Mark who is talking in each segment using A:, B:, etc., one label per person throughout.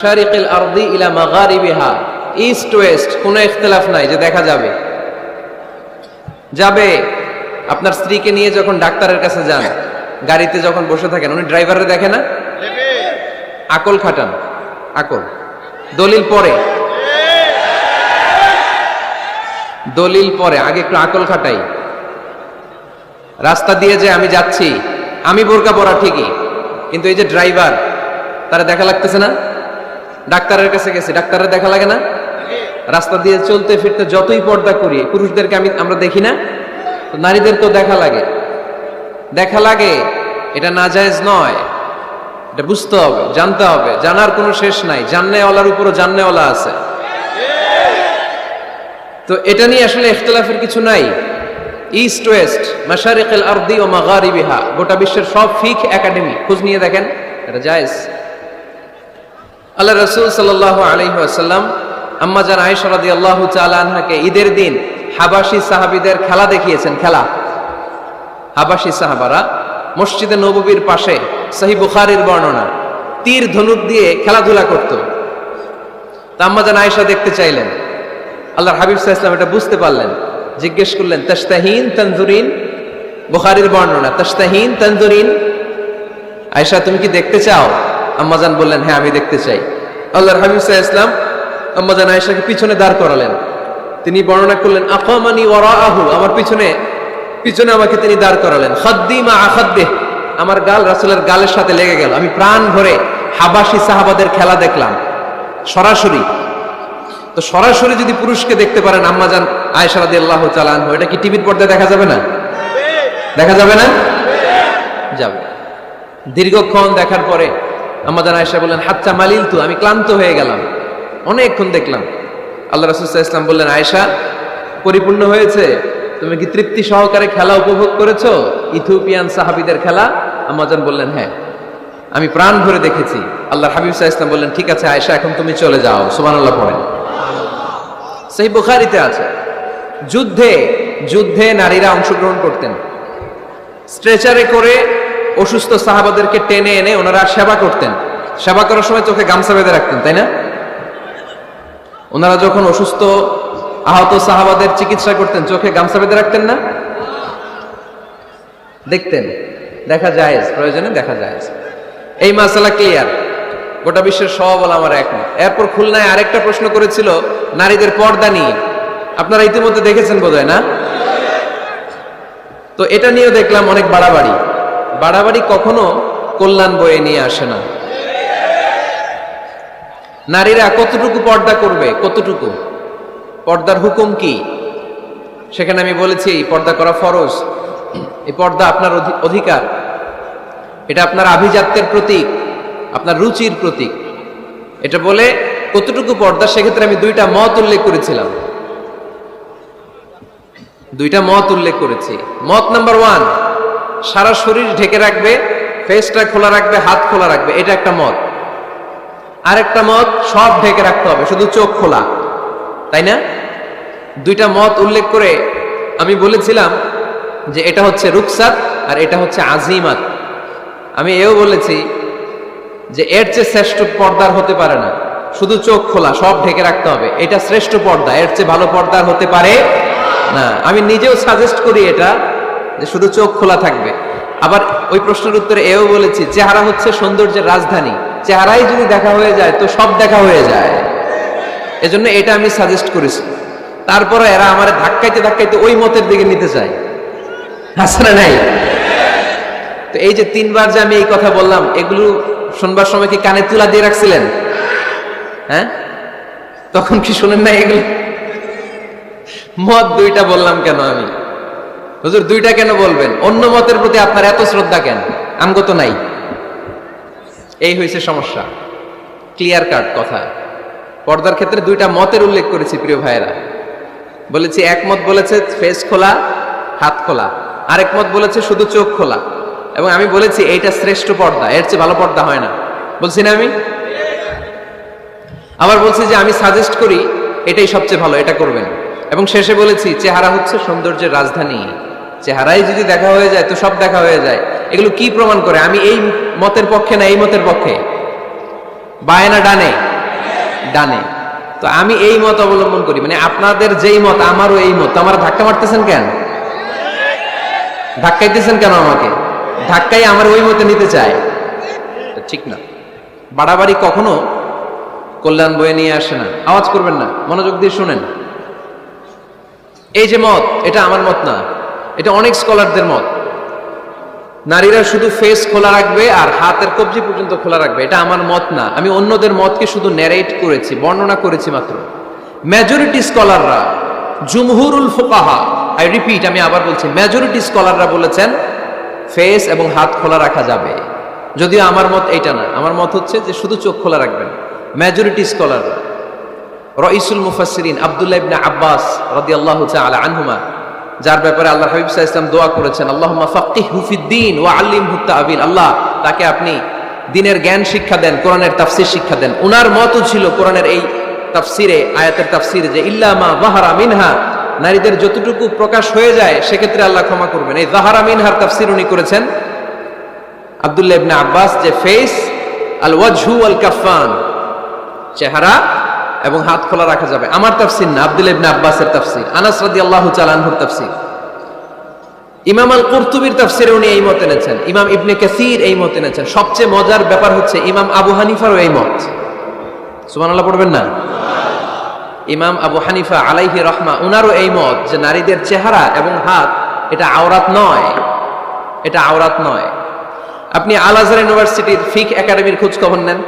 A: শারিকিল আরদি ইলা মাগারিবিহা, east West কোনো ইখতিলাফ নাই যে দেখা যাবে। যাবে আপনার স্ত্রীকে নিয়ে যখন ডাক্তারের কাছে যান, গাড়িতে যখন বসে থাকেন, উনি ড্রাইভারে দেখে না, আকল খাটান, আকল দলিল পরে, দলিল পরে, আগে একটু আকল খাটাই। রাস্তা দিয়ে যে আমি যাচ্ছি, আমি বোরকা পরা ঠিকই, কিন্তু এই যে ড্রাইভার, তারা দেখা লাগতেছে না? ডাক্তারের কাছে গেছি, ডাক্তারের দেখা লাগে না? রাস্তা দিয়ে চলতে ফিরতে যতই পর্দা করি, পুরুষদেরকে আমরা দেখি না, নারীদের তো দেখা লাগে, দেখা লাগে। এটা নাজায়েজ নয়, এটা বুঝতে হবে, জানতে হবে। জানার কোনো শেষ নাই, জাননেওয়ালার উপরও জাননেওয়ালা আছে। তো এটা নিয়ে আসলে ইখতিলাফের কিছু নাই। ইস্ট ওয়েস্ট, মাশারিকিল আরদি ও মাগারিবিহা, গোটা বিশ্বের সব ফিক একাডেমি খোঁজ নিয়ে দেখেন, এটা জায়েজ। আল্লাহ রাসূল সাল্লাল্লাহু আলাইহি ওয়াসাল্লাম আম্মা জান আয়েশা রাদিয়াল্লাহু তাআলা আনহাকে ঈদের দিন হাবাশি সাহাবীদের খেলা দেখিয়েছেন। খেলা, হাবাশি সাহাবারা মসজিদে নববীর পাশে, সহিহ বুখারীর বর্ণনা, তীর ধনুক দিয়ে খেলাধুলা করত। তা আম্মা জান আয়েশা দেখতে চাইলেন, আল্লাহর হাবিব সাল্লাল্লাহু আলাইহি ওয়াসাল্লাম এটা বুঝতে পারলেন, জিজ্ঞেস করলেন, তাশতাহিন তানজুরিন, বুখারীর বর্ণনা, তাশতাহিন তানজুরিন, আয়েশা তুমি কি দেখতে চাও? আম্মাজান বললেন, হ্যাঁ আমি দেখতে চাই। আল্লাহর হাবিব সাল্লাল্লাহু আলাইহি ওয়াসাল্লাম আম্মাজান আয়েশাকে পিছনে দাঁড় করালেন। তিনি বর্ণনা করলেন, আকামানি ওয়ারাআহু, আমার পিছনে পিছনে আমাকে তিনি দাঁড় করালেন। খাদ্দি মা আখাদ্দিহ, আমার গাল রাসূলের গালের সাথে লেগে গেল। আমি প্রাণ ভরে হাবাশি সাহাবাদের খেলা দেখলাম সরাসরি। তো সরাসরি যদি পুরুষকে দেখতে পারেন আম্মাজান আয়েশা রাদিয়াল্লাহু তাআলা আনহা, এটা কি টিভির পর্দায় দেখা যাবে না? দেখা যাবে না? যাবে। দীর্ঘক্ষণ দেখার পরে আম্মাজান আয়েশা বললেন, হাত্তা মালিলতু, আমি ক্লান্ত হয়ে গেলাম, অনেকক্ষণ দেখলাম। আল্লাহ রাসূল সাল্লাল্লাহু আলাইহি ওয়াসাল্লাম বললেন, আয়েশা পরিপূর্ণ হয়েছে? তুমি কি তৃপ্তি সহকারে খেলা উপভোগ করেছো, ইথিওপিয়ান সাহাবীদের খেলা? আম্মাজান বললেন, হ্যাঁ আমি প্রাণ ভরে দেখেছি। আল্লাহর হাবিব সাল্লাল্লাহু আলাইহি ওয়াসাল্লাম বললেন, ঠিক আছে আয়েশা, এখন তুমি চলে যাও। সুবহানাল্লাহ পড়েন। সহিহ বুখারীতে আছে, যুদ্ধে যুদ্ধে নারীরা অংশগ্রহণ করতেন। স্ট্রেচারে করে অসুস্থ সাহাবাদেরকে টেনে এনে ওনারা সেবা করতেন। সেবা করার সময় চোখে গামছা বেঁধে রাখতেন, তাই না? ওনারা যখন অসুস্থ আহত সাহাবাদের চিকিৎসা করতেন, চোখে গামছা বেঁধে রাখতেন না? দেখতেন, দেখা যায়, প্রয়োজনে দেখা যায়। এই মাসালা ক্লিয়ার, গোটা বিশ্বের সব আমার একমত। এরপর খুলনায় আরেকটা প্রশ্ন করেছিল নারীদের পর্দা নিয়ে, আপনারা ইতিমধ্যে দেখেছেন বোধহয় না? তো এটা নিয়েও দেখলাম অনেক বাড়াবাড়ি। বাড়াবাড়ি কখনো কল্যাণ বয়ে নিয়ে আসে না। নারীরা কতটুকু পর্দা করবে, কতটুকু পর্দার হুকুম কি, সেখানে আমি বলেছি পর্দা করা ফরজ। এই পর্দা আপনার অধিকার, এটা আপনার আভিজাত্যের প্রতীক, আপনার রুচির প্রতীক। এটা বলে কতটুকু পর্দা, সেক্ষেত্রে আমি দুইটা মত উল্লেখ করেছিলাম, দুইটা মত উল্লেখ করেছি। মত নাম্বার 1, সারা শরীর ঢেকে রাখবে, ফেসটা খোলা রাখবে, হাত খোলা রাখবে, এটা একটা মত। আরেকটা মত, সব ঢেকে রাখতে হবে, শুধু চোখ খোলা, তাই না? দুইটা মত উল্লেখ করে আমি বলেছিলাম যে এটা হচ্ছে রুকসাত আর এটা হচ্ছে আজিমাত। আমি এও বলেছি যে এর চেয়ে শ্রেষ্ঠ পর্দার হতে পারে না, শুধু চোখ খোলা, সব ঢেকে রাখতে হবে, এটা শ্রেষ্ঠ পর্দা, এর চেয়ে ভালো পর্দার হতে পারে না। আমি নিজেও সাজেস্ট করি এটা, যে শুধু চোখ খোলা থাকবে। আবার ওই প্রশ্নের উত্তরে এও বলেছি, চেহারা হচ্ছে সৌন্দর্যের রাজধানী, চেহারাই যদি দেখা হয়ে যায় তো সব দেখা হয়ে যায়, এজন্য এটা আমি সাজেস্ট করেছি। তারপরে এরা আমার ধাক্কাইতে ধাক্কাইতে ওই মতের দিকে নিতে চায়, আসলে নাই? তো এই যে 3বার যে আমি এই কথা বললাম, এগুলো শুনবার সময় কি কানে তুলা দিয়ে রাখছিলেন? হ্যাঁ, তখন কি শুনেন না? এগুলো মত দুইটা বললাম কেন আমি? হুজুর দুইটা কেন বলবেন? অন্য মতের প্রতি আপনার এত শ্রদ্ধা কেন? আমগো তো নাই। এই হয়েছে সমস্যা। ক্লিয়ার কাট কথা। পর্দার ক্ষেত্রে দুইটা মতের উল্লেখ করেছি প্রিয় ভাইয়েরা। বলেছি, এক মত বলেছে ফেস খোলা, হাত খোলা, আরেক মত বলেছে শুধু চোখ খোলা। এবং আমি বলেছি এইটা শ্রেষ্ঠ পর্দা, এর চেয়ে ভালো পর্দা হয় না, বলছি না আমি? আবার বলছি যে আমি সাজেস্ট করি এটাই সবচেয়ে ভালো, এটা করবেন। এবং শেষে বলেছি চেহারা হচ্ছে সৌন্দর্যের রাজধানী, চেহারাই যদি দেখা হয়ে যায় তো সব দেখা হয়ে যায়। এগুলো কি প্রমাণ করে? আমি এই মতের পক্ষে না এই মতের পক্ষে? বায়ে না ডানে? ডানে। তো আমি এই মত অবলম্বন করি, মানে আপনাদের যেই মত আমারও এই মত। আমার ধাক্কা মারতেছেন কেন? ধাক্কাইতেছেন কেন আমাকে? ধাক্কাই আমার ওই মতে নিতে চায়, ঠিক না। বাড়াবাড়ি কখনো কল্যাণ বয়ে নিয়ে আসে না। আওয়াজ করবেন না, মনোযোগ দিয়ে শুনেন। এই যে মত, এটা আমার মত না, এটা অনেক স্কলারদের মত। নারীরা শুধু ফেস খোলা রাখবে আর হাতের কবজি পর্যন্ত খোলা রাখবে, এটা আমার মত না। আমি অন্যদের মতকে শুধু ন্যারেট করেছি, বর্ণনা করেছি মাত্র। মেজরিটি স্কলাররা, জুমহুরুল ফুকাহা, আই রিপিট, আমি আবার বলছি, মেজরিটি স্কলাররা বলেছেন ফেস এবং হাত খোলা রাখা যাবে। যদিও আমার মত এইটা না, আমার মত হচ্ছে যে শুধু চোখ খোলা রাখবেন। মেজরিটি স্কলাররা, রাইসুল মুফাসসিরিন আব্দুল্লাহ ইবনে আব্বাস রাদিয়াল্লাহু তাআলা আনহুমা, যার ব্যাপারে আল্লাহ হাবিব সাল্লাল্লাহু আলাইহি ওয়াসাল্লাম দোয়া করেছেন, আল্লাহুম্মা ফাক্কিহহু ফিদ্দীন ওয়া আল্লিমহু তা'বীল, আল্লাহ তাকে আপনি দ্বীনের জ্ঞান শিক্ষা দেন, কোরআনের তাফসীর শিক্ষা দেন। উনার মতও ছিল কোরআনের এই তাফসীরে, আয়াতের তাফসীরে, যে ইল্লা মা যাহারা মিনহা, নারীদের যতটুকু প্রকাশ হয়ে যায় সেক্ষেত্রে আল্লাহ ক্ষমা করবেন। এই যাহারা মিনহার তাফসীর উনি করেছেন আব্দুল্লাহ ইবনে আব্বাস, যে ফেস, আল ওয়াজহু ওয়াল কাফফান, চেহারা এবং হাত খোলা রাখা যাবে। আমার তাফসীর না, আব্দুল্লাহ ইবনে আব্বাসের তাফসীর, আনাস রাদিয়াল্লাহু তাআলা আনহুর তাফসীর। ইমাম আল কুরতুবীর তাফসীরে উনি এই মত এনেছেন, ইমাম ইবনে কাসীর এই মত এনেছেন। সবচেয়ে মজার ব্যাপার হচ্ছে ইমাম আবু হানিফারও এই মত। সুবহানাল্লাহ পড়বেন না? ইমাম আবু হানিফা আলাইহি রাহমা, উনারও এই মত যে নারীদের চেহারা এবং হাত এটা আওরাত নয়, এটা আওরাত নয়। আপনি আল আজহার ইউনিভার্সিটির ফিক একাডেমির খোঁজ খবর নেন,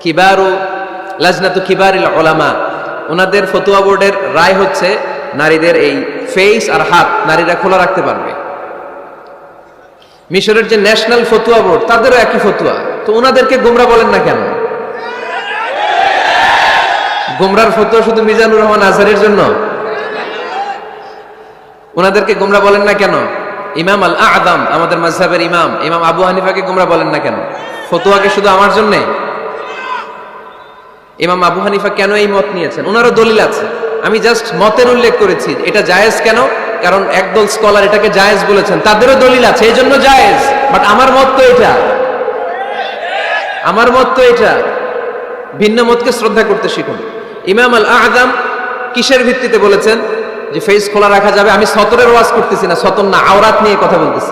A: কিবারু লাজনাতু কিবারিল উলামা, ওনাদের ফতোয়া বোর্ডের রায় হচ্ছে নারীদের এই ফেস আর হাত নারীরা খোলা রাখতে পারবে। মিশরের যে ন্যাশনাল ফতোয়া বোর্ড, তাদেরও একই ফতোয়া। তো ওনাদেরকে গোমরা বলেন না কেন? গোমরার ফতোয়া শুধু মিজানুর রহমান আজহারের জন্য? ওনাদেরকে গোমরা বলেন না কেন? ইমাম আল আ'দাম, আমাদের মাযহাবের ইমাম, ইমাম আবু হানিফাকে গোমরা বলেন না কেন? ফতোয়াকে শুধু আমার জন্য? ইমাম আবু হানিফা কেন এই মত নিয়েছেন? ওনারও দলিল আছে, আমি জাস্ট মতের উল্লেখ করেছি। এটা জায়েজ কেন? কারণ একদল স্কলার এটাকে জায়েজ বলেছেন, তাদেরও দলিল আছে, এই জন্য জায়েজ। বাট আমার মত তো এটা, আমার মত তো এটা। ভিন্ন মতকে শ্রদ্ধা করতে শিখুন। ইমাম আল আ'দাম কিসের ভিত্তিতে বলেছেন যে ফেস খোলা রাখা যাবে? আমি সতরের ওয়াজ করতেছি না, সতর না, আওরাত নিয়ে কথা বলতেছি।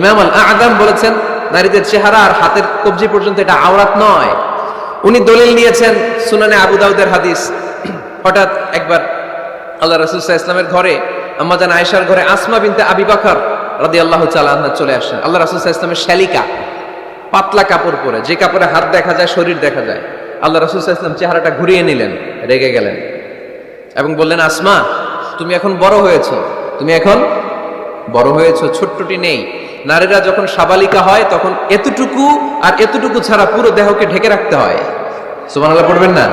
A: ইমাম আল আ'দাম বলেছেন নারীদের চেহারা আর হাতের কবজি পর্যন্ত এটা আওরাত নয়। উনি দলিল নিয়েছেন সুনানে আবু দাউদের হাদিস। হঠাৎ একবার আল্লাহ রাসূল সাল্লাল্লাহু আলাইহি ওয়াসাল্লামের ঘরে, আম্মা জান আয়েশার ঘরে আসমা বিনতে আবি বকর রাদিয়াল্লাহু তাআলা আনহা চলে আসেন। আল্লাহ রাসূল সাল্লাল্লাহু আলাইহি ওয়াসাল্লামের শালিকা, পাতলা কাপড় পরে, যে কাপড়ে হাত দেখা যায়, শরীর দেখা যায়। আল্লাহ রাসূল সাল্লাল্লাহু আলাইহি ওয়াসাল্লাম চেহারাটা ঘুরিয়ে নিলেন, রেগে গেলেন এবং বললেন, আসমা, তুমি এখন বড় হয়েছো, তুমি এখন বড় হয়েছো, ছোট্টটি নেই। নারীরা যখন সাবালিকা হয় তখন এতটুকু আর এতটুকু ছাড়া পুরো দেহকে ঢেকে রাখতে হয়। সুবহানাল্লাহ পড়বেন না?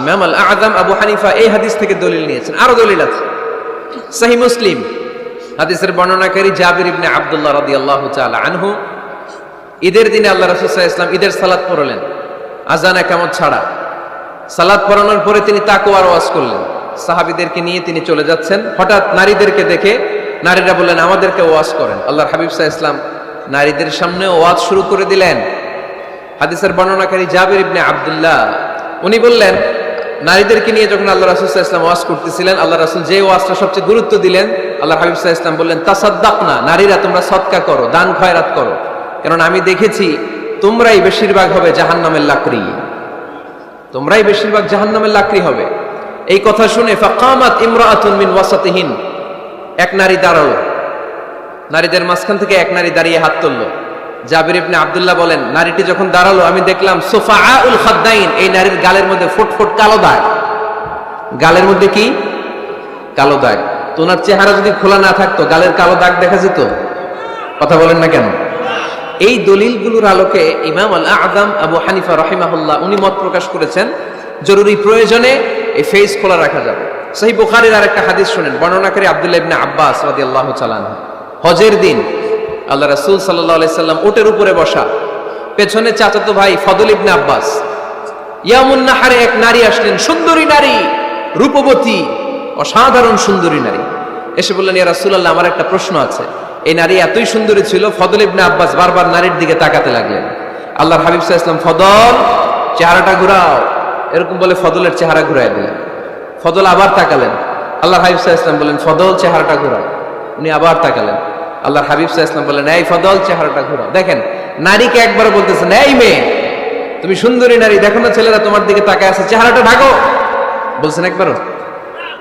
A: ইমাম আল আ'দাম আবু হানিফা এই হাদিস থেকে দলিল নিয়েছেন। আরো দলিল আছে, সহিহ মুসলিম হাদিসের বর্ণনাকারী জাবির ইবনে আব্দুল্লাহ রাদিয়াল্লাহু তাআলা আনহু, ঈদের দিনে আল্লাহ রাসূল সাল্লাল্লাহু আলাইহি ওয়াসাল্লাম ঈদের সালাত পড়লেন, আযান একামত ছাড়া। সালাত পড়ানোর পরে তিনি তাকওয়ার ওয়াজ করলেন, সাহাবীদেরকে নিয়ে তিনি চলে যাচ্ছেন। হঠাৎ নারীদেরকে দেখে নারীরা বললেন, আমাদেরকে ওয়াজ করেন। আল্লাহর হাবিব সাল্লাল্লাহু আলাইহি ওয়াসাল্লাম নারীদের সামনে ওয়াজ শুরু করে দিলেন। হাদিসের বর্ণনাকারী জাবির ইবনে আব্দুল্লাহ, উনি বললেন, নারীদেরকে নিয়ে যখন আল্লাহ রাসূল সাল্লাল্লাহু আলাইহি ওয়াসাল্লাম ওয়াজ করতেছিলেন, আল্লাহ রাসূল যে ওয়াজটা সবচেয়ে গুরুত্ব দিলেন, আল্লাহর হাবিব সাল্লাল্লাহু আলাইহি ওয়াসাল্লাম বললেন, তাসাদ্দাকনা, নারীরা তোমরা সদকা করো, দান খয়রাত করো, কারণ আমি দেখেছি তোমরাই বেশিরভাগ হবে জাহান্নামের লাকড়ি, তোমরাই বেশিরভাগ জাহান্নামের লাকড়ি হবে। এই কথা শুনে ফাকামাত ইমরাআতুন মিন ওয়াসাতিহিন, এক নারী দাঁড়ালো, নারীদের মাঝখান থেকে এক নারী দাঁড়িয়ে হাত তুললো। জাবির ইবনে আব্দুল্লাহ বলেন, নারীটি যখন দাঁড়ালো আমি দেখলাম সুফাআউল খাদ্দাইন, এই নারীর গালের মধ্যে ফুটফুট কালো দাগ, গালের মধ্যে কি কালো দাগ। তো ওনার চেহারা যদি খোলা না থাকতো গালের কালো দাগ দেখা যেত? কথা বলেন না কেন? এই দলিলগুলোর আলোকে ইমাম আল আ'দাম আবু হানিফা রাহিমাহুল্লাহ উনি মত প্রকাশ করেছেন জরুরি প্রয়োজনে এই ফেস খোলা রাখা যাবে। সহিহ বুখারীর আরেকটা হাদিস শুনেন, বর্ণনাকারী আব্দুল্লাহ ইবনে আব্বাস রাদিয়াল্লাহু তাআলা আনহু। হজের দিন আল্লাহ রাসূল সাল্লাল্লাহু আলাইহি সাল্লাম উটের উপরে বসা, পেছনে চাচাতো ভাই ফদল ইবনে আব্বাস। ইয়ামুন নাহারে এক নারী আসলেন, সুন্দরী নারী, রূপবতী, অসাধারণ সুন্দরী নারী। এসে বললেন, ইয়া রাসূলুল্লাহ, আমার একটা প্রশ্ন আছে। এই নারী এতই সুন্দরী ছিল, ফদল ইবনে আব্বাস বারবার নারীর দিকে তাকাতে লাগলেন। আল্লাহর হাবিব সাল্লাল্লাহু আলাইহি ওয়াসাল্লাম, ফদল চেহারাটা ঘুরাও, এরকম বলে ফদলের চেহারা ঘুরাই দিলেন। ফদল আবার তাকালেন, আল্লাহর হাবিব সাল্লাল্লাহু আলাইহি ওয়াসাল্লাম বললেন ফদল চেহারাটা ঘুরাও। উনি আবার তাকালেন, আল্লাহর হাবিব সাল্লাল্লাহু আলাইহি ওয়াসাল্লাম বললেন এই ফদল চেহারাটা ঘুরাও। দেখেন নারীকে একবার বলতেছেন এই মেয়ে তুমি সুন্দরী নারী, দেখো না ছেলেরা তোমার দিকে তাকায় আছে, চেহারাটা ঢাকো। বলছেন একবারও?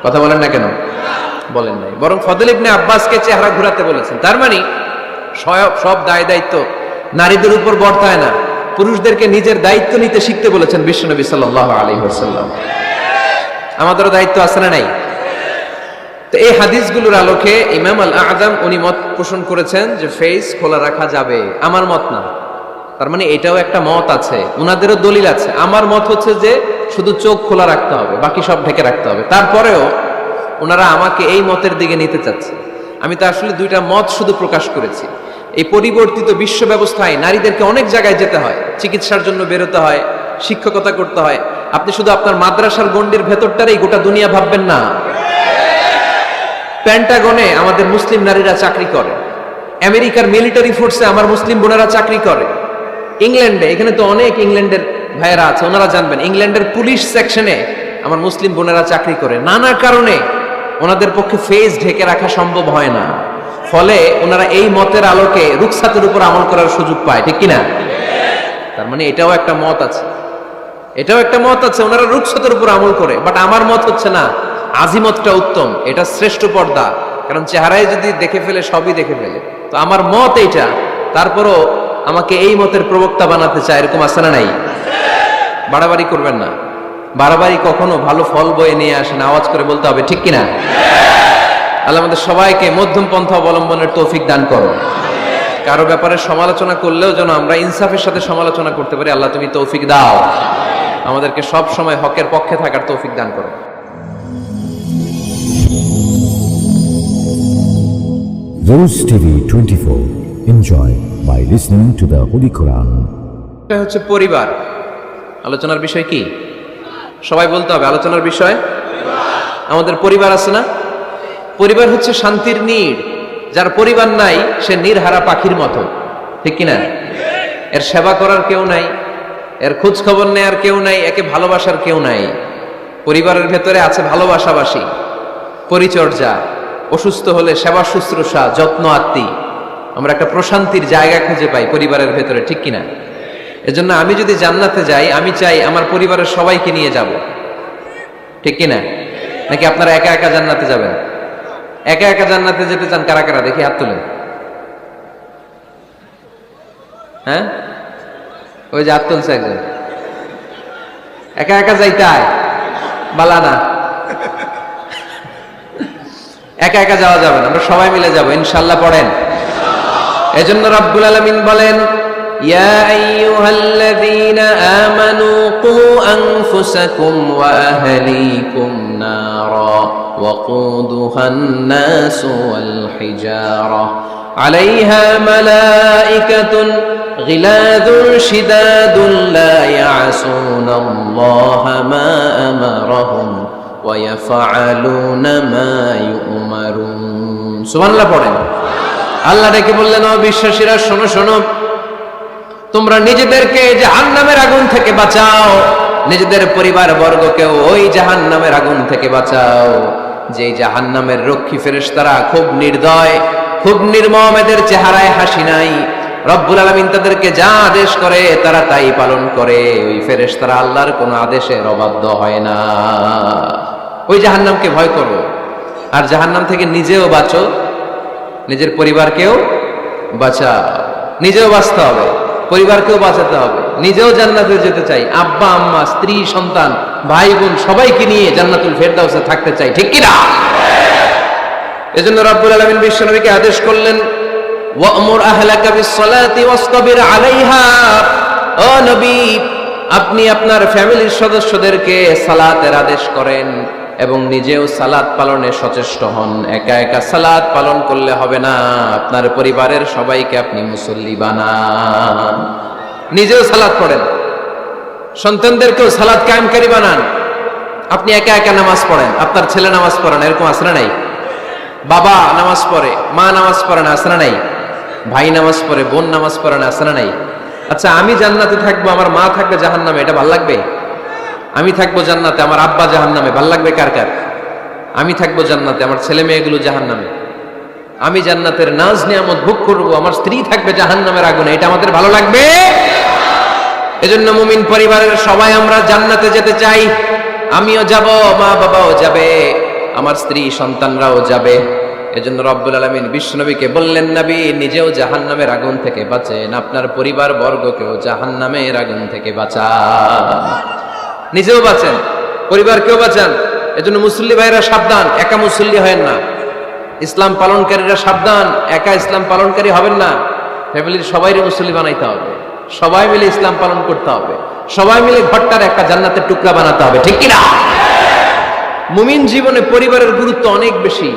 A: কথা বলেন না কেন? বলেন নাই, বরং ফদল ইবনে আব্বাসকে চেহারা ঘুরাতে বলেছেন। তার মানে সব দায় দায়িত্ব নারীদের উপর বর্তায় না, পুরুষদেরকে নিজের দায়িত্ব নিতে শিখতে বলেছেন বিশ্বনবী সাল্লাল্লাহু আলাইহি ওয়াসাল্লাম। আমাদেরও দায়িত্ব আছে না নাই? তো এই হাদিসগুলোর আলোকে ইমাম আল আযম উনি মত পোষণ করেছেন যে ফেস খোলা রাখা যাবে। আমার মত না, তার মানে এটাও একটা মত আছে, উনাদেরও দলিল আছে। আমার মত হচ্ছে যে শুধু চোখ খোলা রাখতে হবে, বাকি সব ঢেকে রাখতে হবে। তারপরেও ওনারা আমাকে এই মতের দিকে নিতে চাচ্ছে। আমি তো আসলে দুইটা মত শুধু প্রকাশ করেছি। এই পরিবর্তিত বিশ্ব ব্যবস্থায় নারীদেরকে অনেক জায়গায় যেতে হয়, চিকিৎসার জন্য বেরোতে হয়, শিক্ষকতা করতে হয়। আপনি শুধু আপনার মাদ্রাসার গণ্ডির ভেতরটারই গোটা দুনিয়া ভাববেন না। পেন্টাগনে আমাদের মুসলিম নারীরা চাকরি করে, আমেরিকার মিলিটারি ফোর্সে আমার মুসলিম বোনেরা চাকরি করে, ইংল্যান্ডে, এখানে তো অনেক ইংল্যান্ডের ভাইয়েরা আছে, ওনারা জানবেন ইংল্যান্ডের পুলিশ সেকশনে আমার মুসলিম বোনেরা চাকরি করে। নানা কারণে ওনাদের পক্ষে ফেস ঢেকে রাখা সম্ভব হয় না, ফলে ওনারা এই মতের আলোকে রুখসাতের উপর আমল করার সুযোগ পায়, ঠিক কিনা? তার মানে এটাও একটা মত আছে, এটাও একটা মত আছে, ওনারা রুখসাতের উপর আমল করে। বাট আমার মত হচ্ছে না, আজিমতটা উত্তম, এটা শ্রেষ্ঠ পর্দা। কারণ চেহারায় যদি দেখে ফেলে সবই দেখে ফেলে। তো আমার মত এইটা, তারপরও আমাকে এই মতের প্রবক্তা বানাতে চায়, এরকম আছে না নাই? বাড়াবাড়ি করবেন না, বাড়াবাড়ি কখনো ভালো ফল বয়ে নিয়ে আসে না, আওয়াজ করে বলতে হবে, ঠিক কিনা? আল্লাহ আমাদের সবাইকে মধ্যম পন্থা অবলম্বনের তৌফিক দান করো। কারো ব্যাপারে সমালোচনা করলেও যেন আমরা ইনসাফের সাথে সমালোচনা করতে পারি। আল্লাহ তুমি তৌফিক দাও, আমাদেরকে সব সময় হকের পক্ষে থাকার তৌফিক দান করো।
B: Rose TV 24. Enjoy by listening to the Holy Quran.
A: এটা হচ্ছে পরিবার। আলোচনার বিষয় কি? সবাই বলতে হবে আলোচনার বিষয়। আমাদের পরিবার আছে না? পরিবার হচ্ছে শান্তির নীড়। যার পরিবার নাই সে নির্হারা পাখির মতো, ঠিক কিনা? এর সেবা করার কেউ নাই, এর খোঁজ খবর নেয়ার কেউ নাই, একে ভালোবাসার কেউ নাই। পরিবারের ভেতরে আছে ভালোবাসাবাসী, পরিচর্যা, অসুস্থ হলে সেবা শুশ্রূষা, যত্ন আত্মি। আমরা একটা প্রশান্তির জায়গা খুঁজে পাই পরিবারের ভেতরে, ঠিক কিনা? এজন্য আমি যদি জান্নাতে যাই, আমি চাই আমার পরিবারের সবাইকে নিয়ে যাব, ঠিক কিনা? নাকি আপনারা একা একা জান্নাতে যাবেন? একা একা জান্নাতে যেতে চান কারা কারা? দেখি হাত তুলেন। হ্যাঁ, ওই যে হাত তুলছে একজন। একা একা যাইতে হয় বালা না, একা একা যাওয়া যাবে না, আমরা সবাই মিলে যাব ইনশাআল্লাহ। পড়েন। এজন্য রব্বুল আলামিন বলেন ইয়া আইয়ুহাল্লাযীনা আমানু কু আনফুসাকুম ওয়া আহলিকুম নারা ওয়াকুদুহান নাসু ওয়াল হিজারা আলাইহা মালাইকাতুন গিলাযুন শিদাদুন লা ইয়াসুনাল্লাহা মা আমারাহুম ওয়া ইয়াফআলুনা মা ইউমারুন। সুবহানাল্লাহ পড়েন। আল্লাহ ডেকে বললেন ও বিশ্বাসীরা শোনো শোনো, তোমরা নিজেদেরকে জাহান্নামের আগুন থেকে বাঁচাও, নিজেদের পরিবার বর্গকেও ওই জাহান্নামের আগুন থেকে বাঁচাও। যে জাহান্নামের রক্ষী ফেরেশতারা খুব নির্দয়, খুব নির্মম, এদের চেহারায় হাসি নাই। রব্বুল আলামিন তাদেরকে যা আদেশ করে তারা তাই পালন করে। ওই ফেরেশতারা আল্লাহর কোনো আদেশের অবাধ্য হয় না। ওই জাহান্নামকে ভয় করো, আর জাহান্নাম থেকে নিজেও বাঁচো, নিজের পরিবারকেও বাঁচাও। নিজেও বাঁচতে হবে, পরিবারকেও বাঁচাতে হবে, নিজেও জান্নাতে যেতে চাই। আব্বা আম্মা, স্ত্রী, সন্তান, ভাই বোন সবাইকে নিয়ে জান্নাতুল ফেরদাউসে থাকতে চাই, ঠিক কিনা? এজন্য রব্বুল আলামিন বিশ্বনবীকে আদেশ করলেন ওয়া'মুর আহলাকা বিস-সালাতি ওয়াসতাবির আলাইহা। ও নবী, আপনি আপনার ফ্যামিলির সদস্যদেরকে সালাতের আদেশ করেন এবং নিজেও সালাত পালনে সচেষ্ট হন। একা একা সালাত পালন করলে হবে না, আপনার পরিবারের সবাইকে আপনি মুসল্লি বানান। নিজেও সালাত পড়েন, সন্তানদেরকেও সালাত কায়েমকারী বানান। আপনি একা একা নামাজ পড়েন, আপনার ছেলে নামাজ পড়েন, এরকম আছে না নাই? বাবা নামাজ পড়ে, মা নামাজ পড়ে না, আছে না নাই? ভাই নামাজ পড়ে, বোন নামাজ পড়ে না, আছে না নাই? আচ্ছা, আমি জান্নাতে থাকবো, আমার মা থাকবে জাহান্নামে, এটা ভালো লাগবে? আমি থাকবো জান্নাতে, আমার আব্বা জাহান্নামে। ভাল লাগবে কার কার? আমি থাকবো জান্নাতে, আমার ছেলে মেয়েগুলো জাহান্নামে। আমি জান্নাতের নাজ নিয়ামত ভোগ করবো, আমার স্ত্রী থাকবে জাহান্নামের আগুনে। এটা আমাদের ভালো লাগবে? এজন্য মুমিন পরিবারের সবাই আমরা জান্নাতে যেতে চাই। আমিও যাব, মা বাবাও যাবে, আমার স্ত্রী সন্তানরাও যাবে। এজন্য রব্বুল আলামিন বিশ্বনবীকে বললেন, নবী নিজেও জাহান্নামের আগুন থেকে বাঁচেন, আপনার পরিবার বর্গকেও জাহান্নামের আগুন থেকে বাঁচান। নিজেও বাঁচেন, পরিবারকেও বাঁচান। এজন্য মুসল্লি ভাইরা সাবধান, একা মুসল্লি হয়েন না। ইসলাম পালনকারীরা সাবধান, একা ইসলাম পালনকারী হবেন না। ফ্যামিলির সবাইকে মুসল্লি বানাইতে হবে, সবাই মিলে ইসলাম পালন করতে হবে, সবাই মিলে ঘরটার একটা জান্নাতের টুকরা বানাতে হবে, ঠিক কিনা? মুমিন জীবনে পরিবারের গুরুত্ব অনেক বেশি।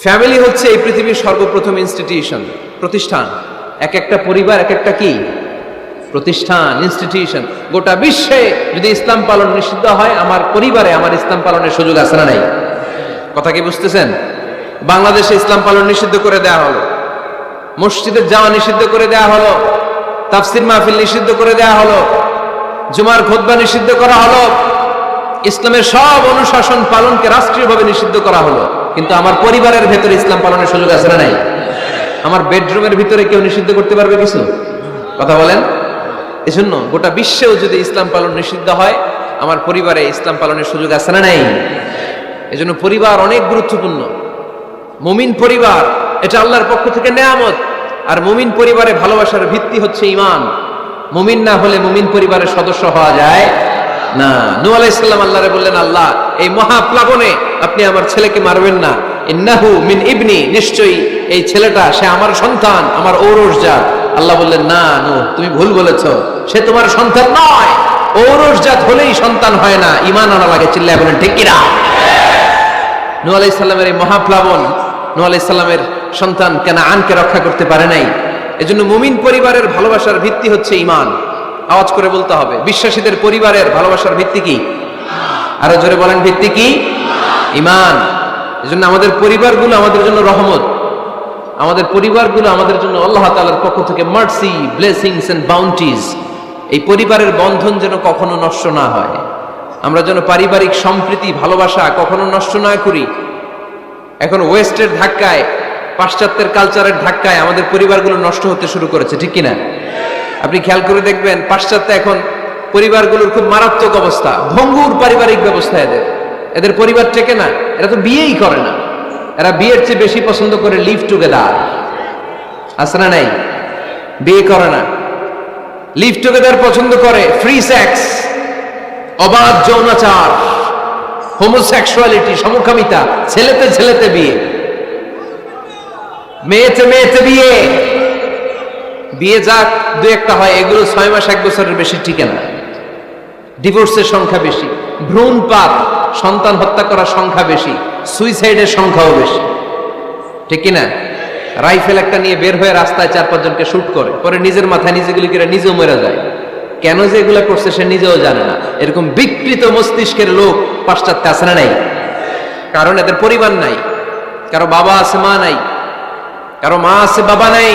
A: ফ্যামিলি হচ্ছে এই পৃথিবীর সর্বপ্রথম ইনস্টিটিউশন, প্রতিষ্ঠান। এক একটা পরিবার এক একটা কি প্রতিষ্ঠান, ইনস্টিটিউশন। গোটা বিশ্বে যদি ইসলাম পালন নিষিদ্ধ হয়, আমার পরিবারে আমার ইসলাম পালনের সুযোগ আছে না নাই? কথা কি বুঝতেছেন? বাংলাদেশে ইসলাম পালন নিষিদ্ধ করে দেওয়া হলো, মসজিদে যাওয়া নিষিদ্ধ করে দেওয়া হলো, তাফসির মাহফিল নিষিদ্ধ করে দেওয়া হলো, জুমার খুতবা নিষিদ্ধ করা হলো, ইসলামের সব অনুশাসন পালনকে রাষ্ট্রীয়ভাবে নিষিদ্ধ করা হলো। কিন্তু আমার পরিবারের ভেতরে ইসলাম পালনের সুযোগ আছে না নাই? আমার বেডরুমের ভিতরে কেউ নিষিদ্ধ করতে পারবে কিছু? কথা বলেন। এজন্য গোটা বিশ্বেও যদি ইসলাম পালন নিষিদ্ধ হয়, আমার পরিবারে ইসলাম পালনের সুযোগ আছে না নাই? এজন্য পরিবার অনেক গুরুত্বপূর্ণ। মুমিন পরিবার এটা আল্লাহর পক্ষ থেকে নেয়ামত। আর মুমিন পরিবারে ভালোবাসার ভিত্তি হচ্ছে ঈমান। মুমিন না হলে মুমিন পরিবারের সদস্য হওয়া যায় না। নূহ আলাইহিস সালাম আল্লাহরে বললেন, আল্লাহ এই মহাপ্লাবনে আপনি আমার ছেলেকে মারবেন না। ইন্নাহু মিন ইবনি, নিশ্চয়ই এই ছেলেটা সে আমার সন্তান, আমার ঔরসজাত। আল্লাহ বললেন, না নূহ তুমি ভুল বলেছো, সে তোমার সন্তান নয়। ঔরসজাত হলেই সন্তান হয় না, ঈমান আনা লাগে। চিল্লায় বলেন ঠিক কিনা? নূহ আলাইহিস সালামের এই মহাপ্লাবন নূহ আলাইহিস সালামের সন্তান কানাআনকে রক্ষা করতে পারে নাই। এজন্য মুমিন পরিবারের ভালোবাসার ভিত্তি হচ্ছে ঈমান। আওয়াজ করে বলতে হবে, বিশ্বাসীদের পরিবারের ভালোবাসার ভিত্তি কি? আরো জোরে বলেন, ভিত্তি কি? ঈমান। এজন্য আমাদের পরিবারগুলো আমাদের জন্য রহমত, আমাদের পরিবারগুলো আমাদের জন্য আল্লাহ তাআলার পক্ষ থেকে মার্সি, ব্লেসিংস এন্ড বাউন্টিজ। এই পরিবারের বন্ধন যেন কখনো নষ্ট না হয়, আমরা যেন পারিবারিক সম্প্রীতি ভালোবাসা কখনো নষ্ট না করি। এখন ওয়েস্টের ধাক্কায়, পাশ্চাত্যের কালচারের ধাক্কায় আমাদের পরিবারগুলো নষ্ট হতে শুরু করেছে, ঠিক কিনা? আপনি খেয়াল করে দেখবেন, পাশ্চাত্যে এখন পরিবারগুলোর খুব মারাত্মক অবস্থা, ভঙ্গুর পারিবারিক ব্যবস্থা। এদের পরিবার টেকে না, এরা তো বিয়েই করে না। এরা বিয়ের চেয়ে বেশি পছন্দ করে লিভ টুগেদার। আছে না নাই? বিয়ে করে না, লিভ টুগেদার পছন্দ করে। ফ্রি সেক্স, অবাধ যৌনাচার, হোমোসেক্সুয়ালিটি, সমকামিতা, ছেলেতে ছেলেতে বিয়ে, মেয়েতে মেয়েতে বিয়ে। বিয়ে যাক দু একটা হয়, এগুলো 6 মাস 1 বছরের বেশি টিকে না। ডিভোর্সের সংখ্যা বেশি, ভ্রূণপাত, সন্তান হত্যা করার সংখ্যা বেশি, সুইসাইডের সংখ্যাও বেশি, ঠিক কিনা? রাইফেল একটা নিয়ে বের হয়ে রাস্তায় 4-5 জনকে শুট করে, পরে নিজের মাথায় নিজে গুলি করে নিজেও মরে যায়। কেন যে এগুলা করছে সে নিজেও জানে না। এরকম বিকৃত মস্তিষ্কের লোক পাশ্চাত্যে আছে না নাই? কারণ এদের পরিবার নাই, কারো বাবা আছে মা নাই, কারো মা আছে বাবা নাই।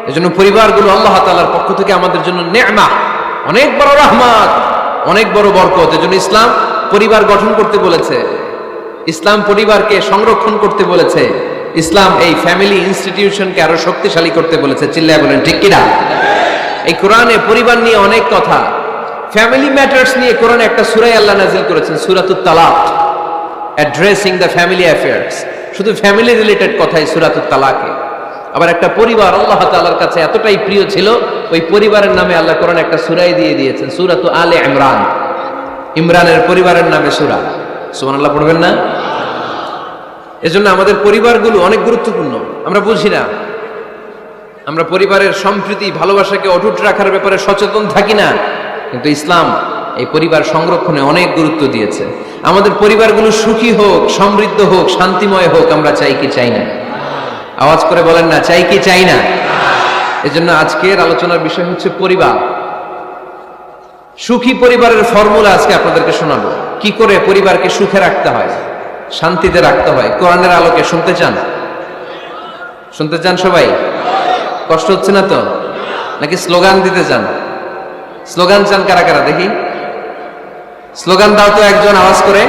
A: এজন্য পরিবারগুলো আল্লাহ তাআলার পক্ষ থেকে আমাদের জন্য নেয়ামত, অনেক বড় রহমত, অনেক বড় বরকত। এজন্য ইসলাম পরিবার গঠন করতে বলেছে, ইসলাম পরিবারকে সংরক্ষণ করতে বলেছে, ইসলাম এই ফ্যামিলি ইনস্টিটিউশনকে আরো শক্তিশালী করতে বলেছে। চিল্লায় বলেন ঠিক কিনা? এই কোরআনে পরিবার নিয়ে অনেক কথা, ফ্যামিলি ম্যাটার্স নিয়ে কোরআনে একটা সূরা আল্লাহ নাযিল করেছেন, সূরাতুত তালাক, অ্যাড্রেসিং দ্য ফ্যামিলি অ্যাফেয়ার্স। শুধু ফ্যামিলি রিলেটেড কথাই সূরাতুত তালাকে। আবার একটা পরিবার আল্লাহ তাআলার কাছে এতটাই প্রিয় ছিল, ওই পরিবারের নামে আল্লাহ কোরআনে একটা সূরাই দিয়ে দিয়েছেন, সূরাতু আলে ইমরান। ইমরানের পরিবারের নামে সূরা। সুবহানাল্লাহ পড়বেন না? এজন্য আমাদের পরিবারগুলো অনেক গুরুত্বপূর্ণ। আমরা বুঝি না, আমরা পরিবারের সম্প্রীতি ভালোবাসাকে অটুট রাখার ব্যাপারে সচেতন থাকি না। কিন্তু ইসলাম এই পরিবার সংরক্ষণে অনেক গুরুত্ব দিয়েছে। আমাদের পরিবারগুলো সুখী হোক, সমৃদ্ধ হোক, শান্তিময় হোক, আমরা চাই কি চাই না? আওয়াজ করে বলেন না, চাই কি চাই না? এজন্য আজকের আলোচনার বিষয় হচ্ছে পরিবার। সুখী পরিবারের ফর্মুলা আজকে আপনাদেরকে শোনাবো, কি করে পরিবারকে সুখে রাখতে হয়, শান্তিতে রাখতে হয়। কোরআনের আলোকে শুনতে চান? শুনতে চান সবাই? কষ্ট হচ্ছে না তো? নাকি স্লোগান দিতে চান? স্লোগান চান কারা কারা দেখি? স্লোগান দাও তো একজন আওয়াজ করে।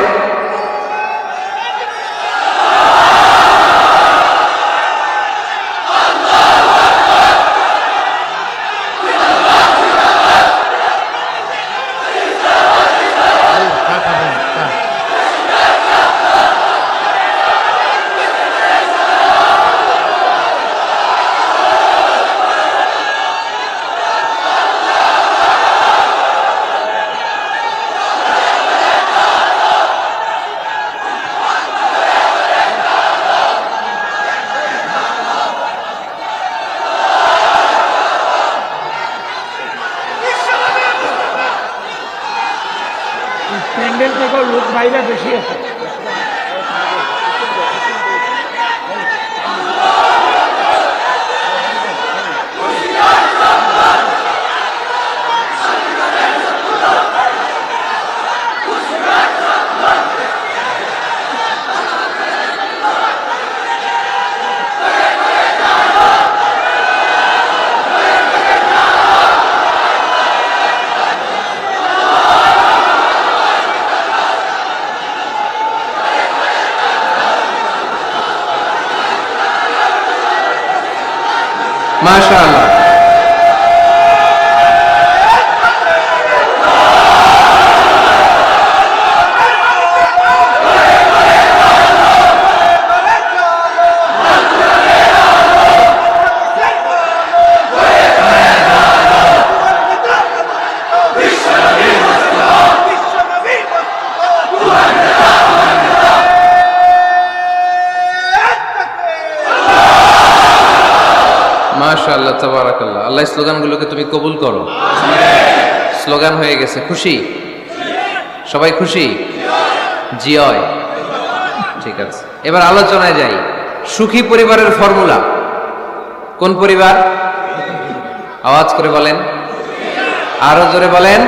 C: প্যান্ডেল থেকে লোক বাইরে বেশি আছে।
A: মাশাআল্লাহ। মাশাআল্লাহ, তাবারাকাল্লাহ। আল্লাহ স্লোগানগুলোকে তুমি কবুল করো। স্লোগান হয়ে গেছে, খুশি? সবাই খুশি? জিয়। ঠিক আছে, এবার আলোচনায় যাই। সুখী পরিবারের ফর্মুলা কোন পরিবার? আওয়াজ করে বলেন, আরো জোরে বলেন।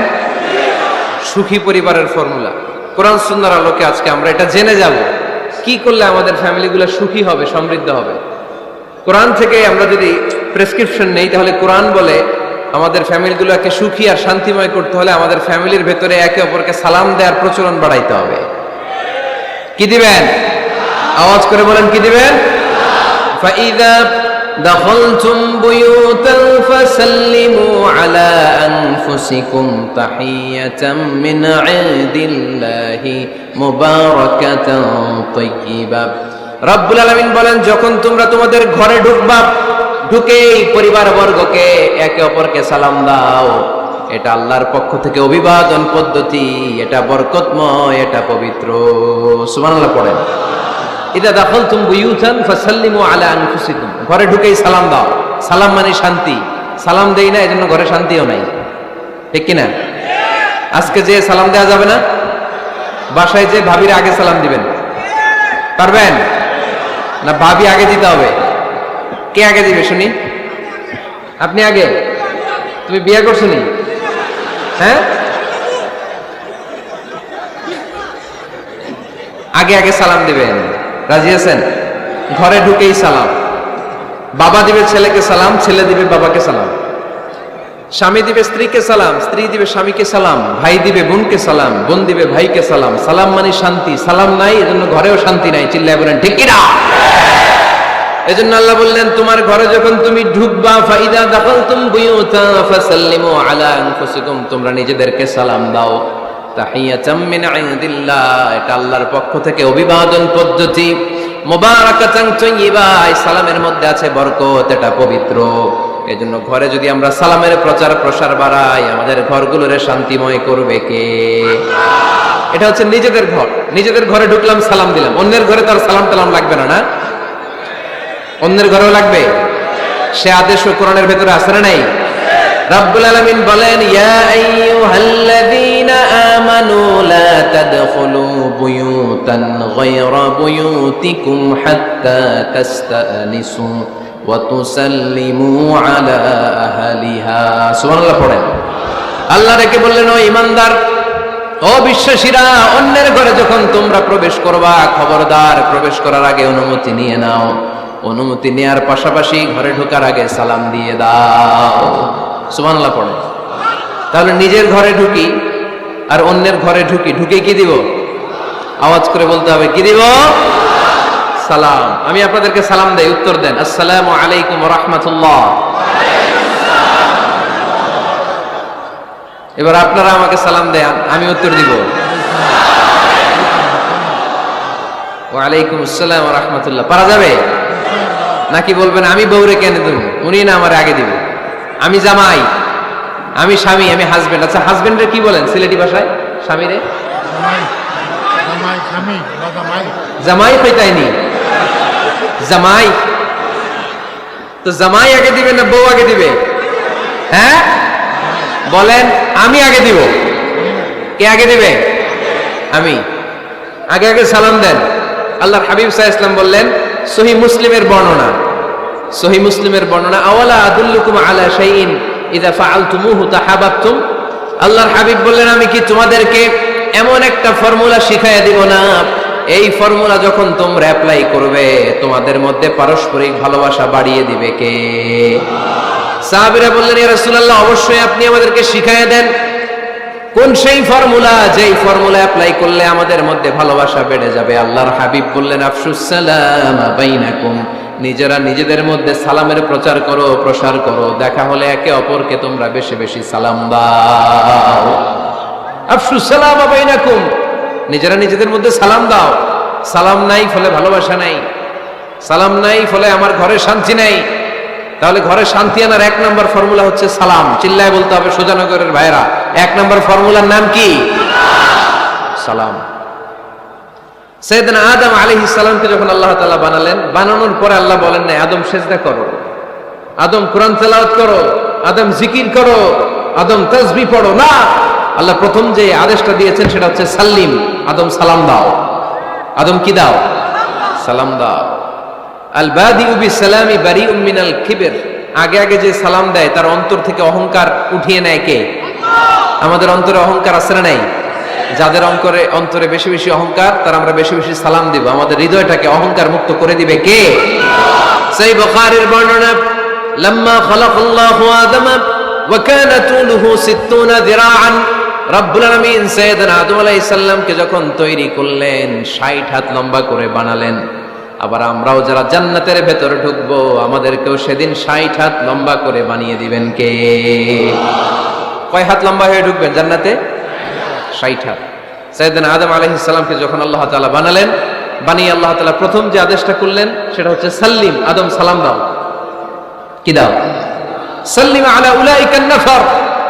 A: সুখী পরিবারের ফর্মুলা কোরআন সুন্নাহর আলোকে আজকে আমরা এটা জেনে যাব, কি করলে আমাদের ফ্যামিলিগুলো সুখী হবে, সমৃদ্ধ হবে। কোরআন থেকে আমরা যদি প্রেসক্রিপশন নেই, তাহলে কোরআন বলে আমাদের ফ্যামিলিগুলোকে সুখী আর শান্তিময় করতে হলে আমাদের ফ্যামিলির ভেতরে একে অপরকে সালাম দেওয়ার প্রচলন বাড়াইতে হবে। কি দিবেন? আওয়াজ করে বলেন, কি দিবেন? ফাইদা দাখালতুম বুয়ুতান ফাসাল্লিমু আলা আনফুসিকুম তাহিয়াতাম মিন ইনদিল্লাহি মুবারাকাতান তাইয়্যিবা। রব্বুল আলামিন বলেন, যখন তোমরা তোমাদের ঘরে ঢুকবা, ঢুকেই পরিবার বর্গকে একে অপরকে সালাম দাও। এটা আল্লাহর পক্ষ থেকে অভিবাদন পদ্ধতি, এটা বরকতময়, এটা পবিত্র। সুবহানাল্লাহ পড়েন। ইদা দাখালতুম বুয়ুতান ফাসাল্লিমু আলা আনফুসিকুম, ঘরে ঢুকেই সালাম দাও। সালাম মানে শান্তি। সালাম দেই না, এজন্য ঘরে শান্তিও নাই। ঠিক কিনা? আজকে যে সালাম দেওয়া যাবে না, বাসায় যে ভাবির আগে সালাম দিবেন, পারবেন না? ভাবি আগে দিতে হবে। কে আগে দিবে শুনি? আপনি আগে। তুমি বিয়ে করছো নি? হ্যাঁ, আগে আগে সালাম দিবেন। রাজি আছেন? ঘরে ঢুকেই সালাম। বাবা দিবে ছেলেকে সালাম, ছেলে দিবে বাবাকে সালাম। স্বামী দিবে স্ত্রীকে সালাম, স্ত্রী দিবে স্বামীকে সালাম। ভাই দিবে বোনকে সালাম, বোন দিবে ভাইকে সালাম। সালাম মানে শান্তি। সালাম নাই, এজন্য ঘরেও শান্তি নাই। চিল্লায় বলেন ঠিক কিনা? এজন্য আল্লাহ বললেন, তোমার ঘরে যখন তুমি ঢুকবা, ফাইদা দাখালতুম বুয়ুতান ফাসাল্লিমু আলা আনফুসিকুম, তোমরা নিজেদেরকে সালাম দাও। তাহিয়াতাম মিন ইনদিল্লাহ, এটা আল্লাহর পক্ষ থেকে অভিবাদন পদ্ধতি। মুবারাকাতান তাইয়্যিবা, এই সালামের মধ্যে আছে বরকত, এটা পবিত্র। এজন্য ঘরে যদি আমরা সালামের প্রচার প্রসার বাড়াই, আমাদের ঘরগুলোরে শান্তিময় করবে কে? এটা হচ্ছে নিজেদের ঘর। নিজেদের ঘরে ঢুকলাম, সালাম দিলাম। অন্যের ঘরে তার সালাম টালাম লাগবে না, না? অন্যের ঘরেও লাগবে। সে আদেশ কোরআনের ভেতরে আছে না নাই? রব্বুল আলামিন বলেন, ইয়া আইয়ুহাল্লাযীনা আমানু লা তাদখুলু বুয়ুতান গায়রা বুয়ুতিকুম হাত্তা তাস্তানিসু ওয়া তুসাল্লিমু আলা আহলিহা। সুবহানাল্লাহ পড়েন। আল্লাহ রেখে বললেন, ও ঈমানদার, ও বিশ্বাসীরা, অন্যের ঘরে যখন তোমরা প্রবেশ করবা, খবরদার প্রবেশ করার আগে অনুমতি নিয়ে নাও। অনুমতি নেয়ার পাশাপাশি ঘরে ঢোকার আগে সালাম দিয়ে দাও। সুবহানাল্লাহ পড়ে। তাহলে নিজের ঘরে ঢুকি, আর অন্যের ঘরে ঢুকে কি দিব? আওয়াজ করে বলতে হবে, কি দিব? সালাম। আমি আপনাদেরকে সালাম দেই, উত্তর দেন, আসসালামু আলাইকুম ওয়া রাহমাতুল্লাহ। এবার আপনারা আমাকে সালাম দেন, আমি উত্তর দিব, ওয়া আলাইকুম আসসালাম ওয়া রাহমাতুল্লাহ। পারা যাবে নাকি বলবেন আমি বউরে কেন দেব, উনি না আমার আগে দিবে, আমি জামাই, আমি স্বামী, আমি হাজবেন্ড। আচ্ছা, হাজবেন্ডের কি বলেন সিলেটি ভাষায়? স্বামীরে জামাই হইতাইনি, জামাই। তো জামাই আগে দিবে না বউ আগে দিবে? হ্যাঁ বলেন, আমি আগে দিব। কে আগে দিবে? আমি। আগে আগে সালাম দেন। আল্লাহর হাবিব সাল্লাল্লাহু আলাইহি ওয়াসাল্লাম বললেন, সহিহ মুসলিমের বর্ণনা, সহিহ মুসলিমের বর্ণনা, আওয়ালা আদুল্লুকুম আলা শাইইন ইযা ফাআলতুমুহু তাহাবাবতুম। আল্লাহর হাবিব বললেন, আমি কি তোমাদেরকে এমন একটা ফর্মুলা শিখাইয়া দিব না, এই ফর্মুলা যখন তোমরা অ্যাপ্লাই করবে তোমাদের মধ্যে পারস্পরিক ভালোবাসা বাড়িয়ে দিবে কে? সাহাবীরা বললেন, ইয়া রাসূলুল্লাহ, অবশ্যই আপনি আমাদেরকে শিখাইয়া দেন। কোন সেই ফর্মুলা, যেই ফর্মুলা অ্যাপ্লাই করলে আমাদের মধ্যে ভালোবাসা বেড়ে যাবে? আল্লাহর হাবিব বললেন, আফশুস সালাম বাইনাকুম, নিজেরা নিজেদের মধ্যে সালামের প্রচার করো, প্রসার করো। দেখা হলে একে অপরকে তোমরা বেশি বেশি সালাম দাও। আফশুস সালাম বাইনাকুম, নিজেরা নিজেদের মধ্যে সালাম দাও। সালাম নাই ফলে ভালোবাসা নাই, সালাম নাই ফলে আমার ঘরে শান্তি নাই। তাহলে ঘরে শান্তি আনার এক নম্বর ফর্মুলা হচ্ছে সালাম। চিল্লায় বলতে হবে সুজানগরের ভাইরা, এক নম্বর ফর্মুলার নাম কি? সালাম। সাইয়েদনা আদম আলাইহিস সালামকে যখন আল্লাহ তাআলা বানালেন, বানানোর পরে আল্লাহ বলেন না আদম সিজদা করো, আদম কোরআন তেলাওয়াত করো, আদম জিকির করো, আদম তাসবিহ পড়ো, না। আল্লাহ প্রথম যে আদেশটা দিয়েছেন সেটা হচ্ছে সাল্লিম, আদম সালাম দাও। আদম কি দাও? সালাম দাও। আল বাদিউ বিসালামি বারিউম মিনাল কিবর, আগে আগে যে সালাম দেয় তার অন্তর থেকে অহংকার উঠিয়ে নেয় কে? আমাদের অন্তরে অহংকার আছে না নাই? যাদের অন্তরে বেশি বেশি অহংকার, তারা আমরা বেশি বেশি সালাম দিব। আমাদের হৃদয়টাকে অহংকার মুক্ত করে দিবে কে? সেই বুখারীর বর্ণনা, লাম্মা খালাকাল্লাহু আদম ওয়া কানা তুলুহু 60 যিরাআন, রব্বুল আলামিন সাইয়েদনা আদম আলাইহিস সালামকে যখন তৈরি করলেন 60 হাত লম্বা করে বানালেন। আবার আমরাও যারা জান্নাতের ভেতরে ঢুকবো আমাদেরকেও সেদিন 60 হাত লম্বা করে বানিয়ে দিবেন কে? কয় হাত লম্বা হয়ে ঢুকবেন জান্নাতে? 60 হাত। সাইয়েদনা আদম আলাইহিস সালামকে যখন আল্লাহ তাআলা বানালেন, বানিয়ে আল্লাহ তাআলা প্রথম যে আদেশটা করলেন সেটা হচ্ছে সাল্লিম, আদম সালাম দাও। কি দাও? সাল্লিম আলা উলাইকান নাফার,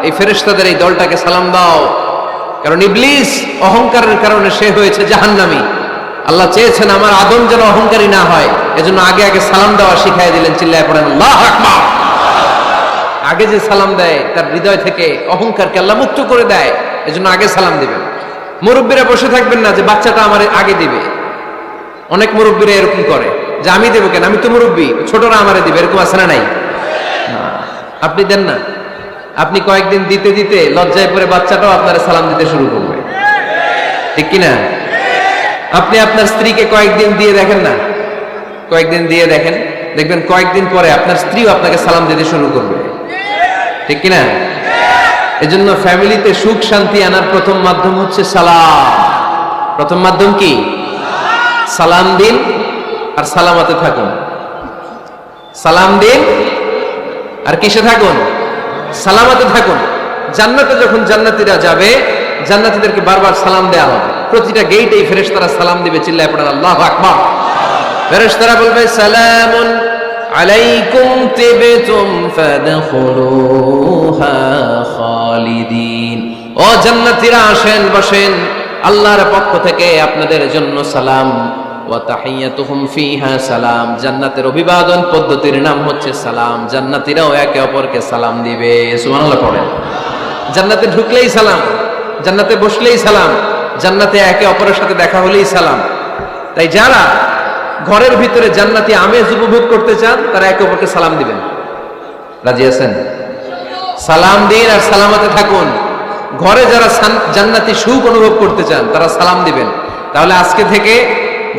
A: এই ফেরেশতাদের এই দলটাকে সালাম দাও। কারণ ইবলিস অহংকারের কারণে সে হয়েছে জাহান্নামী। আল্লাহ চেয়েছেন আমার আদম যেন অহংকারী না হয়, এজন্য আগে আগে সালাম দেওয়া শিখাই দিলেন। চিল্লায় পড়েন আল্লাহু আকবার। আগে যে সালাম দেয় তার হৃদয় থেকে অহংকারকে আল্লাহ মুক্ত করে দেয়, এজন্য আগে সালাম দিবেন। মুরব্বীরা বসে থাকবেন না যে বাচ্চাটা আমার আগে দিবে। অনেক মুরব্বীরা এরকম করে যে আমি দেবো কেন, আমি তো মুরব্বী, ছোটরা আমারে দিবে, এরকম আছে না নাই? আপনি দেন না। আপনি কয়েকদিন দিতে দিতে লজ্জায় পড়ে বাচ্চাটাও আপনার সালাম দিতে শুরু করবে, ঠিক কিনা? আপনি আপনার স্ত্রীকে কয়েকদিন দিয়ে দেখেন না, কয়েকদিন দিয়ে দেখেন, দেখবেন কয়েকদিন পরে আপনার স্ত্রীও আপনাকে সালাম দিতে শুরু করবে, ঠিক কিনা? এজন্য ফ্যামিলিতে সুখ শান্তি আনার প্রথম মাধ্যম হচ্ছে সালাম। প্রথম মাধ্যম কি? সালাম দিন আর সালামতে থাকুন। সালাম দিন আর কিসে থাকুন? সালামতে থাকুন। জান্নাতে যখন জান্নাতীরা যাবে, জান্নাতীদেরকে বারবার সালাম দেওয়া হবে। প্রতিটা গেইটেই ফেরেশতারা সালাম দিবে। চিল্লায় পড়েন আল্লাহু আকবার। ফেরেশতারা বলবে সালামুন আলাইকুম তিবতুম ফাদখুলুহা খালিদিন। ও জান্নাতীরা আসেন, বসেন, আল্লাহর পক্ষ থেকে আপনাদের জন্য সালাম। ওয়া তাহিয়াতুহুম ফিহা সালাম, জান্নাতের অভিবাদন পদ্ধতির নাম হচ্ছে সালাম। জান্নাতীরাও একে অপরকে সালাম দিবে। সুবহানাল্লাহ পড়েন। জান্নাতে ঢুকলেই সালাম, জান্নাতে বসলেই সালাম, জান্নাতে একে অপরের সাথে দেখা হলেই সালাম। তাই যারা ঘরের ভিতরে জান্নাতি আমেজ উপভোগ করতে চান তারা একে অপরকে সালাম দিবেন। রাজি আছেন? সালাম দিন আর সালামতে থাকুন। ঘরে যারা জান্নাতি সুখ অনুভব করতে চান তারা সালাম দিবেন। তাহলে আজকে থেকে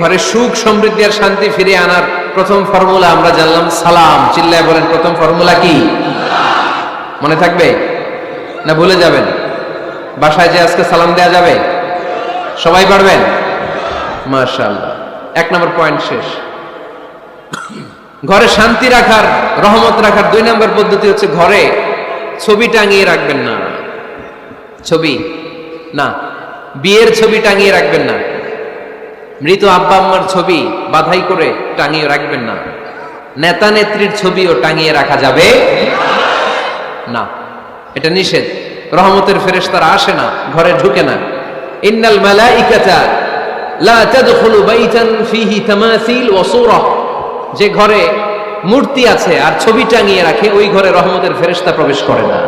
A: ঘরে সুখ সমৃদ্ধি আর শান্তি ফিরিয়ে আনার প্রথম ফর্মুলা আমরা জানলাম সালাম। চিল্লায় বলেন প্রথম ফর্মুলা কি? মনে থাকবে না ভুলে যাবেন? বাসায় যে আজকে সালাম দেয়া যাবে? সবাই পারবেন? মাশাআল্লাহ। 1 নম্বর পয়েন্ট শেষ। ঘরে শান্তি রাখার, রহমত রাখার 2 নম্বর পদ্ধতি হচ্ছে ঘরে ছবি টাঙিয়ে রাখবেন না। ছবি না, বিয়ের ছবি টাঙিয়ে রাখবেন না। মৃত আব্বা আম্মার ছবি বাধাই করে টাঙিয়ে রাখবেন না। নেতা নেত্রীর ছবিও টাঙিয়ে রাখা যাবে না, এটা নিষেধ। রহমতের ফেরেশতারা আসে না, ঘরে ঢুকে না। ইন্নাল মালাইকাতা লা তাদখুলু বাইতান ফীহি তামাসিল ওয়া সূরা, যে ঘরে মূর্তি আছে আর ছবি টাঙিয়ে রাখে ওই ঘরে রহমতের ফেরেশতা প্রবেশ করে না।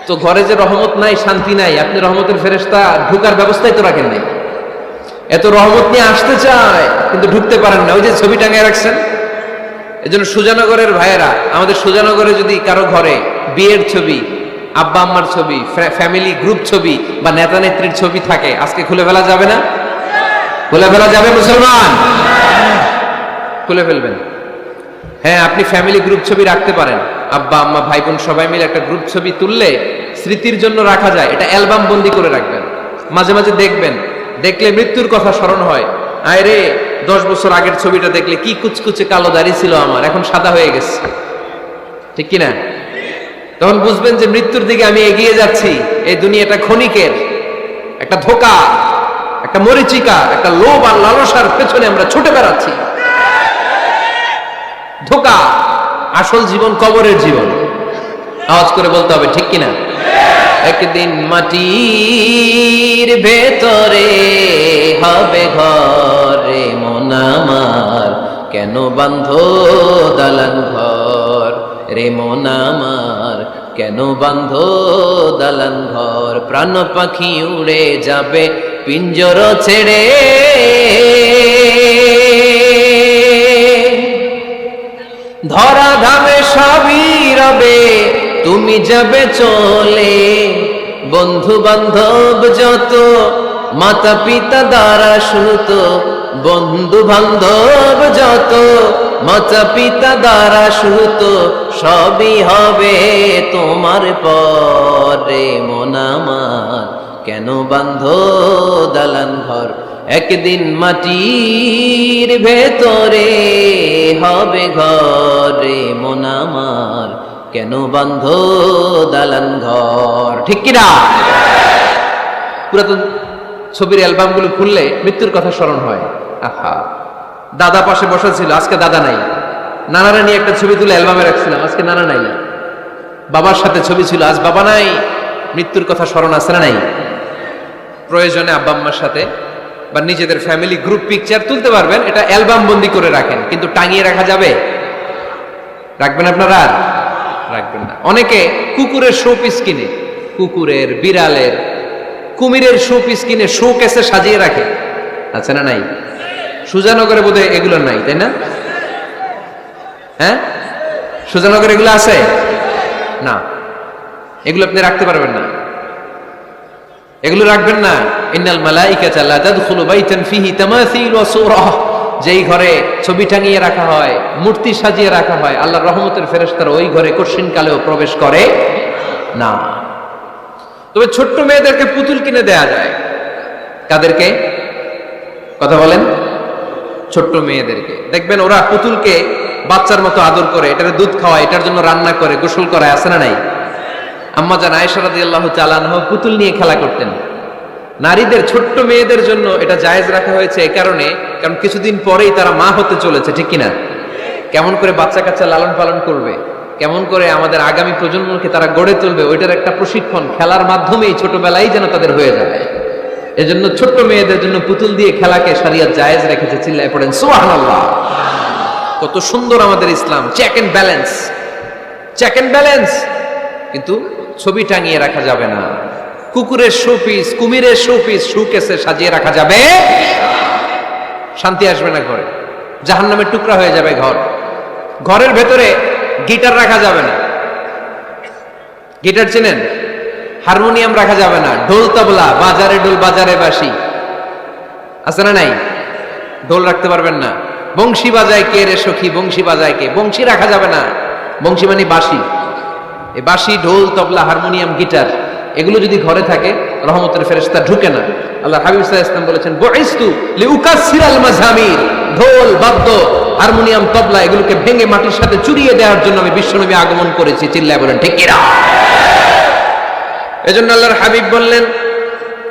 A: তো ঘরে যে রহমত নাই, শান্তি নাই, আপনি রহমতের ফেরেশতা ঢুকার ব্যবস্থাই তো রাখেন নাই। এত রহমত নিয়ে আসতে চায় কিন্তু ঢুকতে পারেন না, ওই যে ছবি টাঙিয়ে রাখছেন। এজন্য সুজানগরের ভাইয়েরা, আমাদের সুজানগরে যদি কারো ঘরে বিয়ের ছবি, আব্বা আম্মার ছবি, ফ্যামিলি গ্রুপ ছবি বা নেতা নেত্রীর ছবি থাকে, আজকে খুলে ফেলা যাবে না? খুলে ফেলা যাবে মুসলমান? খুলে ফেলবেন। হ্যাঁ, আপনি ফ্যামিলি গ্রুপ ছবি রাখতে পারেন। আব্বা আম্মা ভাই বোন সবাই মিলে একটা গ্রুপ ছবি তুললে স্মৃতির জন্য রাখা যায়। এটা অ্যালবাম বন্দি করে রাখবেন, মাঝে মাঝে দেখবেন। দেখলে মৃত্যুর কথা স্মরণ হয়। আয় রে, 10 বছর আগের ছবিটা দেখলে কি কুচকুচে কালো দাড়ি ছিল আমার, এখন সাদা হয়ে গেছে, ঠিক কিনা? তখন বুঝবেন যে মৃত্যুর দিকে আমি এগিয়ে যাচ্ছি। এই দুনিয়াটা ক্ষণিকের, একটা ধোঁকা, একটা মরিচিকা, একটা লোভ আর লালসার পেছনে আমরা ছুটে বেড়াচ্ছি। ধোঁকা, আসল জীবন কবরের জীবন। আওয়াজ করে বলতে হবে, ঠিক কিনা? একদিন মাটির ভেতরে হবে ঘরে মন আমার, কেন বাঁধো দালান ঘর রে মন আমার, কেন বাঁধো দালান ঘর। প্রাণ পাখি উড়ে যাবে পিঞ্জর ছেড়ে, ধরা ধামে সবই রবে তুমি যাবে চলে। বন্ধু বান্ধব যত মাতা পিতা দ্বারা সুত, বন্ধু বান্ধব যত মাতা পিতা দ্বারা সুত, সবই হবে তোমার পরে মন আমার, কেন বাঁধো দালান ঘর। একদিন মাটির ভেতরে হবে ঘরে মন আমার, কেন বাঁধো দালান ঘর, ঠিক কিনা? পুরাতন ছবির অ্যালবামগুলো খুললে মৃত্যুর কথা স্মরণ হয়। আহা, দাদা পাশে বসা ছিল, আজকে দাদা নাই। নানারা নিয়ে একটা ছবি তুলে অ্যালবামে রাখছিলাম, আজকে নানা নাই। বাবার সাথে ছবি ছিল, আজ বাবা নাই। মৃত্যুর কথা স্মরণ আছে না নাই? প্রয়োজনে আব্বা আম্মার সাথে বা নিজেদের ফ্যামিলি গ্রুপ পিকচার তুলতে পারবেন, এটা অ্যালবাম বন্দি করে রাখেন, কিন্তু টাঙিয়ে রাখা যাবে? রাখবেন আপনারা? রাখবেন না। অনেকে কুকুরের শো পিস কিনে, কুকুরের, বিড়ালের, কুমিরের শো পিস কিনে শো কেসে সাজিয়ে রাখে, আছে না নাই? সুজানগরে বোধহয় এগুলো নাই, তাই না? হ্যাঁ, সুজানগরে এগুলো আছে না? এগুলো আপনি রাখতে পারবেন না, এগুলো রাখবেন না। ইন্নাল মালাইকাতা লা তাদখুলু বাইতান ফীহি তামাসিল ওয়া সূরা, যেই ঘরে ছবি টাঙিয়ে রাখা হয়, মূর্তি সাজিয়ে রাখা হয়, আল্লাহর রহমতের ফেরেশতারা ওই ঘরে কঠিন কালেও প্রবেশ করে না। তবে ছোট্ট মেয়েদেরকে পুতুল কিনে দেয়া যায়। কাদেরকে? কথা বলেন। ছোট্ট মেয়েদেরকে দেখবেন ওরা পুতুলকে বাচ্চার মতো আদর করে, এটার দুধ খাওয়ায়, এটার জন্য রান্না করে, গোসল করায়, আছে না নাই? আম্মা জান আয়েশা রাদিয়াল্লাহু তাআলা আনহা পুতুল নিয়ে খেলা করতেন। নারীদের, ছোট্ট মেয়েদের জন্য এটা জায়েজ রাখা হয়েছে এই কারণে, কারণ কিছুদিন পরেই তারা মা হতে চলেছে, ঠিক কিনা? কেমন করে বাচ্চা কাচ্চা লালন পালন করবে, কেমন করে আমাদের আগামী প্রজন্মকে তারা গড়ে তুলবে, ওইটার একটা প্রশিক্ষণ খেলার মাধ্যমেই ছোটবেলায় যেন তাদের হয়ে যায়। এজন্য ছোট্ট মেয়েদের জন্য পুতুল দিয়ে খেলাকে শরিয়ত জায়েজ রেখেছে। চিল্লায় পড়েন সুবহানাল্লাহ। কত সুন্দর আমাদের ইসলাম, check and balance, check and balance. কিন্তু ছবি টাঙিয়ে রাখা যাবে না। কুকুরের শোপিস, কুমিরের শোপিস শোকেসে সাজিয়ে রাখা যাবে, শান্তি আসবে না ঘরে, জাহান্নামের টুকরা হয়ে যাবে ঘর। ঘরের ভেতরে গিটার রাখা যাবে না। গিটার চেনেন? হারমোনিয়াম রাখা যাবে না। ঢোল তবলা, বাজারে ঢোল বাজারে বাঁশি, আছে না নাই? ঢোল রাখতে পারবেন না। বংশী বাজায় কে রে সখী, বংশী বাজায় কে, বংশী রাখা যাবে না। বংশী মানে বাঁশি। এই বাঁশি, ঢোল, তবলা, হারমোনিয়াম, গিটার এগুলো যদি ঘরে থাকে রহমতের ফেরেশতা ঢুকে না। আল্লাহ হাবিব সাল্লাল্লাহু আলাইহি ওয়াসাল্লাম বলেছেন বুইস্তু লিউকাসসিরাল মাযামির, ঢোল বাদ্য হারমোনিয়াম তবলা এগুলোকে ভেঙে মাটির সাথে চুরিয়ে দেওয়ার জন্য আমি বিশ্বনবী আগমন করেছি। চিল্লায় বলেন ঠিক কি না? এজন্য আল্লাহর হাবিব বললেন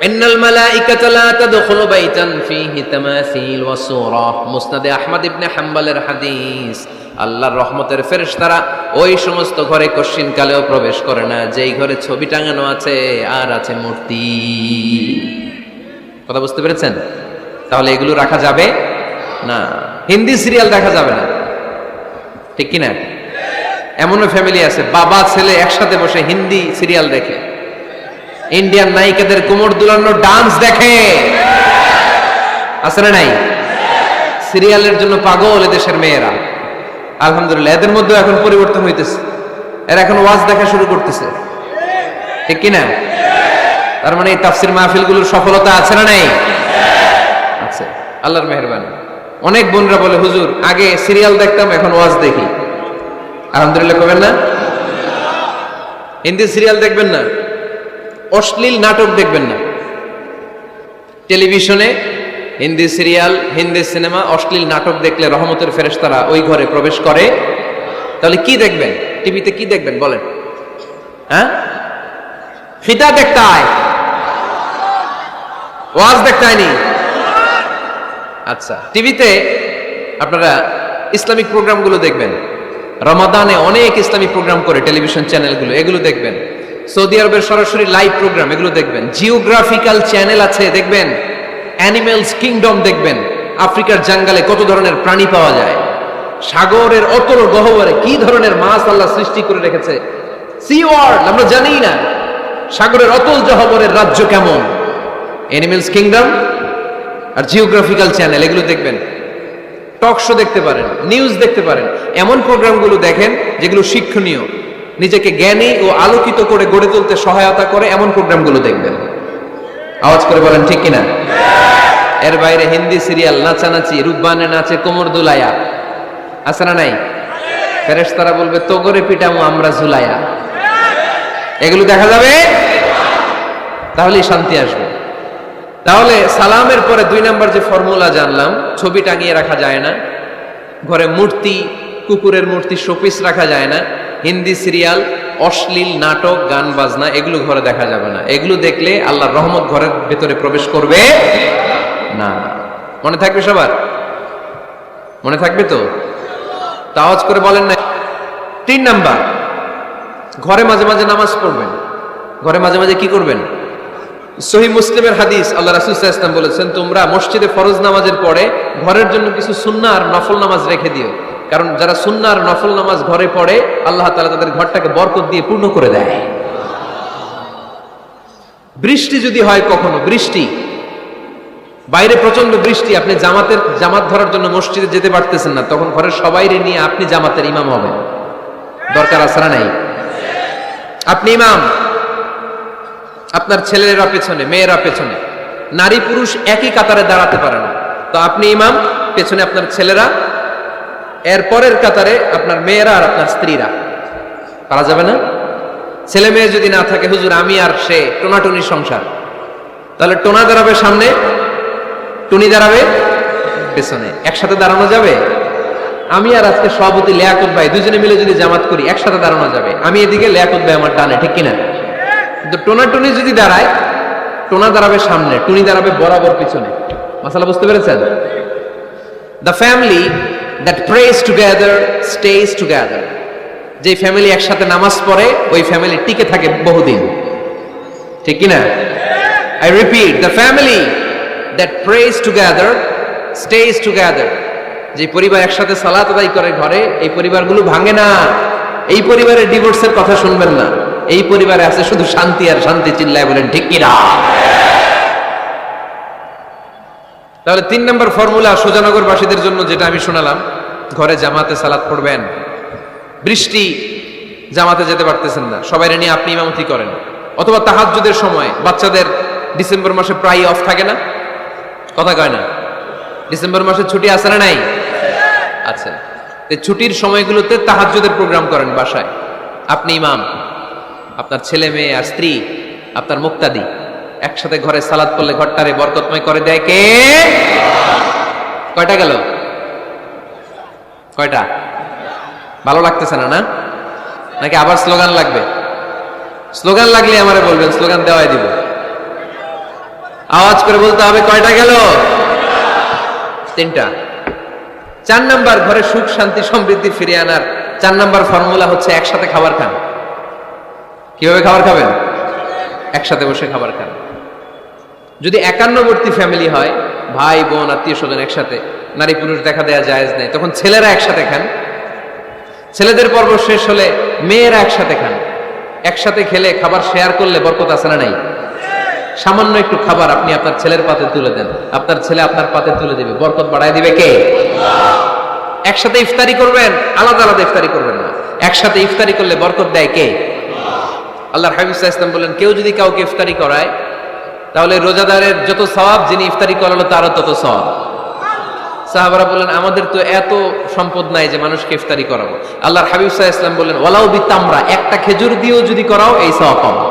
A: ইন্নাল মালাইকাতা লা তাদখুলু বাইতান ফীহি তামাসিল ওয়া সূরা। মুসনাদে আহমদ ইবনে হাম্বলের হাদিস, আল্লাহর রহমতের ফেরেশতারা ওই সমস্ত ঘরে কশিন কালেও প্রবেশ করে না যেই ঘরে ছবি টাঙানো আছে আর আছে মূর্তি। কথা বুঝতে পেরেছেন? তাহলে এগুলো রাখা যাবে না। হিন্দি সিরিয়াল দেখা যাবে না, ঠিক কি না? এমনও ফ্যামিলি আছে বাবা ছেলে একসাথে বসে হিন্দি সিরিয়াল দেখে, ইন্ডিয়ান নায়িকাদের কোমর দুলানো ডান্স দেখে, আছে না নাই? সিরিয়ালের জন্য পাগল এদেশের মেয়েরা। আলহামদুলিল্লাহ এদের মধ্যে এখন পরিবর্তন হইতেছে, এরা এখন ওয়াজ দেখা শুরু করতেছে, ঠিক কি না? তার মানে এই তাফসির মাহফিলগুলোর সফলতা আছে না নাই? আছে, আল্লাহর মেহেরবানি। অনেক বোনরা বলে হুজুর আগে সিরিয়াল দেখতাম এখন ওয়াজ দেখি। আলহামদুলিল্লাহ করবেন না? হিন্দি সিরিয়াল দেখবেন না, অশ্লীল নাটক দেখবেন না। টেলিভিশনে হিন্দি সিরিয়াল, হিন্দি সিনেমা, অশ্লীল নাটক দেখলে রহমতের ফেরেশতারা ওই ঘরে প্রবেশ করে। তাহলে কি দেখবেন? টিভিতে কি দেখবেন বলেন? হ্যাঁ, ফিতা দেখতে হয়, ওয়াজ দেখতে হয়নি। আচ্ছা, টিভিতে আপনারা ইসলামিক প্রোগ্রামগুলো দেখবেন। রমাদানে অনেক ইসলামিক প্রোগ্রাম করে টেলিভিশন চ্যানেলগুলো, এগুলো দেখবেন। সৌদি আরবের সরাসরি লাইভ প্রোগ্রাম এগুলো দেখবেন। জিওগ্রাফিক্যাল চ্যানেল আছে দেখবেন। অ্যানিমেলস কিংডম দেখবেন। আফ্রিকার জঙ্গলে কত ধরনের প্রাণী পাওয়া যায়, সাগরের অতল গহ্বরে কি ধরনের মাছ আল্লাহ সৃষ্টি করে রেখেছে, সি ওয়ার্ল্ড আমরা জানি না, সাগরের অতল গহ্বরের রাজ্য কেমন। অ্যানিমেলস কিংডম আর জিওগ্রাফিক্যাল চ্যানেল এগুলো দেখবেন। টক শো দেখতে পারেন, নিউজ দেখতে পারেন। এমন প্রোগ্রামগুলো দেখেন যেগুলো শিক্ষণীয়, নিজেকে জ্ঞানী ও আলোকিত করে গড়ে তুলতে সহায়তা করে, এমন প্রোগ্রামগুলো দেখবেন। আওয়াজ করে বলেন ঠিক কিনা? এর বাইরে হিন্দি সিরিয়াল, নাচানাচি, রূপবানে নাচে কোমর দুলায়া, আছে না নাই? ফেরেশতারা বলবে তো করে পিটামু আমরা ঝুলায়া। এগুলো দেখা যাবে, তাহলেই শান্তি আসবে। তাহলে সালামের পরে 2 নাম্বার যে ফর্মুলা জানলাম, ছবি টাঙিয়ে রাখা যায় না, ঘরে মূর্তি, কুকুরের মূর্তি, শোপিস রাখা যায় না, হিন্দি সিরিয়াল, অশ্লীল নাটক, গান বাজনা এগুলো ঘরে দেখা যাবে না। এগুলো দেখলে আল্লাহর রহমত ঘরের ভেতরে প্রবেশ করবে না। মনে থাকবে সবার? মনে থাকবে তো? আওয়াজ করে বলেন না। 3 নাম্বার, ঘরে মাঝে মাঝে নামাজ পড়বেন। ঘরে মাঝে মাঝে কি করবেন? সহিহ মুসলিমের হাদিস, আল্লাহ রাসূল সাল্লাল্লাহু আলাইহি ওয়াসাল্লাম বলেছেন তোমরা মসজিদে ফরজ নামাজের পরে ঘরের জন্য কিছু সুন্নাহ আর নফল নামাজ রেখে দিও, কারণ যারা সুন্নাহ আর নফল নামাজ ঘরে পড়ে আল্লাহ তাআলা তাদের ঘরটাকে বরকত দিয়ে পূর্ণ করে দেয়। বৃষ্টি যদি হয় কখনো, বৃষ্টি বাইরে প্রচন্ড বৃষ্টি, আপনি জামাত ধরার জন্য মসজিদে যেতে পারতেছেন না, তখন ঘরের সবাইরে নিয়ে আপনি জামাতের ইমাম হবেন। দরকার আছে না নাই? আপনি ইমাম, আপনার ছেলেরা পেছনে, মেয়েরা পেছনে, নারী পুরুষ একই কাতারে দাঁড়াতে পারে না, তো আপনি ইমাম, পেছনে আপনার ছেলেরা, এর পরের কাতারে আপনার মেয়েরা আর আপনার স্ত্রীরা। পারা যাবে না? ছেলে মেয়ে যদি না থাকে, হুজুর আমি আর সে টোনাটুনি সংসার, তাহলে টোনা দাঁড়াবে সামনে, টুনি দাঁড়াবে পেছনে, একসাথে দাঁড়ানো যাবে? আমি আর আজকে সভাপতি লিয়াকত ভাই দুজনে মিলে যদি জামাত করি একসাথে দাঁড়ানো যাবে। আমি এদিকে, লিয়াকত ভাই আমার ডানে, ঠিক কিনা? কিন্তু টোনাটুনি যদি দাঁড়ায়, টোনা দাঁড়াবে সামনে, টুনি দাঁড়াবে বরাবর পিছনে। মাসালা বুঝতে পেরেছেন? The family that prays together stays together. যে ফ্যামিলি একসাথে নামাজ পড়ে ওই ফ্যামিলি টিকে থাকে বহুদিন, ঠিক কিনা? I repeat, the family that prays together stays together. যে পরিবার একসাথে সালাত আদায় করে ঘরে, এই পরিবারগুলো ভাঙে না। এই পরিবারের ডিভোর্সের কথা শুনবেন না। এই পরিবারে আছে শুধু শান্তি আর শান্তি। চিল্লায় বলেন ঠিক কিনা? তাহলে 3 নম্বর ফর্মুলা সোজানগরবাসীদের জন্য যেটা আমি শোনালাম, ঘরে জামাতে সালাত পড়বেন। বৃষ্টি, জামাতে যেতে পারতেছেন না, সবাইরে নিয়ে আপনি ইমামতি করেন। অথবা তাহাজ্জুদের সময় বাচ্চাদের ডিসেম্বর মাসে প্রায় অফ থাকে না? কথা কয় না? ডিসেম্বর মাসে ছুটি আছে না নাই? আচ্ছা, ছুটির সময়গুলোতে তাহাজ্জুদের প্রোগ্রাম করেন বাসায়। আপনি ইমাম, আপনার ছেলে মেয়ে আর স্ত্রী আপনার মুক্তাদি। একসাথে ঘরে সালাত করলে ঘরটারে বরকতময় করে দেয় কে? কয়টা গেল? কয়টা? ভালো লাগতেছে না? নাকি আবার স্লোগান লাগবে? স্লোগান লাগলে আমারে বলবেন, স্লোগান দেওয়াই দিব। আওয়াজ করে বলতে হবে কয়টা গেল? 3টা। 4 নাম্বার, ঘরে সুখ শান্তি সমৃদ্ধি ফিরিয়ে আনার 4 নাম্বার ফর্মুলা হচ্ছে একসাথে খাবার খান। কিভাবে খাবার খাবেন? একসাথে বসে খাবার খান। যদি একান্নবর্তী ফ্যামিলি হয়, ভাই বোন আত্মীয় স্বজন একসাথে, নারী পুরুষ দেখা দেয়া জায়েজ নেই, তখন ছেলেরা একসাথে খান। ছেলেদের পর্ব শেষ হলে মেয়েরা একসাথে খান। একসাথে খেলে খাবার শেয়ার করলে বরকত আছে না নাই? সামান্য একটু খাবার আপনি আপনার ছেলের পাতে তুলে দেন, আপনার ছেলে আপনার পাতে তুলে দিবে, বরকত বাড়ায় দিবে কে? একসাথে ইফতারি করবেন, আলাদা আলাদা ইফতারি করবেন না। একসাথে ইফতারি করলে বরকত দেয় কে? আল্লাহর হাবিব সাল্লাল্লাহু আলাইহি ওয়াসাল্লাম বলেন, কেউ যদি কাউকে ইফতারি করায় তাহলে রোজাদারের যত সওয়াব, যিনি ইফতারি করালো তারও তত সওয়াব। সাহাবারা বললেন, আমাদের তো এত সম্পদ নাই যে মানুষকে ইফতারি করাবো। আল্লাহর হাবিব সাল্লাল্লাহু আলাইহি ওয়াসাল্লাম বললেন, ওয়ালাউ বিতামরা, একটা খেজুর দিয়েও যদি করাও এই সওয়াব পাবো।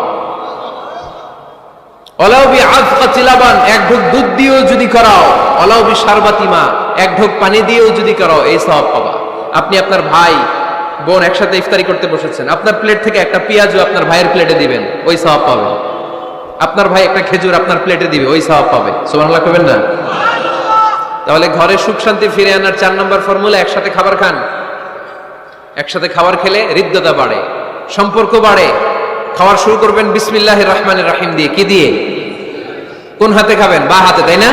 A: ওয়ালাউ বিআযফাতি লাবান, এক ঢোক দুধ দিয়েও যদি করাও, ওয়ালাউ বিশারবাতি মা, এক ঢোক পানি দিয়েও যদি করাও, এই সওয়াব পাবা। আপনি আপনার ভাই বোন একসাথে ইফতারি করতে বসেছেন, আপনার প্লেট থেকে একটা পেঁয়াজও আপনার ভাইয়ের প্লেটে দিবেন, ওই সওয়াব পাবেন। আপনার ভাই একটা খেজুর আপনার প্লেটে দিবে, ওই সওয়াব পাবে। সুবহানাল্লাহ কইবেন না? তাহলে ঘরে সুখ শান্তি ফিরে আনার 4 নম্বর ফর্মুলা একসাথে খাবার খান। একসাথে খাবার খেলে হৃদ্যতা বাড়ে, সম্পর্ক বাড়ে। খাবার শুরু করবেন বিসমিল্লাহির রহমানির রহিম দিয়ে। কি দিয়ে? কোন হাতে খাবেন? বা হাতে, তাই না?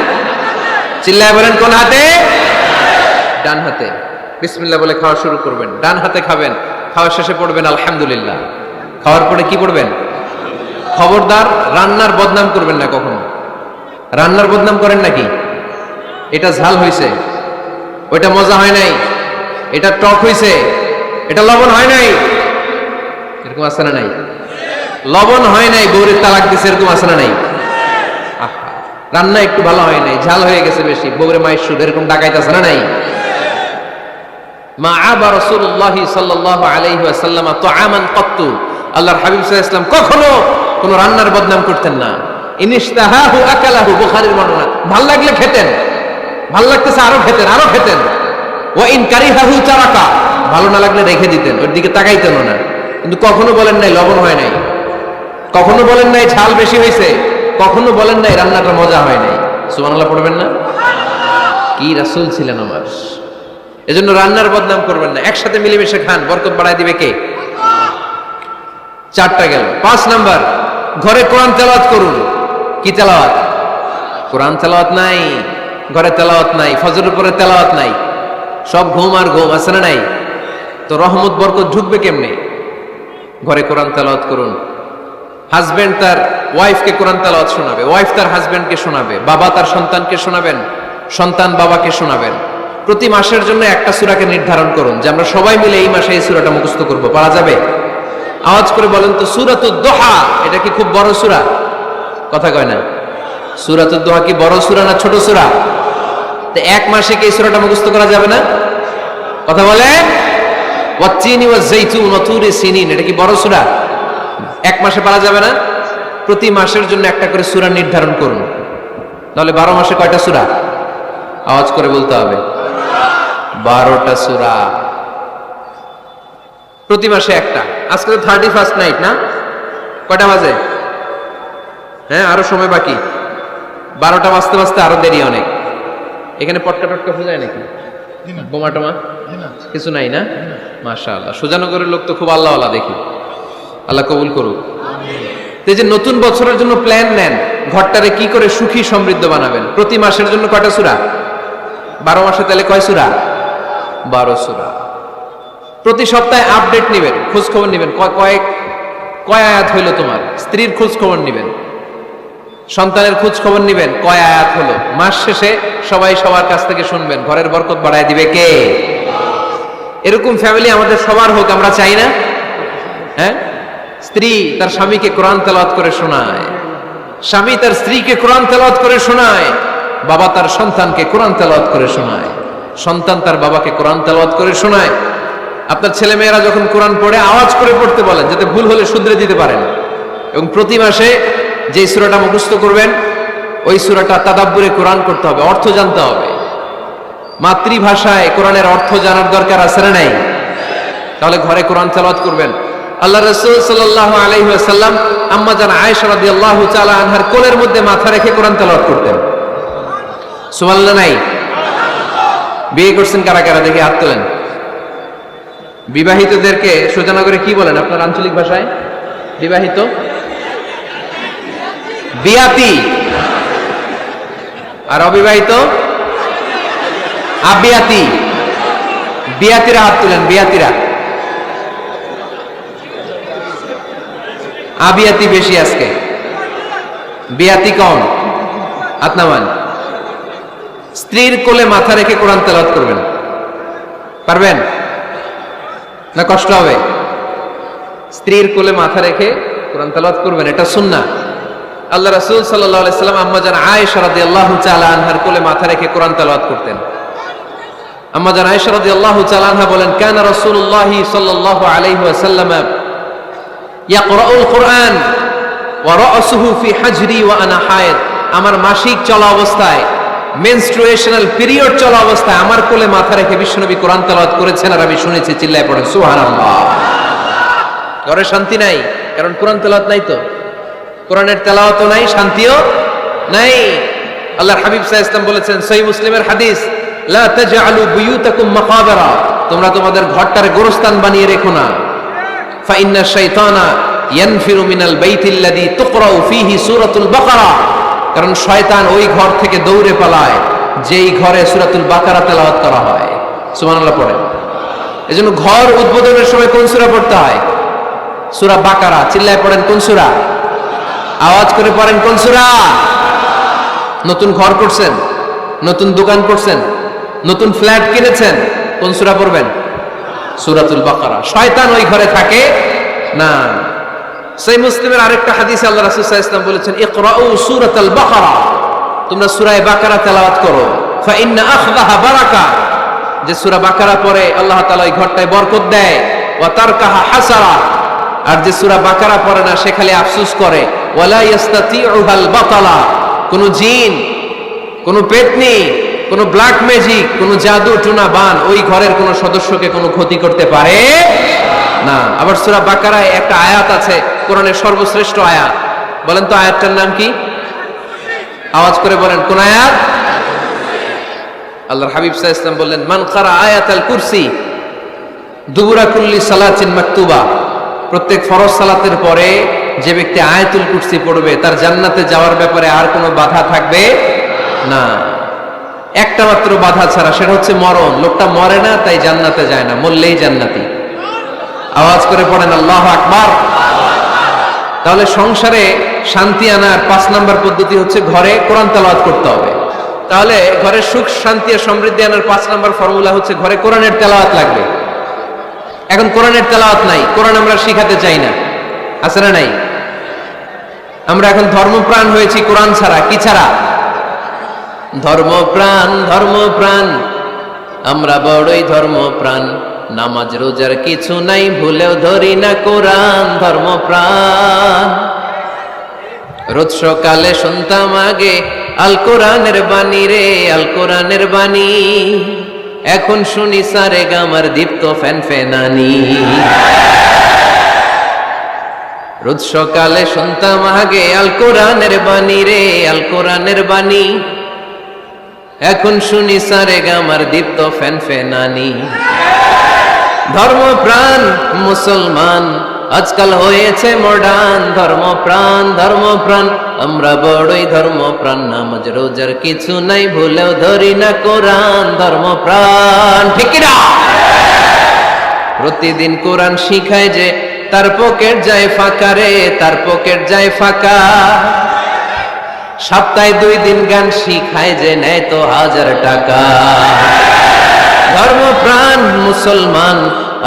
A: চিল্লায় বলেন, কোন হাতে? ডান হাতে। বিসমিল্লাহ বলে খাওয়া শুরু করবেন, ডান হাতে খাবেন। খাওয়ার শেষে পড়বেন আলহামদুলিল্লাহ। খাওয়ার পরে কি পড়বেন? খবরদার রান্নার বদনাম করবেন না কখনো। রান্নার বদনাম করেন নাকি? এটা ঝাল হয়েছে, ওইটা মজা হয় নাই, এটা টক হয়েছে, এটা লবণ হয় নাই, এরকম আছে না নাই? লবণ হয় নাই, বউরের তালাক দিছে, এরকম আছে না নাই? আহা, রান্না একটু ভালো হয় নাই, ঝাল হয়ে গেছে বেশি, বউরে মায়ের সুদ, এরকম ডাকাইতে আছে না নাই? মা আবা রাসূলুল্লাহ সাল্লাল্লাহু আলাইহি ওয়াসাল্লাম তুআমান ক্বাত্তু, আল্লাহর হাবিব সাল্লাল্লাহু আলাইহি ওয়াসাল্লাম কখনো কোন রান্নার বদনাম করতেন না। ইনিশতাহাহু আকালাহু, বুখারীর বর্ণনা। ভাল লাগলে খেতেন, ভাল লাগতেছে আরো খেতেন, আরো খেতেন। ওয়া ইন কারিহাহু তারাকা, ভালো না লাগলে রেখে দিতেন, ওর দিকে তাকাইতেন না। কিন্তু কখনো বলেন নাই লবণ হয় নাই, কখনো বলেন নাই ঝাল বেশি হয়েছে, কখনো বলেন নাই রান্নাটা মজা হয় নাই। সুবহানাল্লাহ পড়বেন না? কি রাসূল ছিলেন আমার। এজন্য রান্নার বদনাম করবেন না, একসাথে মিলেমিশে খান, বরকত বাড়ায় দিবে কে? 4টা গেল। 5 নাম্বার, ঘরে কোরআন তেলাওয়াত করুন। কি তেলাওয়াত? কোরআন তেলাওয়াত নাই, ঘরে তেলাওয়াত নাই, ফজরের পরে তেলাওয়াত নাই, সব ঘুম আর ঘুম, আছে না নাই? তো রহমত বরকত ঢুকবে কেমনে? ঘরে কোরআন তেলাওয়াত করুন। হাজবেন্ড তার ওয়াইফকে কোরআন তেলাওয়াত শোনাবে, ওয়াইফ তার হাজবেন্ডকে শোনাবে, বাবা তার সন্তানকে শোনাবেন, সন্তান বাবাকে শোনাবেন। প্রতি মাসের জন্য একটা সূরাকে নির্ধারণ করুন যে আমরা সবাই মিলে এই মাসে এই সূরাটা মুখস্থ করব। পারা যাবে? আওয়াজ করে বলেন তো, সূরাতুদ দুহা এটা কি খুব বড় সূরা? কথা কয় না। সূরাতুদ দুহা কি বড় সূরা না ছোট সূরা? তো এক মাসে কি এই সূরাটা মুখস্থ করা যাবে না? কথা বলে। ওয়াত-তিনি ওয়াজ-যাইতুন ওয়া তুরি সিনিন, এটা কি বড় সূরা? এক মাসে পারা যাবে না? প্রতি মাসের জন্য একটা করে সূরা নির্ধারণ করুন। তাহলে 12 মাসে কয়টা সূরা? আওয়াজ করে বলতে হবে, 12টা সূরা। প্রতি মাসে একটা। আজকে তো 31st নাইট না? কয়টা বাজে? হ্যাঁ, আরো সময় বাকি। 12টা বাজতে বাজতে আরো দেরি অনেক। এখানে পটকা টটকা ফুজায় নাকি? বোমা টোমা কিছু নাই না? মাশাআল্লাহ, সুজানগরের লোক তো খুব আল্লাহওয়ালা দেখি। আল্লাহ কবুল করুক। এই যে নতুন বছরের জন্য প্ল্যান নেন, ঘরটারে কি করে সুখী সমৃদ্ধ বানাবেন। প্রতি মাসের জন্য কয়টা সূরা? 12 মাসে তাহলে কয় সূরা? 12 সূরা। প্রতি সপ্তাহে আপডেট নেবেন, খোঁজ খবর নেবেন, কয় আয়াত হইলো তোমার। স্ত্রীর খোঁজ খবর নেবেন, সন্তানের খোঁজ খবর নেবেন, কয় আয়াত হলো। মাস শেষে সবাই সবার কাছ থেকে শুনবেন, ঘরের বরকত বাড়ায় দিবে কে? এরকম ফ্যামিলি আমাদের সবার হোক, আমরা চাই না? হ্যাঁ, স্ত্রী তার স্বামীকে কোরআন তেলাওয়াত করে শোনায়, স্বামী তার স্ত্রীকে কোরআন তেলাওয়াত করে শোনায়, বাবা তার সন্তানকে কোরআন তেলাওয়াত করে শোনায়, সন্তান তার বাবাকে কোরআন তেলাওয়াত করে শোনায়। আপনার ছেলে মেয়েরা যখন কোরআন পড়ে আওয়াজ করে পড়তে বলেন, যাতে ভুল হলে শুধরে দিতে পারেন। এবং প্রতি মাসে যে সূরাটা মুখস্থ করবেন ওই সূরাটা তাদাব্বুরে কোরআন করতে হবে, অর্থ জানতে হবে। মাতৃভাষায় কোরআনের অর্থ জানার দরকার আছে না নাই? তাহলে ঘরে কোরআন তেলাওয়াত করবেন। আল্লাহ রাসূল সাল্লাল্লাহু আলাইহি ওয়াসাল্লাম আম্মা জান আয়েশা রাদিয়াল্লাহু তাআলা আনহার কোলের মধ্যে মাথা রেখে কোরআন তেলাওয়াত করতেন। সুবহানাল্লাহ নাই? বিয়ে করছেন কারা কারা দেখে হাত তোলেন। বিবাহিতদেরকে সোজা করে কি বলেন আপনার আঞ্চলিক ভাষায়? বিবাহিত বিয়াতি, আর অবিবাহিত আবিয়াতি। বিয়াতিরা হাত তুলেন, বিয়াতিরা। আবিয়াতি বেশি আজকে, বিয়াতি কম। হাত নামান। স্ত্রীর কোলে মাথা রেখে কোরআন তেলাওয়াত করবেন, পারবেন না? কষ্ট হবে? স্ত্রীর কোলে মাথা রেখে কোরআন তেলাওয়াত করবেন, এটা সুন্নাহ। আল্লাহ রাসূল সাল্লাল্লাহু আলাইহি সাল্লাম আম্মা জান আয়েশা রাদিয়াল্লাহু তাআলা আনহার কোলে মাথা রেখে কোরআন তেলাওয়াত করতেন। আম্মা জান আয়েশা রাদিয়াল্লাহু তাআলা আনহা বলেন, কানা রাসূলুল্লাহ সাল্লাল্লাহু আলাইহি ওয়াসাল্লাম ইয়াকরাউল কুরআন ওয়া রাসুহু ফি হাজরি ওয়া আনা হায়েদ। আমার মাসিক চলা অবস্থায়, মেনস্ট্রুয়েশনাল পিরিয়ড চলা অবস্থায় আমার কোলে মাথা রেখে বিশ্বনবী কোরআন তেলাওয়াত করেছেন, আর আমি শুনেছি। চিল্লায় পড়েন সুবহানাল্লাহ। ঘরে শান্তি নাই, কারণ কোরআন তেলাওয়াত নাই। তো কোরআনের তেলাওয়াতও নাই, শান্তিও নাই। আল্লাহর হাবিব সাল্লাল্লাহু আলাইহি ওয়াসাল্লাম বলেছেন, সহিহ মুসলিমের হাদিস, লা তাজআলু বুয়ুতাকুম মাকাবিরা, তোমরা তোমাদের ঘরটারে গোরস্থান বানিয়ে রেখো না। ফা ইন্না শাইতানা ইয়ানফিরু মিনাল বাইতিল্লাযী তুকরাউ ফীহি সূরাতুল বাকারা, কারণ শয়তান ওই ঘর থেকে দৌড়ে পালায় যেই ঘরে সূরাতুল বাকারা তেলাওয়াত করা হয়। সুবহানাল্লাহ পড়েন। এজন্য ঘর উদ্বোধনের সময় কোন সূরা পড়তে হয়? সূরা বাকারা। চিল্লায় পড়েন কোন সূরা? আওয়াজ করে পড়েন কোন সূরা? নতুন ঘর করছেন, নতুন দোকান করছেন, নতুন ফ্ল্যাট কিনেছেন, কোন সূরা পড়বেন? সূরাতুল বাকারা। শয়তান ওই ঘরে থাকে না। সহিহ মুসলিমের আরেকটা হাদিসে আল্লাহ রাসূল সাল্লাল্লাহু আলাইহি ওয়াসাল্লাম বলেছেন, ইকরাউ সূরাতাল বাকারা, তোমরা সূরা বাকারা তেলাওয়াত করো। ফা ইন্না আখযাহা বারাকা, যে সূরা বাকারা পড়ে আল্লাহ তাআলা ওই ঘরটায় বরকত দেয়। ওয়া তারকাহা হাসারা, আর যে সূরা বাকারা পড়ে না সে খালি আফসোস করে। ওয়ালা ইস্তাতিউহাল বাতালা, কোন জিন, কোন পেতনি, কোন ব্ল্যাক ম্যাজিক, কোন জাদু টুনা বান ওই ঘরের কোন সদস্যকে কোনো ক্ষতি করতে পারে না। আবার সূরা বাকারায় একটা আয়াত আছে, কোরআনের সর্বশ্রেষ্ঠ আয়াত। বলেন তো আয়াতটার নাম কি? আওয়াজ করে বলেন কোন আয়াত? আল্লাহর হাবিব সাল্লাল্লাহু আলাইহি ওয়াসাল্লাম বললেন, মান ক্বারা আয়াতাল কুরসি দুবুরা কুল্লি সালাতিন মাকতুবা, প্রত্যেক ফরজ সালাতের পরে যে ব্যক্তি আয়াতুল কুরসি পড়বে তার জান্নাতে যাওয়ার ব্যাপারে আর কোনো বাধা থাকবে না। একটা মাত্র বাধা ছাড়া, সেটা হচ্ছে মরণ। লোকটা মরে না তাই জান্নাতে যায় না, মরলেই জান্নাতি। আওয়াজ করে পড়েন আল্লাহু আকবার। তাহলে সংসারে শান্তি আনার 5 নাম্বার পদ্ধতি হচ্ছে ঘরে কোরআন তেলাওয়াত করতে হবে। তাহলে ঘরে সুখ শান্তি আর সমৃদ্ধি আনার 5 নাম্বার ফর্মুলা হচ্ছে ঘরে কোরআনের তেলাওয়াত লাগবে। এখন কোরআনের তেলাওয়াত নাই, কোরআন আমরা শিখাতে চাই না, আছে না নাই? আমরা এখন ধর্মপ্রাণ হয়েছি কোরআন ছাড়া। কি ছাড়া? ধর্মপ্রাণ, ধর্মপ্রাণ, আমরা বড়ই ধর্মপ্রাণ। নামাজ রোজার কিছু নাই, ভুলেও ধরি না কোরআন। ধর্মপ্রাণ। রোজ সকালে শুনতাম আগে আল কোরআনের বাণী রে, আল কোরআনের বাণী। এখন শুনি সারে গামার দীপ্ত ফ্যান ফেনানি। রোজ সকালে শুনতাম আগে আল কোরআনের বাণী রে, আল কোরআনের বাণী। এখন শুনি সারে গামার দীপ্ত ফ্যান ফেনানি। ধর্মপ্রাণ মুসলমান আজকাল হয়েছে মডার্ন। ধর্মপ্রাণ, ধর্মপ্রাণ, আমরা বড়ই ধর্মপ্রাণ। নামাজ রোজার কিছু নাই, ভুলেও ধরি না কোরআন। ধর্মপ্রাণ, ঠিক না? প্রতিদিন কোরআন শিখায় যে তার পকেট যায় ফাঁকা রে, তার পকেট যায় ফাঁকা। সপ্তাহে 2 দিন গান শিখায় যে নেয় তো 1000 টাকা। ধর্মপ্রাণ মুসলমান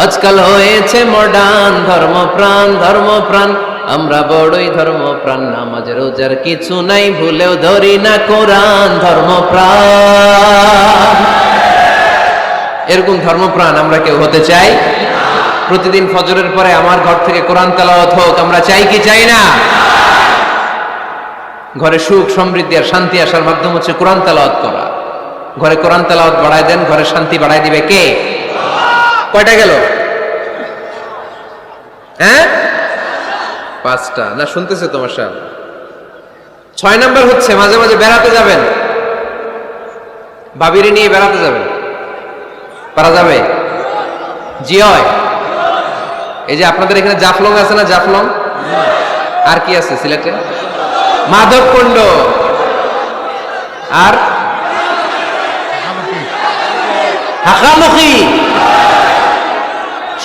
A: আজকাল হয়েছে মডার্ন। ধর্মপ্রাণ, ধর্মপ্রাণ, আমরা বড়ই ধর্মপ্রাণ। নামাজ রোজার কিছু নাই, ভুলেও ধরি না কোরআন। ধর্মপ্রাণ। এরকম ধর্মপ্রাণ আমরা কেউ হতে চাই প্রতিদিন ফজরের পরে আমার ঘর থেকে কোরআন তেলাওয়াত হোক, আমরা চাই কি চাই না? ঘরে সুখ সমৃদ্ধি আর শান্তি আসার মাধ্যম হচ্ছে কোরআন তেলাওয়াত করা। ঘরে কোরআন তেলাওয়াত বাড়ায় দেন, ঘরে শান্তি বাড়ায় দিবে কে? কয়টা গেল? হ্যাঁ, 5টা না? শুনতেছে তোমার সাহেব? 6 নাম্বার হচ্ছে মাঝে মাঝে বেড়াতে যাবেন, ভাবিরে নিয়ে বেড়াতে যাবেন। পারা যাবে? জি হয়। এই যে আপনাদের এখানে জাফলং আছে না? জাফলং আর কি আছে সিলেটে? মাধবকুণ্ড আর হাকালুকি,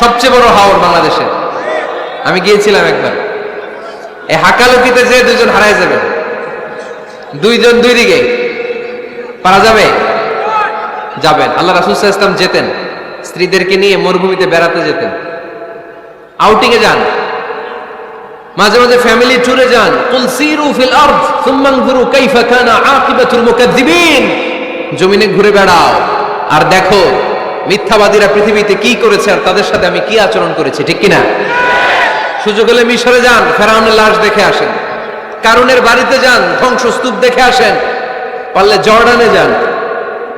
A: সবচেয়ে বড় হাওর বাংলাদেশের। আমি গিয়েছিলাম একবার। এই হাকালুকিতে যে 2 জন হারায় যাবে, 2 জন 2 দিকে। পারা যাবে? যাবেন। আল্লাহ রাসূল সাল্লাল্লাহু আলাইহি ওয়াসাল্লাম যেতেন, স্ত্রীদেরকে নিয়ে মরুভূমিতে বেড়াতে যেতেন, আউটিং এ যান, মাঝে মাঝে ফ্যামিলি ট্যুরে যান। কুল সিরু ফিল আরদ সুম্মা আনজুরু কাইফা কানা আকিবাতুল মুকাজ্জিবিন। জমিনে ঘুরে বেড়াও আর দেখো মিথ্যাবাদীরা পৃথিবীতে কি করেছে আর তাদের সাথে আমি কি আচরণ করেছি, ঠিক কিনা? সুযোগ হলে মিশরে যান, ফেরাউনের লাশ দেখে আসেন। কারুনের বাড়িতে যান, ধ্বংসস্তূপ দেখে আসেন। পারলে জর্ডানে যান,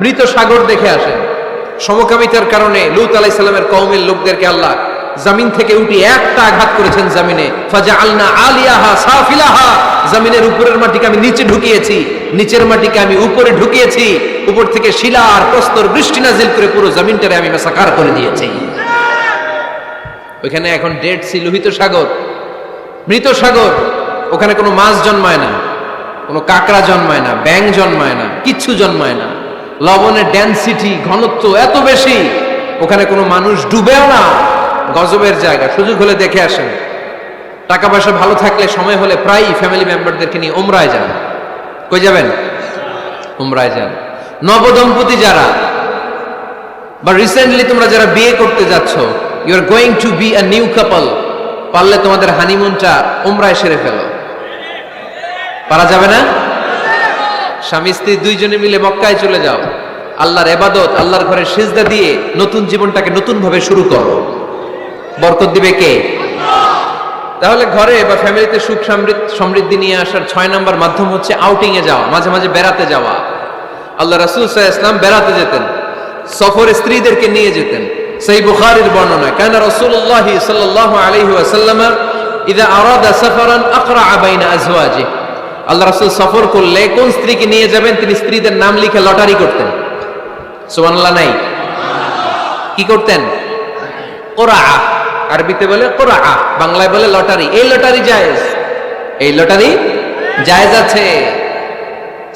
A: মৃত সাগর দেখে আসেন। সমকামিতার কারণে লূত আলাইহিস সালামের কওমের লোকদেরকে আল্লাহ জমিন থেকে উঠিয়ে একটা আঘাত করেছেন জমিনে। ফাজআলনা আলিয়াহা সাফিলাহা, জমিনের উপরের মাটিকে আমি নিচে ঢুকিয়েছি, নিচের মাটিকে আমি উপরে ঢুকিয়েছি। উপর থেকে শিলা আর প্রস্তর বৃষ্টি নাজিল করে পুরো জমিনটারে আমি মাসাকার করে দিয়েছি। ওইখানে এখন ডেড সি, লোহিত সাগর, মৃত সাগর। ওখানে কোনো মাছ জন্মায় না, কোনো কাঁকড়া জন্মায় না, ব্যাঙ জন্মায় না, কিচ্ছু জন্মায় না। লবণের ডেনসিটি, ঘনত্ব এত বেশি, ওখানে কোনো মানুষ ডুবেও না। গজবের জায়গা, সুযোগ হলে দেখে আসেন। টাকা পয়সা ভালো থাকলে সময় হলে প্রায় ফ্যামিলি মেম্বারদেরকে নিয়ে উমরায় যান। কই যাবেন? উমরায় যান। নবদম্পতি যারা বা রিসেন্টলি তোমরা যারা বিয়ে করতে যাচ্ছ, you are going to be a new couple, পারলে তোমাদের হানিমুনটা উমরায় সেরে ফেলো। পারা যাবে না? স্বামী স্ত্রী 2 জনে মিলে মক্কায় চলে যাও, আল্লাহর ইবাদত, আল্লাহর ঘরে সিজদা দিয়ে নতুন জীবনটাকে নতুন ভাবে শুরু করো। বরকত দিবে কে? তাহলে ঘরে বা ফ্যামিলিতে সুখ সমৃদ্ধি নিয়ে আসার 6 নাম্বার মাধ্যম হচ্ছে আউটিং এ যাওয়া, মাঝে মাঝে বেড়াতে যাওয়া। আল্লাহ রাসূল সাল্লাল্লাহু আলাইহি ওয়াসাল্লাম বেড়াতে যেতেন, সফরে স্ত্রীদেরকে নিয়ে যেতেন। সহিহ বুখারীর বর্ণনা, কানা রাসূলুল্লাহ সাল্লাল্লাহু আলাইহি ওয়াসাল্লাম ইযা আরাদা সাফারান আকরা বাইনা আজওয়াজি। আল্লাহ রাসূল সফর করলে কোন স্ত্রীকে নিয়ে যাবেন তিনি স্ত্রীদের নাম লিখে লটারি করতেন। সুবহানাল্লাহ নাই? কি করতেন? কোরআ, আরবিতে বলে কোরআ, বাংলায় বলে লটারি। এই লটারি জায়েজ, এই লটারি জায়েজ আছে।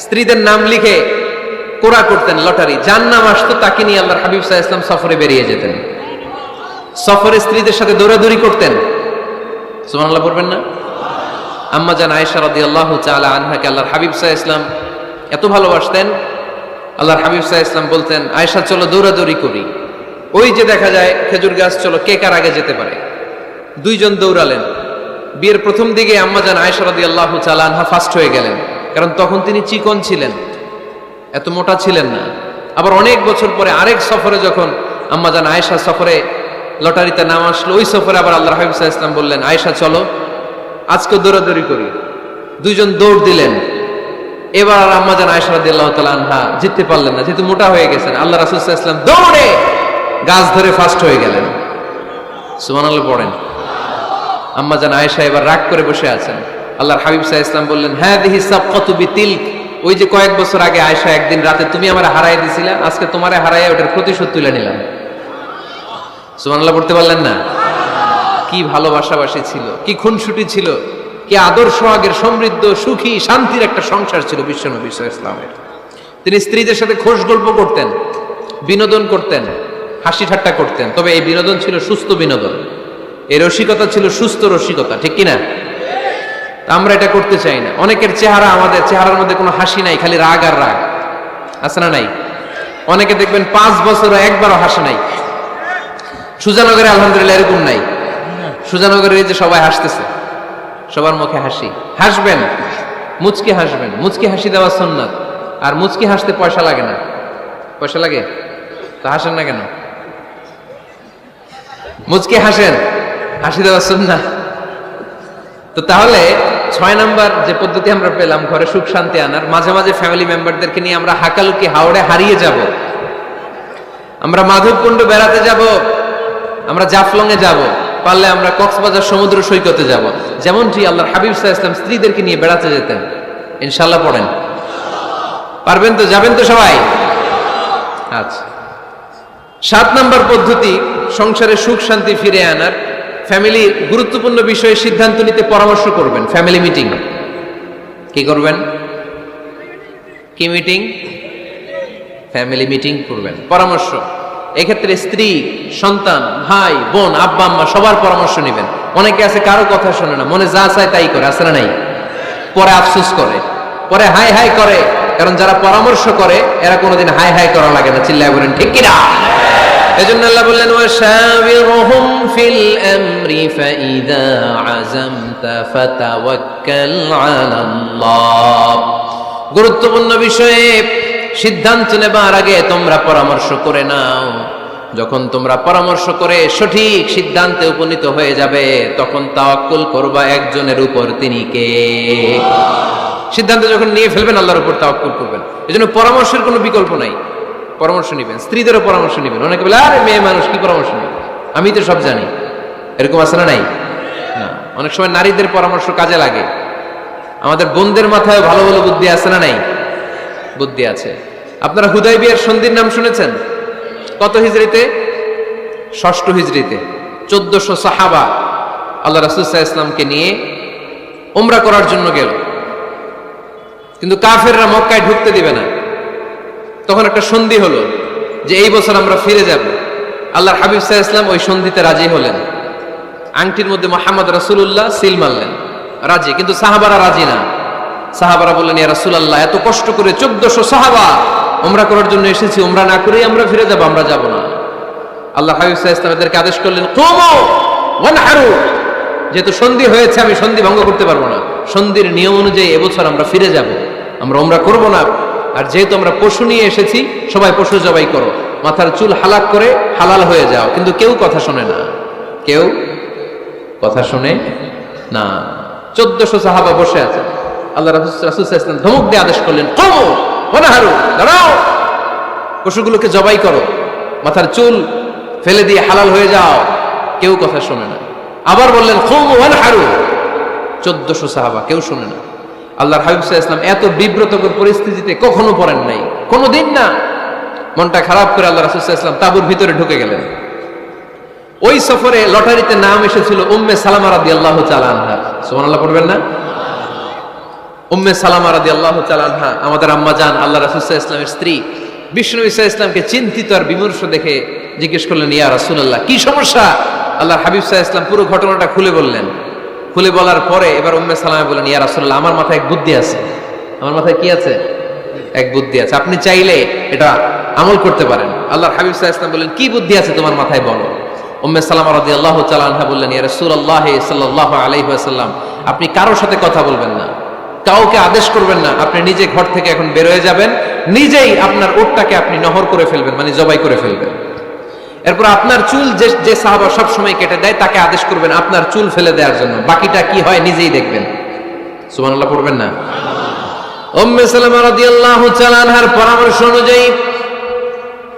A: স্ত্রীদের নাম লিখে কোরআ করতেন, লটারি। যার নাম আসতো তাকে নিয়ে আল্লাহর হাবিব সাল্লাল্লাহু আলাইহি ওয়াসাল্লাম সফরে বেরিয়ে যেতেন। সফরে স্ত্রীদের সাথে দৌড়াদৌড়ি করতেন। সুবহানাল্লাহ পড়বেন না? আম্মা জান আয়েশা রাদিয়াল্লাহু তাআলা আনহাকে আল্লাহর হাবিব সাল্লাল্লাহু আলাইহি ওয়াসাল্লাম এত ভালোবাসতেন, আল্লাহর হাবিব সাল্লাল্লাহু আলাইহি ওয়াসাল্লাম বলতেন, আয়েশা চলো দৌড়াদৌড়ি করি। ওই যে দেখা যায় খেজুর গাছ, চলো কে কার আগে যেতে পারে। 2 জন দৌড়ালেন। বিয়ের প্রথম দিকে আম্মা জান আয়েশা রাদিয়াল্লাহু তাআলা আনহা ফার্স্ট হয়ে গেলেন, কারণ তখন তিনি চিকন ছিলেন, এত মোটা ছিলেন না। আবার অনেক বছর পরে আরেক সফরে যখন আম্মা জান আয়েশা সফরে লটারিতে নাম আসলো, ওই সফরে আবার আল্লাহর হাবিব সাল্লাল্লাহু আলাইহি ওয়াসাল্লাম বললেন, আয়েশা চলো আজকে দৌড়াদৌড়ি করি। 2 জন দৌড় দিলেন। এবার আর আম্মা জান আয়েশা রাদিয়াল্লাহু তাআলা আনহা জিততে পারলেন না, যেহেতু মোটা হয়ে গেছেন। আল্লাহ রাসূল সাল্লাল্লাহু আলাইহি ওয়াসাল্লাম দৌড়ে গাছ ধরে ফার্স্ট হয়ে গেলেন। সুবহানাল্লাহ পড়েন। আম্মা জান আয়েশা এবার রাগ করে বসে আছেন। আল্লাহর হাবিব সাল্লাল্লাহু আলাইহি ওয়াসাল্লাম বললেন, হাযিহি সাবকাতু বিতিলক, ওই যে কয়েক বছর আগে আয়েশা একদিন রাতে তুমি আমারে হারাই দিছিলা, আজকে তোমারে হারাইয়া ওটার প্রতিশোধ তুলে নিলাম। সুবহানাল্লাহ পড়তে পারলেন না? কি ভালোবাসাবাসী ছিল, কি খুনসুটি ছিল, কি আদর্শ আগের সমৃদ্ধ সুখী শান্তির একটা সংসার ছিল বিশ্বনবী সাল্লাল্লাহু আলাইহি ওয়াসাল্লামের। তিনি স্ত্রীদের সাথে খোশ গল্প করতেন, বিনোদন করতেন, হাসি ঠাট্টা করতেন। তবে এই বিনোদন ছিল সুস্থ বিনোদন, এই রসিকতা ছিল সুস্থ রসিকতা, ঠিক কিনা? আমরা এটা করতে চাই না। অনেকের চেহারা, আমাদের চেহারার মধ্যে কোনো হাসি নাই, খালি রাগ আর রাগ, আছে না নাই? অনেকে দেখবেন 5 বছরও একবারও হাসে নাই। সুজানগরে আলহামদুলিল্লাহ এরকম নাই। সুজানগরে এই যে সবাই হাসতেছে, সবার মুখে হাসি। হাসবেন, মুচকি হাসবেন, মুচকি হাসি দেওয়া সুন্নাত। আর মুচকি হাসতে পয়সা লাগে না। পয়সা লাগে তো হাসেন না কেন? মুচকি হাসেন, হাসি দেওয়া সুন্নাহ। তো তাহলে 6 নাম্বার যে পদ্ধতি আমরা পেলাম ঘরে সুখ শান্তি আনার, মাঝে মাঝে ফ্যামিলি মেম্বারদেরকে নিয়ে আমরা হাকালুকি হাওড়ে হারিয়ে যাব, আমরা মাধবকুণ্ড বেড়াতে যাব, আমরা জাফলং এ যাব, পারলে আমরা কক্সবাজার সমুদ্র সৈকতে যাব, যেমনটি আল্লাহর হাবিব সাল্লাল্লাহু আলাইহি ওয়াসাল্লাম স্ত্রীদেরকে নিয়ে বেড়াতে যেতেন। ইনশাআল্লাহ পড়েন, পারবেন তো? যাবেন তো সবাই? আচ্ছা, 7 নাম্বার পদ্ধতি সংসারে সুখ শান্তি ফিরে আনার, ফ্যামিলির গুরুত্বপূর্ণ বিষয়ে সিদ্ধান্ত নিতে পরামর্শ করবেন। ফ্যামিলি মিটিং কি করবেন? কি মিটিং? ফ্যামিলি মিটিং করবেন, পরামর্শ। এক্ষেত্রে স্ত্রী, সন্তান, ভাই, বোন, আব্বা আম্মা সবার পরামর্শ নেবেন। অনেকে আছে কারো কথা শোনে না, মনে যা চায় তাই করে, আছে না নাই? পরে আফসোস করে, পরে হাই হাই করে। কারণ যারা পরামর্শ করে এরা কোনোদিন হাই হাই করা লাগে না। চিল্লায় বলেন ঠিক কিনা? এজন্য আল্লাহ বললেন ওয়াশাবিরহুম ফিল আমরি ফাইদা আযামতা ফাতাওয়াক্কাল আলাল্লাহ। গুরুত্বপূর্ণ বিষয়ে সিদ্ধান্ত নেবার আগে তোমরা পরামর্শ করে নাও। যখন তোমরা পরামর্শ করে সঠিক সিদ্ধান্তে উপনীত হয়ে যাবে, তখন তাওয়াক্কুল করবা একজনের উপর, তিনি কে? সিদ্ধান্ত যখন নিয়ে ফেলবেন আল্লাহর উপর তাওয়াক্কুল করবেন। এজন্য পরামর্শের কোনো বিকল্প নাই, পরামর্শ নেবেন। স্ত্রীদেরও পরামর্শ নেবেন। অনেকে বলে আরে মেয়ে মানুষ কি পরামর্শ নেবে, আমি তো সব জানি, এরকম আছে না নাই? না, অনেক সময় নারীদের পরামর্শ কাজে লাগে। আমাদের বোনদের মাথায় ভালো ভালো বুদ্ধি আছে না নাই? বুদ্ধি আছে। আপনারা হুদাইবিয়ার সন্ধির নাম শুনেছেন? কত হিজরিতে? 6ষ্ঠ হিজরিতে 1400 সাহাবা আল্লাহ রাসূল সাল্লাল্লাহু আলাইহি ওয়াসাল্লামকে নিয়ে উমরা করার জন্য গেল, কিন্তু কাফেররা মক্কায় ঢুকতে দিবে না। তখন একটা সন্ধি হলো যে এই বছর আমরা ফিরে যাব। আল্লাহর হাবিব সাল্লাল্লাহু আলাইহি ওয়াসাল্লাম ওই সন্ধিতে রাজি হলেন। আংটির মধ্যে মুহাম্মদ রাসূলুল্লাহ সিল মারলেন, রাজি। কিন্তু সাহাবারা রাজি না। সাহাবারা বললেন ইয়া রাসূলুল্লাহ, এত কষ্ট করে 1400 সাহাবা উমরা করার জন্য এসেছি, উমরা না করেই আমরা ফিরে যাব, আমরা যাব না। আল্লাহ হাবিব সাল্লাল্লাহু আলাইহি ওয়াসাল্লাম এদেরকে আদেশ করলেন কুমু ওয়ানহারু, যেহেতু সন্ধি হয়েছে আমি সন্ধি ভঙ্গ করতে পারবো না, সন্ধির নিয়ম অনুযায়ী এবছর আমরা ফিরে যাব, আমরা উমরা করব না। আর যেহেতু আমরা পশু নিয়ে এসেছি, সবাই পশু জবাই করো, মাথার চুল হালাক করে হালাল হয়ে যাও। কিন্তু কেউ কথা শোনে না, কেউ কথা শোনে না। 1400 সাহাবা বসে আছে। আল্লাহ রাসূল সাল্লাল্লাহু আলাইহি ওয়াসাল্লাম ধমক দিয়ে আদেশ করলেন কুমু ওয়ানহারু, দাঁড়াও, পশুগুলোকে জবাই করো, মাথার চুল ফেলে দিয়ে হালাল হয়ে যাও। কেউ কথা শোনে না। আবার বললেন কুমু ওয়ানহারু, 1400 সাহাবা, কেউ শোনে না। আল্লাহর হাবিব সাল্লাল্লাহু আলাইহি ওয়াসাল্লাম এত বিব্রতকর পরিস্থিতিতে কখনো পড়েন নাই, কোনোদিন না। মনটা খারাপ করে আল্লাহ রাসূল সাল্লাল্লাহু আলাইহি ওয়াসাল্লাম তাঁবুর ভিতরে ঢুকে গেলেন। ওই সফরে লটারিতে নাম এসেছিল উম্মে সালামা রাদিয়াল্লাহু তাআলা আনহা। সুবহানাল্লাহ পড়বেন না? উম্মে সালামা রাদিয়াল্লাহু তাআলা আনহা আমাদের আম্মা জান, আল্লাহ রাসূল সাল্লাল্লাহু আলাইহি ওয়াসাল্লামের স্ত্রী। বিষ্ণু ঈসা ইসলামকে চিন্তিত আর বিমর্ষ দেখে জিজ্ঞেস করলেন ইয়া রাসূলুল্লাহ, কি সমস্যা? আল্লাহর হাবিব সাল্লাল্লাহু আলাইহি ওয়াসাল্লাম পুরো ঘটনাটা খুলে বললেন। খুলে বলার পরে এবার উম্মে সালামা বলেন ইয়া রাসূলুল্লাহ, আমার মাথায় এক বুদ্ধি আছে। আমার মাথায় কি আছে? এক বুদ্ধি আছে, আপনি চাইলে এটা আমল করতে পারেন। আল্লাহর হাবিব সাল্লাল্লাহু আলাইহি ওয়াসাল্লাম বললেন কি বুদ্ধি আছে তোমার মাথায়, বলো। উম্মে সালামা রাদিয়াল্লাহু তাআলা আনহা বললেন ইয়া রাসূলুল্লাহ সাল্লাল্লাহু আলাইহি ওয়াসাল্লাম, আপনি কারোর সাথে কথা বলবেন না, কাউকে আদেশ করবেন না, আপনি নিজে ঘর থেকে এখন বের হয়ে যাবেন, নিজেই আপনার উটটাকে আপনি নহর করে ফেলবেন, মানে জবাই করে ফেলবেন। এরপর আপনার চুল যে সাহাবা সব সময় কেটে দেয় তাকে আদেশ করবেন আপনার চুল ফেলে দেওয়ার জন্য, বাকিটা কি হয় নিজেই দেখবেন। সুবহানাল্লাহ পড়বেন না? উম্মে সালামা রাদিয়াল্লাহু তাআলা আনহার পরামর্শ অনুযায়ী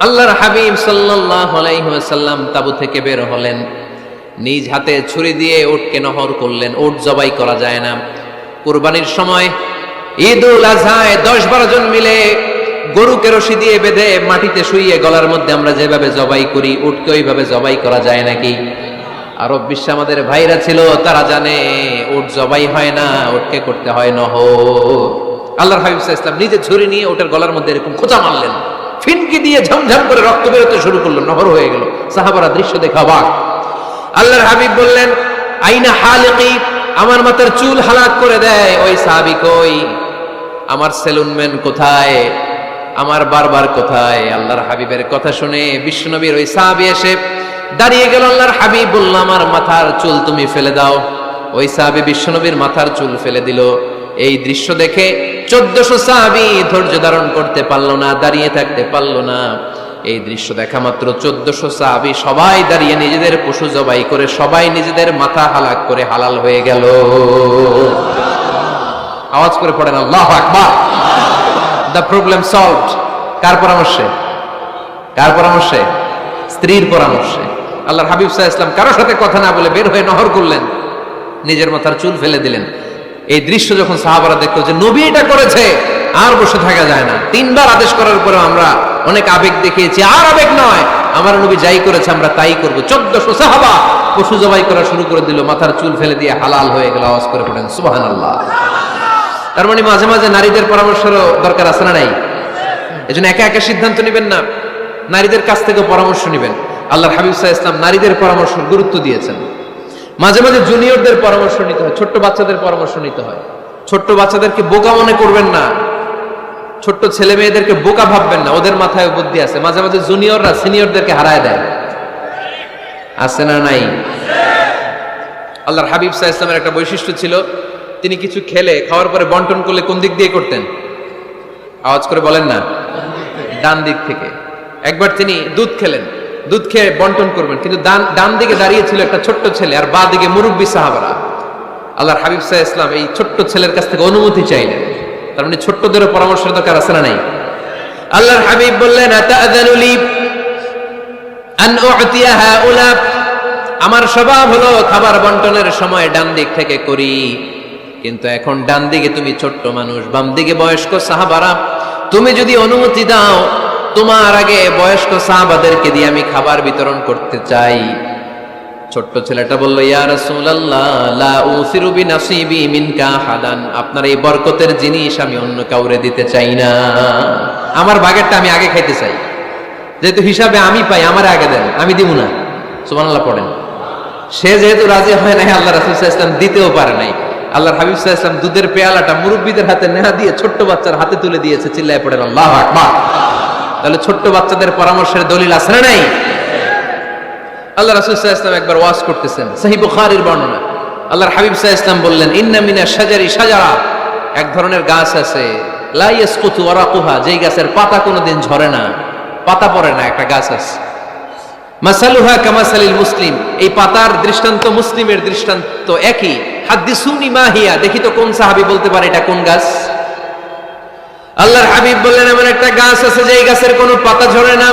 A: আল্লাহর হাবিব সাল্লাল্লাহু আলাইহি ওয়াসাল্লাম তাবু থেকে বের হলেন, নিজ হাতে ছুরি দিয়ে উটকে নহর করলেন। উট জবাই করা যায় না। কুরবানির সময় ঈদুল আজহায় 10-12 জন মিলে গরুকে রশি দিয়ে বেঁধে মাটিতে শুইয়ে গলার মধ্যে আমরা যেভাবে জবাই করি, উটকে ওইভাবে জবাই করা যায় নাকি? আরব বিশ্বে আমাদের ভাইরা ছিল, তারা জানে উট জবাই হয় না, উটকে করতে হয় নহর। আল্লাহর হাবিব সাল্লাল্লাহু আলাইহি ওয়াসাল্লাম নিজে ছুরি নিয়ে ওটার গলার মধ্যে এরকম খোঁচা মারলেন, ফিনকি দিয়ে ঝমঝম করে রক্ত বেরোতে শুরু করলো, নহর হয়ে গেল। সাহাবারা দৃশ্য দেখে অবাক। আল্লাহর হাবিব বললেন আইনা হালিকি, আমার মাথার চুল হালাক করে দেয় ওই সাহাবী কই? আমার সেলুনম্যান কোথায়? আমার বারবার কোথায়? আল্লাহর হাবিবের কথা শুনে বিশ্বনবীর ওই সাহাবী এসে দাঁড়িয়ে গেল। আল্লাহর হাবিব বলল আমার মাথার চুল তুমি ফেলে দাও। ওই সাহাবী বিশ্বনবীর মাথার চুল ফেলে দিল। এই দৃশ্য দেখে 1400 সাহাবী ধৈর্য ধারণ করতে পারলো না, দাঁড়িয়ে থাকতে পারলো না। এই দৃশ্য দেখা মাত্র 1400 সাহাবী সবাই দাঁড়িয়ে নিজেদের পশু জবাই করে সবাই নিজেদের মাথা হালাক করে হালাল হয়ে গেল। আওয়াজ করে পড়েন আল্লাহু আকবার। The problem solved. কার পরামর্শে? কার পরামর্শে? স্ত্রীর পরামর্শে। আল্লাহর হাবিব সাল্লাল্লাহু আলাইহি ওয়াসাল্লাম কারোর সাথে কথা না বলে বের হয়ে নহর করলেন, নিজের মাথার চুল ফেলে দিলেন। এই দৃশ্য যখন সাহাবারা দেখলো যে নবী এটা করেছে, আর বসে থাকা যায় না। 3 বার আদেশ করার পরে আমরা অনেক আবেগ দেখিয়েছি, আর আবেগ নয়, আমার নবী যাই করেছে আমরা তাই করব। 1400 সাহাবা পশু জবাই করা শুরু করে দিল, মাথার চুল ফেলে দিয়ে হালাল হয়ে গেল। আওয়াজ করে পড়েন সুবহানাল্লাহ। তার মানে মাঝে মাঝে নারীদের পরামর্শেরও দরকার আছে না নাই? এজন্য একা একা সিদ্ধান্ত নেবেন না, নারীদের কাছ থেকে পরামর্শ নেবেন। আল্লাহর হাবিব সাল্লাল্লাহু আলাইহি ওয়াসাল্লাম নারীদের পরামর্শের গুরুত্ব দিয়েছেন। মাঝে মাঝে জুনিয়রদের পরামর্শ নিতে হয়, ছোট্ট বাচ্চাদের পরামর্শ নিতে হয়। ছোট্ট বাচ্চাদেরকে বোকা মনে করবেন না, ছোট্ট ছেলে মেয়েদেরকে বোকা ভাববেন না, ওদের মাথায় বুদ্ধি আছে। মাঝে মাঝে জুনিয়ররা সিনিয়রদেরকে হারায় দেয়, আছে না নাই? আল্লাহর হাবিব সাল্লাল্লাহু আলাইহি ওয়াসাল্লামের একটা বৈশিষ্ট্য ছিল, তিনি কিছু খেলে খাওয়ার পরে বন্টন করলে কোন দিক দিয়ে করতেন? আওয়াজ করে বলেন না, ডান দিক থেকে। একবার তিনি দুধ খেলেন, দুধ খেয়ে বন্টন করবেন, কিন্তু ডান দিকে দাঁড়িয়ে ছিল একটা ছোট্ট ছেলে আর বাঁ দিকে মুরব্বী সাহাবারা। আল্লাহর হাবিব সাল্লাল্লাহু আলাইহি ওয়াসাল্লাম এই ছোট্ট ছেলের কাছ থেকে অনুমতি চাইলেন। তার মানে ছোট্টদেরও পরামর্শের দরকার আছে না নাই? আল্লাহর হাবিব বললেন, আতাযানু লি আন উ'তিয়া হাউলা, আমার স্বভাব হলো খাবার বন্টনের সময় ডান দিক থেকে করি, কিন্তু এখন ডান দিকে তুমি ছোট্ট মানুষ, বাম দিকে বয়স্ক সাহাবারা, তুমি যদি অনুমতি দাও তোমার আগে বয়স্ক সাহাবাদেরকে দিয়ে আমি খাবার বিতরণ করতে চাই। ছোট্ট ছেলেটা বলল, ইয়া রাসূলুল্লাহ লা উসিরু বিনাসিবি মিনকা হাদান, আপনার এই বরকতের জিনিস আমি অন্য কাউরে দিতে চাই না, আমার ভাগেরটা আমি আগে খাইতে চাই, যেহেতু হিসাবে আমি পাই আমার আগে দেন, আমি দিব না। সুবহানাল্লাহ পড়েন। সে যেহেতু রাজি হয় নাই, আল্লাহ রাসূল সাল্লাল্লাহু আলাইহি ওয়াসাল্লাম দিতেও পারে নাই। আল্লাহর হাবিব সাল্লাল্লাহু আলাইহি ওয়াসাল্লাম দুধের পেয়ালাটা মুরব্বিদের হাতে নেহা দিয়ে ছোট্ট বাচ্চার হাতে তুলে দিয়েছে। চিল্লায় পড়েন আল্লাহু আকবার। তাহলে ছোট্ট বাচ্চাদের পরামর্শের দলিল আছে না নাই? আল্লাহ রাসূল সাল্লাল্লাহু আলাইহি ওয়াসাল্লাম একবার ওয়াজ করতেছেন, সহিহ বুখারীর বর্ণনা। আল্লাহর হাবিব সাল্লাল্লাহু আলাইহি ওয়াসাল্লাম বললেন, ইন্না মিনাশ শাজারি শাজারা, এক ধরনের গাছ আছে, লা ইয়াসকুতু ওয়ারাকুহা, যেই গাছের পাতা কোনোদিন ঝরে না, পাতা পড়ে না, একটা গাছ আছে। মাসালুহা কামাসালিল মুসলিম, এই পাতার দৃষ্টান্ত মুসলিমের দৃষ্টান্ত একই। হাদিসুনি মা হিয়া, দেখি তো কোন সাহাবী বলতে পারে এটা কোন গাছ? আল্লাহর হাবিব বললেন, এমন একটা গাছ আছে যেই গাছের কোনো পাতা ঝরে না,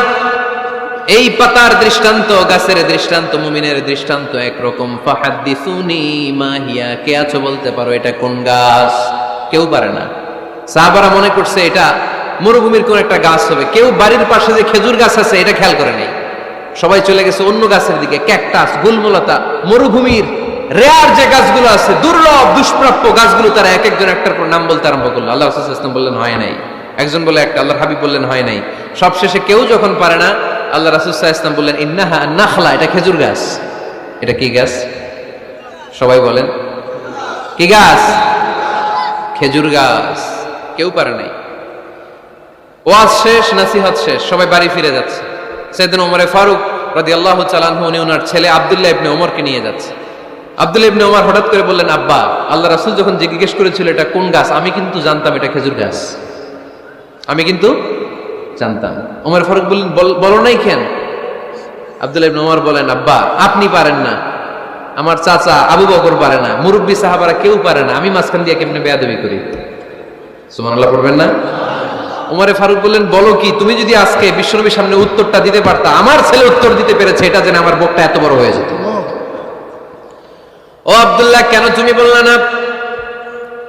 A: এই পাতার দৃষ্টান্ত গাছের দৃষ্টান্ত মুমিনের দৃষ্টান্ত একরকম। ফাহাদিসুনি মা হিয়া, কে আছো বলতে পারো এটা কোন গাছ? কেউ পারে না। সাহাবারা মনে করছে এটা মরুভূমির কোন একটা গাছ হবে, কেউ বাড়ির পাশে যে খেজুর গাছ আছে এটা খেয়াল করে নাই, সবাই চলে গেছে অন্য গাছের দিকে। ক্যাকটাস, গুলমলতা, মরুভূমির রেয়ার যে গাছগুলো আছে, দুর্লভ দুষ্প্রাপ্য গাছগুলো তারা এক একজন একটার পর নাম বলতে আরম্ভ করলো। আল্লাহ রাসূল সাল্লাল্লাহু আলাইহি ওয়াসাল্লাম বললেন হয় নাই, একজন বলে একটা, আল্লাহর হাবিব বললেন হয় নাই। সবশেষে কেউ যখন পারে না, আল্লাহ রাসূল সাল্লাল্লাহু আলাইহি ওয়াসাল্লাম বললেন, ইন্নাহা নাখলা, এটা খেজুর গাছ। এটা কি গাছ? সবাই বলেন কি গাছ? খেজুর গাছ। কেউ পারে নাই। ওয়াজ শেষ, নসিহত শেষ, সবাই বাড়ি ফিরে যাচ্ছে। সাইয়েদনা ওমর ফারুক রাদিয়াল্লাহু তাআলা আনহু উনি ওনার ছেলে আব্দুল্লাহ ইবনে ওমরকে নিয়ে যাচ্ছে। আব্দুল্লাহ ইবনে ওমর হঠাৎ করে বললেন, আব্বা, আল্লাহ রাসূল যখন জিজ্ঞেস করেছিল এটা কোন গাছ, আমি কিন্তু জানতাম এটা খেজুর গাছ, আমি কিন্তু জানতাম। ওমর ফারুক বললেন, বলো নাই কেন? আব্দুল্লাহ ইবনে ওমর বলেন, আব্বা আপনি পারেন না, আমার চাচা আবু বকর পারে না, মুরব্বী সাহাবারা কেউ পারে না, আমি মাঝখান দিয়ে কেমনে বেয়াদবি করি? সুবহানাল্লাহ পড়বেন না? ওমরে ফারুক বললেন, বলো কি? তুমি যদি আজকে বিশ্বনবীর সামনে উত্তরটা দিতে পারতা, আমার ছেলে উত্তর দিতে পেরেছে, এটা জেনে আমার বুকটা এত বড় হয়ে যেত। ও আব্দুল্লাহ, কেন তুমি বললে না?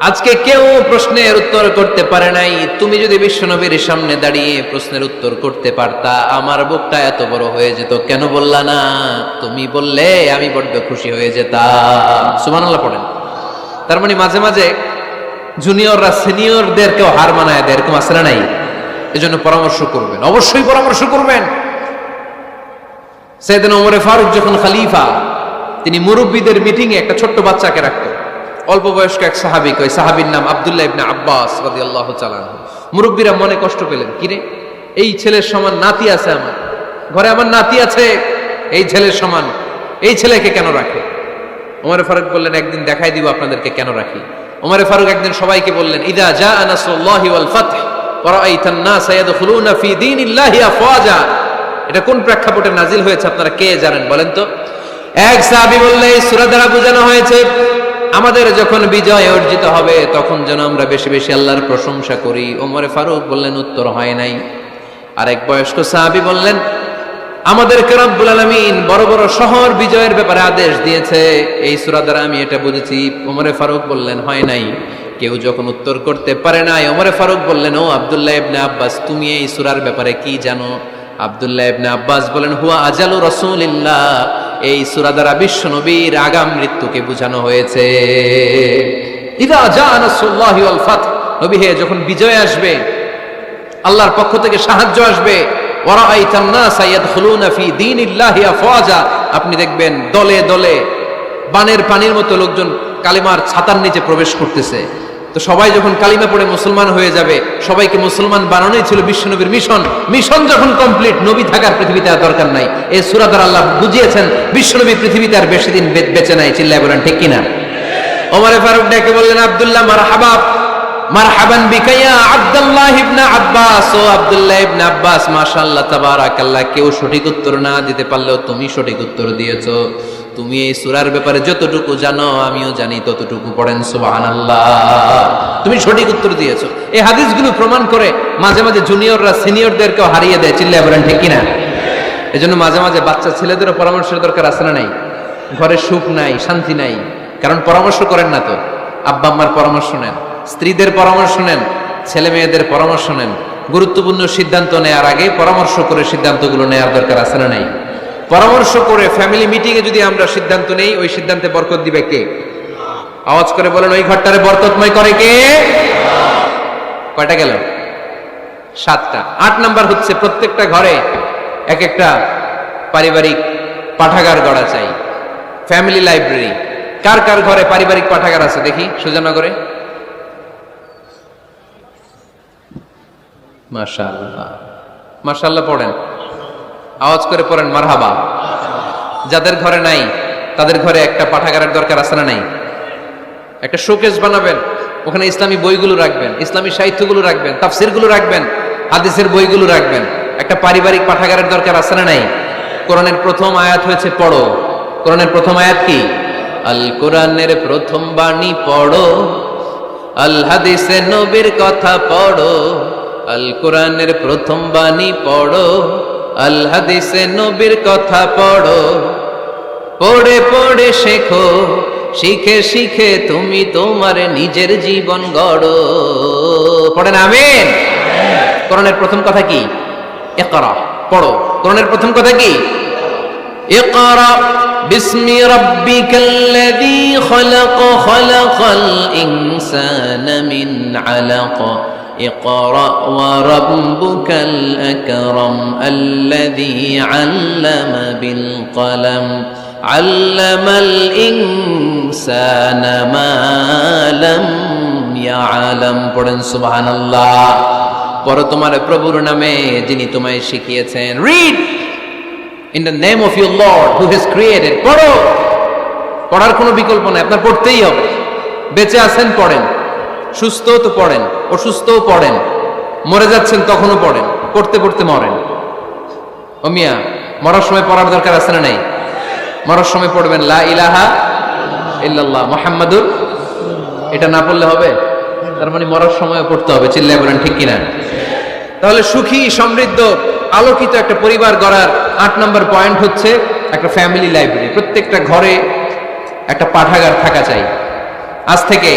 A: আজকে কেউ প্রশ্নের উত্তর করতে পারে নাই, তুমি যদি বিশ্বনবীর সামনে দাঁড়িয়ে প্রশ্নের উত্তর করতে পারতা, আমার বুকটা এত বড় হয়ে যেত, কেন বললা না? তুমি বললে আমি বড্ড খুশি হয়ে যেতাম। সুবহানাল্লাহ পড়েন। তার মানে মাঝে মাঝে জুনিয়ররা সিনিয়রদেরকেও হার মানায় দেয়, এরকম আছে না নাই? এজন্য পরামর্শ করবেন, অবশ্যই পরামর্শ করবেন। সাইয়েদনা ওমর ফারুক যখন খলিফা, তিনি মুরব্বীদের মিটিং এ একটা ছোট্ট বাচ্চাকে রাখতেন, অল্প বয়স্ক এক সাহাবী, ওই সাহাবীর নাম আব্দুল্লাহ ইবনে আব্বাস রাদিয়াল্লাহু তাআলা আনহু। মুরব্বীরা মনে কষ্ট পেলেন, কিরে এই ছেলের সমান নাতি আছে আমার ঘরে, আমার নাতি আছে এই ছেলের সমান, এই ছেলেকে কেন রাখে? ওমর ফারুক বললেন, একদিন দেখাই দিব আপনাদেরকে কেন রাখি। ওমর ফারুক একদিন সবাইকে বললেন, ইদা জাআ নাসরুল্লাহি ওয়াল ফাতহ ওয়া রাআইতান নাস ইয়াদখুলুনা ফি দীনিল্লাহি আফওয়াজা, এটা কোন প্রেক্ষাপটে নাজিল হয়েছে আপনারা কে জানেন বলেন তো? এক সাহাবী বললেন এই সূরা দ্বারা বোঝানো হয়েছে আমাদের যখন বিজয় অর্জিত হবে তখন যেন আমরা বেশি বেশি আল্লাহর প্রশংসা করি। ওমর ফারুক বললেন উত্তর হয় নাই। আরেক বয়স্ক সাহাবী বললেন আমাদেরকে রব্বুল আলামিন বড় বড় শহর বিজয়ের ব্যাপারে আদেশ দিয়েছে, এই সূরা দ্বারা আমি এটা বুঝেছি। ওমর ফারুক বললেন হয় নাই। কেউ যখন উত্তর করতে পারে নাই, ওমর ফারুক বললেন ও আব্দুল্লাহ ইবনে আব্বাস তুমি এই সূরার ব্যাপারে কি জানো? আব্দুল্লাহ ইবনে আব্বাস বলেন হুয়া আজালু রাসূলিল্লাহ, এই সূরা দ্বারা বিশ্ব নবীর আগাম মৃত্যুকে বোঝানো হয়েছে। ইযা জাআ নাসরুল্লাহি ওয়াল ফাত, নবী হে যখন বিজয় আসবে, আল্লাহর পক্ষ থেকে সাহায্য আসবে, ওয়ারাআইতান নাসা ইয়াদখুলুনা ফি দীনিল্লাহি আফওয়াজা, আপনি দেখবেন দলে দলে বানের পানির মতো লোকজন কালিমার ছাতার নিচে প্রবেশ করতেছে। তো সবাই যখন কালিমা পড়ে মুসলমান হয়ে যাবে, সবাইকে মুসলমান বানানোই ছিল বিশ্বনবীর মিশন। মিশন যখন কমপ্লিট, নবী থাকার পৃথিবীতে আর দরকার নাই। এই সূরা দ্বারা আল্লাহ বুঝিয়েছেন বিশ্বনবী পৃথিবীতে আর বেশি দিন বেঁচে নাই। চিল্লায় বলেন ঠিক কিনা? ওমর ফারুক ডেকে বললেন আব্দুল্লাহ মারহাবা, মারহাবান বিকা ইয়া আব্দুল্লাহ ইবনে আব্বাস, ও আব্দুল্লাহ ইবনে আব্বাস মাশাআল্লাহ তাবারাকাল্লাহ, কেউ সঠিক উত্তর না দিতে পারলেও তুমি সঠিক উত্তর দিয়েছো। তুমি এই সূরার ব্যাপারে যতটুকু জানো আমিও জানি ততটুকু, পড়েন সুবহানাল্লাহ। তুমি সঠিক উত্তর দিয়েছো। এই হাদিসগুলো প্রমাণ করে মাঝে মাঝে জুনিয়ররা সিনিয়রদেরকেও হারিয়ে দেয়। চিল্লায় বলেন ঠিক কিনা? এজন্য মাঝে মাঝে বাচ্চা ছেলেদেরও পরামর্শের দরকার আছে না নাই? ঘরে সুখ নাই, শান্তি নাই, কারণ পরামর্শ করেন না তো। আব্বা আম্মার পরামর্শ নেন, স্ত্রীদের পরামর্শ নেন, ছেলে মেয়েদের পরামর্শ নেন। গুরুত্বপূর্ণ সিদ্ধান্ত নেওয়ার আগে পরামর্শ করে সিদ্ধান্তগুলো নেওয়ার দরকার আছে না নাই? পরামর্শ করে ফ্যামিলি মিটিং এ যদি আমরা সিদ্ধান্ত নেই, ওই সিদ্ধান্তে বরকত দিবে কে? আওয়াজ করে বলেন ওই ঘরটারে বরকতময় করে কে? কয়টা গেল? 7টা। 8 নাম্বার হচ্ছে প্রত্যেকটা ঘরে এক একটা পারিবারিক পাঠাগার গড়া চাই, ফ্যামিলি লাইব্রেরি। কার কার ঘরে পারিবারিক পাঠাগার আছে দেখি সুজানগরে? মাশাআল্লাহ মাশাআল্লাহ, পড়েন, আওয়াজ করে পড়েন মারহাবা। যাদের ঘরে নাই তাদের ঘরে একটা পাঠাগারের দরকার আছে না নাই? একটা শোকেস বানাবেন, ওখানে ইসলামী বইগুলো রাখবেন, ইসলামী সাহিত্যগুলো রাখবেন, তাফসিরগুলো রাখবেন, হাদিসের বইগুলো রাখবেন। একটা পারিবারিক পাঠাগারের দরকার আছে না নাই? কোরআনের প্রথম আয়াত হয়েছে পড়ো। কোরআনের প্রথম আয়াত কি? আল কোরআনের প্রথম বাণী পড়ো, আল হাদিসে নবীর কথা পড়ো। আল কোরআনের প্রথম বাণী পড়ো, আল হাদিসে নবীর কথা পড়ো। পড়ে পড়ে শেখো, শিখে শিখে তুমি তোমার নিজের জীবন গড়ো। পড়েন আমিন। কোরআনের প্রথম কথা কি? ইকরা, পড়ো। কোরআনের প্রথম কথা কি? ইকরা বিসমি রাব্বিকাল্লাযী খলাক, খলাকাল ইনসানা মিন আলাক। اقرأ وربك الأكرم الذي علم بالقلم علم الإنسان ما لم يعلم। পড়েন সুবহানাল্লাহ। পড়ো তোমার প্রভুর নামে যিনি তোমায় শিখিয়েছেন। Read in the name of your Lord who has created. পড়ো, পড়ার কোনো বিকল্প নাই, আপনার পড়তেই হবে। বেঁচে আছেন পড়েন, সুস্থ তো পড়েন, অসুস্থও পড়েন, মরে যাচ্ছেন তখনও পড়েন, পড়তে পড়তে মরেন। ও মিয়া, মরার সময় পড়ার দরকার আছে না নাই? মরার সময় পড়বেন লা ইলাহা ইল্লাল্লাহ মুহাম্মাদুর, এটা না পড়লে হবে? তার মানে মরার সময় পড়তে হবে। চিল্লায় বলেন ঠিক কিনা? তাহলে সুখী, সমৃদ্ধ, আলোকিত একটা পরিবার গড়ার 8 নম্বর পয়েন্ট হচ্ছে একটা ফ্যামিলি লাইব্রেরি। প্রত্যেকটা ঘরে একটা পাঠাগার থাকা চাই। আজ থেকে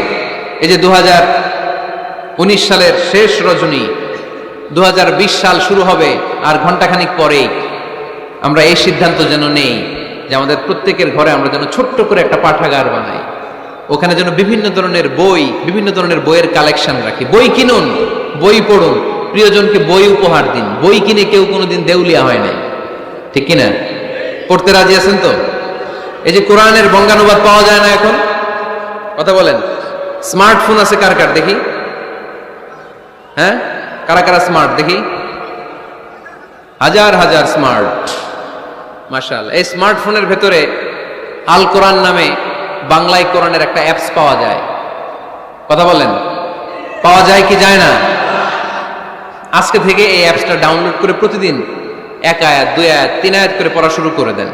A: এই যে 2019 সালের শেষ রজনী, 2020 সাল শুরু হবে আর ঘন্টাখানিক পরেই আমরা এই সিদ্ধান্ত যেন নেই যে আমাদের প্রত্যেকের ঘরে আমরা যেন ছোট্ট করে একটা পাঠাগার বানাই। ওখানে যেন বিভিন্ন ধরনের বই, বিভিন্ন ধরনের বইয়ের কালেকশন রাখি। বই কিনুন, বই পড়ুন, প্রিয়জনকে বই উপহার দিন। বই কিনে কেউ কোনোদিন দেউলিয়া হয় নাই, ঠিক কিনা? পড়তে রাজি আছেন তো? এই যে কোরআনের বঙ্গানুবাদ পাওয়া যায় না এখন, কথা বলেন। স্মার্টফোন আছে কার কার দেখি? হ্যাঁ, কারা কারা স্মার্ট দেখি? হাজার হাজার স্মার্ট, মাশাআল্লাহ। এই স্মার্টফোনের ভেতরে আল কোরআন নামে বাংলায় কোরআনের একটা অ্যাপস পাওয়া যায়, কথা বলেন, পাওয়া যায় কি যায় না? আজকে থেকে এই অ্যাপসটা ডাউনলোড করে প্রতিদিন এক আয়াত, দুই আয়াত, তিন আয়াত করে পড়া শুরু করে দেন।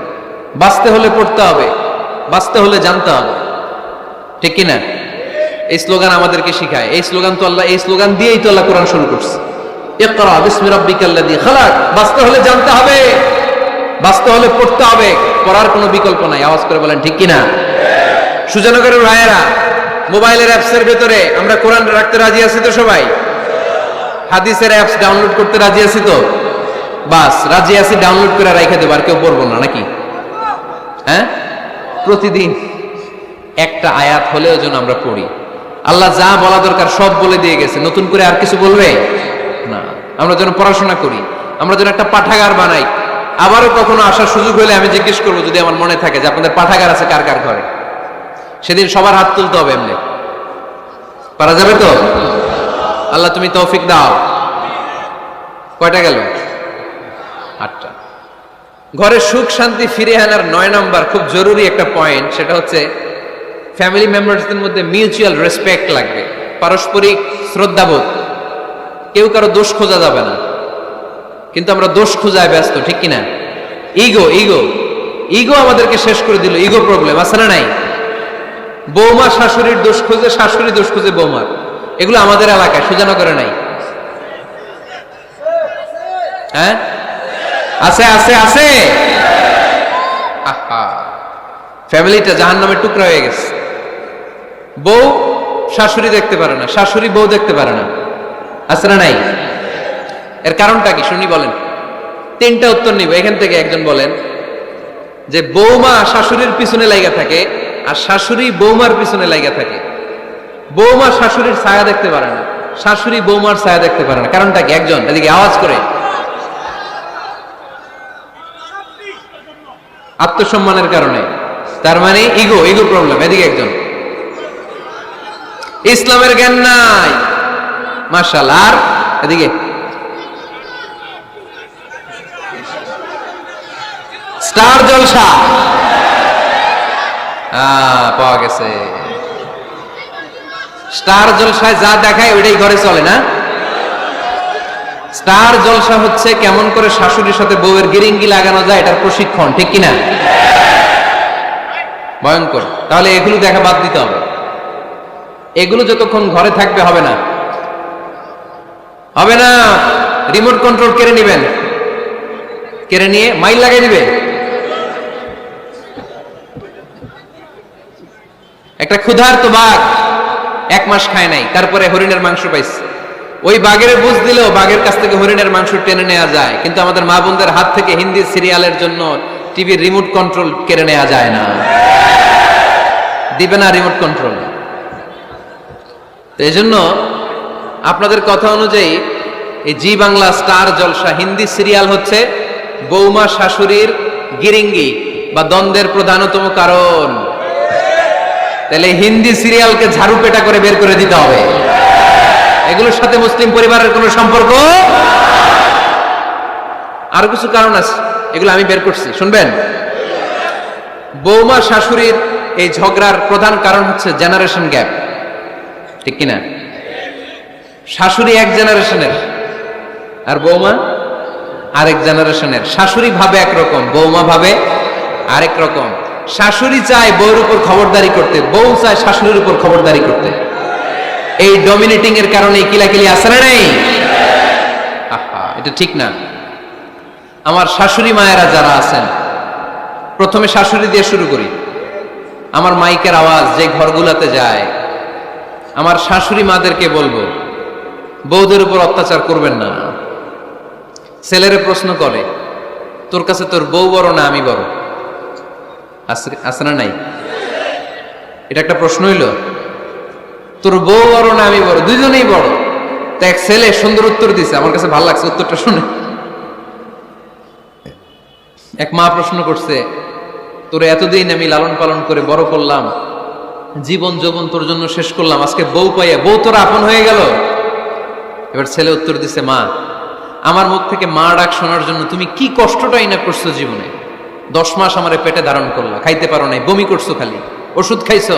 A: বাঁচতে হলে পড়তে হবে, বাঁচতে হলে জানতে হবে, ঠিক কিনা? এই স্লোগান আমাদেরকে শিখায়। এই স্লোগান তো আল্লাহ, এই স্লোগান দিয়েই তো আল্লাহ কোরআন শুরু করছে, ইকরা বিসমি রাব্বিকাল্লাযী খালাক। বাঁচতে হলে জানতে হবে, বাঁচতে হলে পড়তে হবে, পড়ার কোনো বিকল্প নাই। আওয়াজ করে বলেন ঠিক কিনা? সুজানগরের ভাইয়েরা, মোবাইলের অ্যাপসের ভেতরে আমরা কোরআন রাখতে রাজি আছি তো সবাই? হাদিসের অ্যাপস ডাউনলোড করতে রাজি আছি তো? বাস রাজি আছি, ডাউনলোড করে রাইখা দেব, আর কেউ পড়বো না নাকি? হ্যাঁ, প্রতিদিন একটা আয়াত হলেও যেন আমরা পড়ি। আল্লাহ যা বলা দরকার সব বলে দিয়ে গেছে, নতুন করে আর কিছু বলবে না। আমরা যেন পড়াশোনা করি, আমরা যেন একটা পাঠাগার বানাই। আবারও কখনো আসার সুযোগ হলে আমি জিজ্ঞেস করবো, যদি আমার মনে থাকে যে আপনাদের পাঠাগার আছে কার কার ঘরে, সেদিন সবার হাত তুলতে হবে। এমনি পারা যাবে তো? আল্লাহ তুমি তৌফিক দাও। কয়টা গেল? 8টা। ঘরে সুখ শান্তি ফিরে আনার 9 নম্বর খুব জরুরি একটা পয়েন্ট, সেটা হচ্ছে ফ্যামিলি মেম্বারসদের মধ্যে মিউচুয়াল রেসপেক্ট লাগবে, পারস্পরিক শ্রদ্ধাবোধ। কেউ কারো দোষ খোঁজা যাবে না, কিন্তু আমরা দোষ খোঁজায় ব্যস্ত, ঠিক কিনা? ইগো ইগো ইগো আমাদেরকে শেষ করে দিল। ইগো প্রবলেম আছে না নাই? বৌমা শাশুড়ির দোষ খুঁজে, শাশুড়ি দোষ খুঁজে বৌমার। এগুলো আমাদের এলাকায়, সুজানগরে নাই। হ্যাঁ, আছে আছে আছে। ফ্যামিলিটা জাহান্নামের টুকরা হয়ে গেছে। বউ শাশুড়ি দেখতে পারে না, শাশুড়ি বউ দেখতে পারে না, আছে না নাই? এর কারণটা কি শুনি বলেন? 3টা উত্তর নিব এখান থেকে। একজন বলেন যে বৌমা শাশুড়ির পিছনে লাগা থাকে, আর শাশুড়ি বৌমার পিছনে লাগা থাকে। বৌমা শাশুড়ির ছায়া দেখতে পারে না, শাশুড়ি বৌমার ছায়া দেখতে পারে না। কারণটা কি? একজন এদিকে আওয়াজ করে। আত্মসম্মানের কারণে। তার মানে ইগো ইগো প্রবলেম। এদিকে একজন। ইসলামের জ্ঞান নাই, মাশাআল্লাহ। আর এদিকে স্টার জলসা পাওয়া গেছে। স্টার জলসায় যা দেখায় ওইটাই ঘরে চলে না। স্টার জলসা হচ্ছে কেমন করে শাশুড়ির সাথে বউয়ের গিরিঙ্গি লাগানো যায়, এটার প্রশিক্ষণ, ঠিক কিনা? ভয়ঙ্কর। তাহলে এগুলো দেখা বাদ দিতে হবে। এগুলো যতক্ষণ ঘরে থাকবে হবে না, হবে না। রিমোট কন্ট্রোল কেড়ে নিবেন, কেড়ে নিয়ে মাইল লাগাই দিবে। একটা ক্ষুধার্ত বাঘ 1 মাস খায় নাই, তারপরে হরিণের মাংস পাইছে। ওই বাঘের বুঝ দিলেও বাঘের কাছ থেকে হরিণের মাংস টেনে নেওয়া যায়, কিন্তু আমাদের মা বোনদের হাত থেকে হিন্দি সিরিয়ালের জন্য টিভির রিমোট কন্ট্রোল কেড়ে নেওয়া যায় না। দিবে না রিমোট কন্ট্রোল। তো এই জন্য আপনাদের কথা অনুযায়ী এই জি বাংলা স্টার জলসা হিন্দি সিরিয়াল হচ্ছে বৌমা শাশুড়ির গিরিঙ্গি বা দ্বন্দ্বের প্রধানতম কারণ। তাহলে হিন্দি সিরিয়ালকে ঝাড়ু পেটা করে বের করে দিতে হবে। এগুলোর সাথে মুসলিম পরিবারের কোনো সম্পর্ক। আরো কিছু কারণ আছে, এগুলো আমি বের করছি, শুনবেন। বৌমা শাশুড়ির এই ঝগড়ার প্রধান কারণ হচ্ছে জেনারেশন গ্যাপ, ঠিক কিনা? শাশুড়ি এক জেনারেশনের আর বৌমা আরেক জেনারেশনের। শাশুড়ি ভাবে একরকম, বৌমা ভাবে আরেক রকম। শাশুড়ি চায় বউর উপর খবরদারি করতে, বউ চায় শাশুড়ির উপর খবরদারি করতে। এই ডমিনেটিং এর কারণে কিলাকিলি আছে না নাই? এটা ঠিক না। আমার শাশুড়ি মায়েরা যারা আছেন, প্রথমে শাশুড়ি দিয়ে শুরু করি। আমার মাইকের আওয়াজ যে ঘরগুলোতে যায়, আমার শাশুড়ি মাদেরকে বলবো, বউদের উপর অত্যাচার করবেন না। ছেলেরে প্রশ্ন করে, তোর কাছে তোর বউ বড় না আমি বড়? আছে না নাই? এটা একটা প্রশ্ন হইল। তোর বউ বড় না আমি বড়? দুইজনেই বড়। তা এক ছেলে সুন্দর উত্তর দিছে, আমার কাছে ভালো লাগছে উত্তরটা শুনে। এক মা প্রশ্ন করছে, তোর এতদিন আমি লালন পালন করে বড় করলাম, জীবন যৌবন তোর জন্য শেষ করলাম, আজকে বউ পাইয়া বউ তোর আপন হয়ে গেল। এবার ছেলে উত্তর দিছে, মা আমার মুখ থেকে মা ডাক শোনার জন্য তুমি কি কষ্টটাই না করছো জীবনে। 10 মাস আমারে পেটে ধারণ করলা, খাইতে পারো নাই, বমি করছো, খালি ওষুধ খাইছো,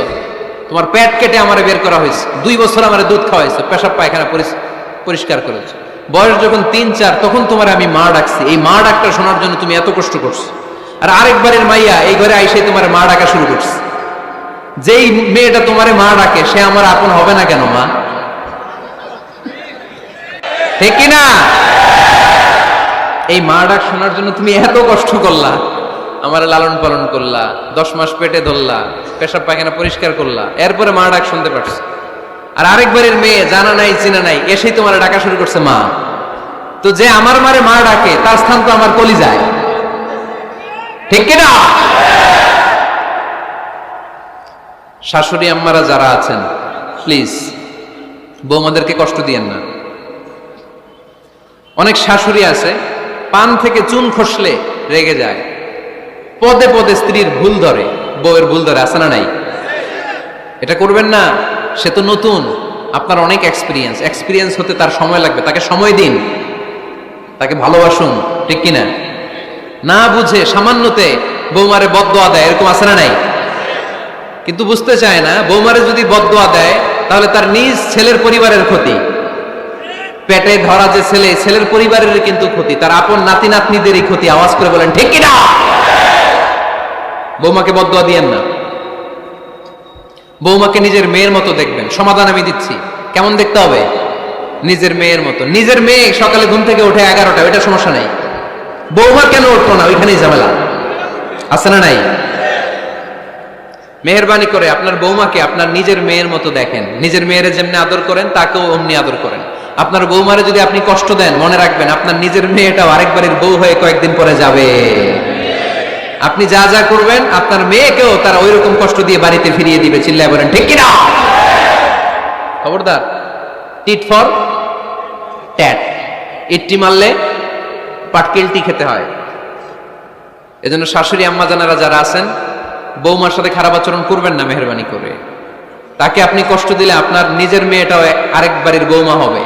A: তোমার পেট কেটে আমারে বের করা হয়েছে। 2 বছর আমারে দুধ খাওয়াইছো, পেশাব পায়খানা পরিষ্কার করেছো। বয়স যখন 3-4 তখন তোমার আমি মা ডাকছি, এই মা ডাকটা শোনার জন্য তুমি এত কষ্ট করছো। আর আরেকবারের মাইয়া এই ঘরে আইসে তোমার মা ডাকা শুরু করছে। যেই মেয়েটা তোমারে মা ডাকে সে আমার আপন হবে না কেন মা? ঠিক কিনা? এই মা ডাক শোনার জন্য তুমি এত কষ্ট করলা, আমার লালন পালন করলা, 10 মাস পেটে ধরলা, পেশাব পায়খানা পরিষ্কার করলা, এরপরে মা ডাক শুনতে পারছো। আর আরেকবারের মেয়ে জানা নাই চিনা নাই এসেই তোমার ডাকা শুরু করছে মা। তো যে আমার মারে মা ডাকে তার স্থান তো আমার কলিজায়, ঠিক কিনা? শাশুড়ি আম্মারা যারা আছেন প্লিজ বৌমাদেরকে কষ্ট দিয়েন না। অনেক শাশুড়ি আছে পান থেকে চুন খসলে রেগে যায়, পদে পদে স্ত্রীর ভুল ধরে, বউয়ের ভুল ধরে, আছে না নাই? এটা করবেন না। সে তো নতুন, আপনার অনেক এক্সপিরিয়েন্স হতে তার সময় লাগবে, তাকে সময় দিন, তাকে ভালোবাসুন, ঠিক কিনা? না বুঝে সামান্যতে বৌমারে বদদোয়া দেয়, এরকম আছে না নাই? কিন্তু বুঝতে চায় না বৌমারে যদি বদদোয়া দেয় তাহলে তার নিজ ছেলের পরিবারের ক্ষতি, পেটে ধরা যে ছেলে, ছেলের পরিবারের কিন্তু ক্ষতি, তার আপন নাতি নাতনিদেরই ক্ষতি। আওয়াজ করে বলেন ঠিক কিনা? বৌমাকে বদদোয়া দিয়েন না। বৌমাকে নিজের মেয়ের মতো দেখবেন। সমাধান আমি দিচ্ছি, কেমন দেখতে হবে? নিজের মেয়ের মতো। নিজের মেয়ে সকালে ঘুম থেকে ওঠে 11টা, ওইটা সমস্যা নাই। বৌমা কেন উঠলো না, ওইখানেই ঝামেলা, আছে না নাই? মেহেরবানি করে আপনার বৌমাকে আপনার নিজের মেয়ের মতো দেখেন। নিজের মেয়েরে যেমনি আদর করেন তাকেও অমনি আদর করেন। আপনার বৌমারে যদি আপনি কষ্ট দেন, মনে রাখবেন আপনার নিজের মেয়েটাও আরেকবারের বউ হয়ে কয়েকদিন পরে যাবে। আপনি যা যা করবেন আপনার মেয়েকেও তারা ওই রকম কষ্ট দিয়ে বাড়িতে ফিরিয়ে দিবে। চিল্লায় বলেন ঠিক কিনা? খবরদার, টিট ফর ট্যাট, ইট্টি মারলে পাটকেলটি খেতে হয়। এজন্য শাশুড়ি আম্মা জানারা যারা আছেন বৌমার সাথে খারাপ আচরণ করবেন না মেহেরবানি করে। তাকে আপনি কষ্ট দিলে আপনার নিজের মেয়েটাও আরেক বাড়ির বৌমা হবে,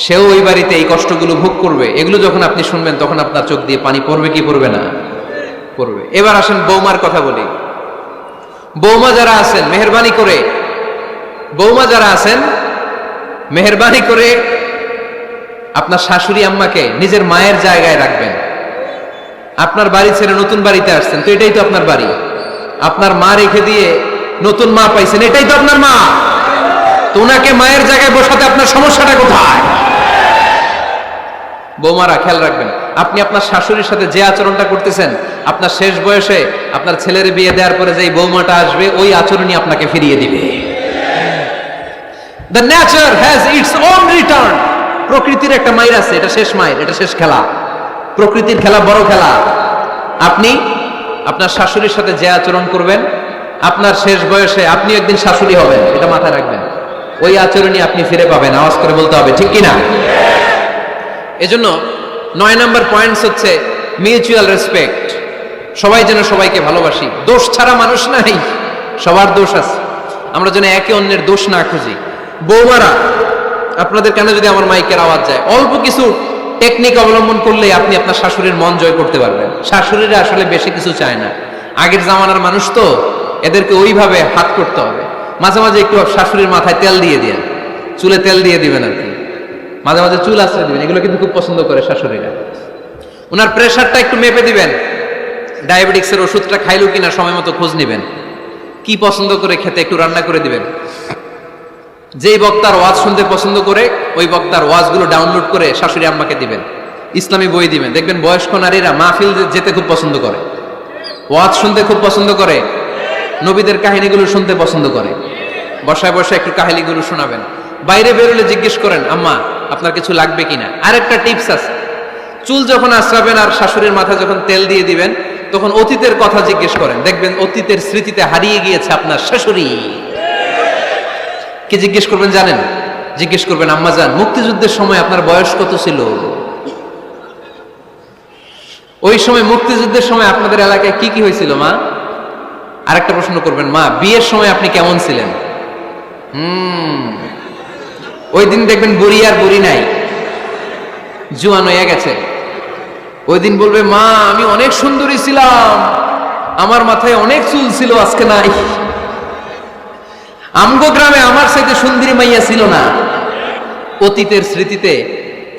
A: সেও ওই বাড়িতে এই কষ্টগুলো ভোগ করবে। এগুলো যখন আপনি শুনবেন তখন আপনার চোখ দিয়ে পানি পড়বে কি পড়বে না? পড়বে। এবার আসেন বৌমার কথা বলি। বৌমা যারা আছেন মেহেরবানি করে, বৌমা যারা আছেন মেহেরবানি করে আপনার শাশুড়ি আম্মাকে নিজের মায়ের জায়গায় রাখবেন। আপনার বাড়ি ছেড়ে নতুন বাড়িতে আসছেন, তো এটাই তো আপনার বাড়ি। আপনার মা রেখে দিয়ে নতুন মা পাইছেন, এটাই তো আপনার মা। তো ওনাকে মায়ের জায়গায় বসাতে আপনার সমস্যাটা কোথায়? বৌমারা খেয়াল রাখবেন, আপনি আপনার শাশুড়ির সাথে যে আচরণটা করতেছেন, আপনার শেষ বয়সে আপনার ছেলের বিয়ে দেওয়ার পরে যে বৌমাটা আসবে ওই আচরণই আপনাকে ফিরিয়ে দিবে। The nature has its own return. প্রকৃতির একটা মাইর আছে, এটা শেষ মাইর, এটা শেষ খেলা। প্রকৃতির খেলা বড় খেলা। আপনি আপনার শাশুড়ির সাথে যে আচরণ করবেন, আপনার শেষ বয়সে আপনি একদিন শাশুড়ি হবেন, এটা মাথায় রাখবেন। ওই আচরণই আপনি ফিরে পাবেন। আওয়াজ করে বলতে হবে ঠিক কিনা? এজন্য 9 নম্বর পয়েন্টস হচ্ছে মিউচুয়াল রেসপেক্ট। সবাই যেন সবাইকে ভালোবাসি। দোষ ছাড়া মানুষ নাই, সবার দোষ আছে। আমরা যেন একে অন্যের দোষ না খুঁজি। বৌমারা, আপনাদের কানে যদি আমার মাইকের আওয়াজ যায়, অল্প কিছু টেকনিক অবলম্বন করলে আপনি আপনার শাশুড়ির মন জয় করতে পারবেন। শাশুড়িরা আসলে বেশি কিছু চায় না, আগের জামানার মানুষ তো, এদেরকে ওইভাবে হাত করতে হবে। মাঝে মাঝে একটু শাশুড়ির মাথায় তেল দিয়ে দিন, চুলে তেল দিয়ে দিবেন আর কি, মাঝে মাঝে চুল আশ্রয় দিবেন, এগুলো কিন্তু খুব পছন্দ করে শাশুড়িরা। ওনার প্রেশারটা একটু মেপে দিবেন, ডায়াবেটিক্সের ওষুধটা খাইলো কিনা সময় মতো খোঁজ নিবেন, কি পছন্দ করে খেতে একটু রান্না করে দিবেন। যেই বক্তার ওয়াজ শুনতে পছন্দ করে ওই বক্তার ওয়াজগুলো ডাউনলোড করে শাশুড়ি আম্মাকে দিবেন, ইসলামী বই দিবেন। দেখবেন বয়স্ক নারীরা মাহফিল যেতে খুব পছন্দ করে, ওয়াজ শুনতে খুব পছন্দ করে, নবীদের কাহিনীগুলো শুনতে পছন্দ করে। বসায় বসায় একটু কাহিনীগুলো শোনাবেন। বাইরে বেরোলে জিজ্ঞেস করেন, আম্মা আপনার কিছু লাগবে কিনা। আরেকটা টিপস আছে, চুল যখন আশ্রাবেন আর শাশুড়ির মাথায় যখন তেল দিয়ে দিবেন তখন অতীতের কথা জিজ্ঞেস করেন। দেখবেন অতীতের স্মৃতিতে হারিয়ে গিয়েছে আপনার শাশুড়ি। কি জিজ্ঞেস করবেন জানেন? জিজ্ঞেস করবেন, আম্মা জান মুক্তিযুদ্ধের সময় আপনার বয়স কত ছিল? ওই সময় মুক্তিযুদ্ধের সময় আপনাদের এলাকায় কি কি হয়েছিল মা? আরেকটা প্রশ্ন করবেন, মা বিয়ের সময় আপনি কেমন ছিলেন? ওই দিন দেখবেন বুড়ি আর বুড়ি নাই, জুয়ান হয়ে গেছে। ওই দিন বলবে, মা আমি অনেক সুন্দরী ছিলাম, আমার মাথায় অনেক চুল ছিল, আজকে নাই। আমগো গ্রামে আমার সাথে সুন্দরী মাইয়া ছিল না। অতীতের স্মৃতিতে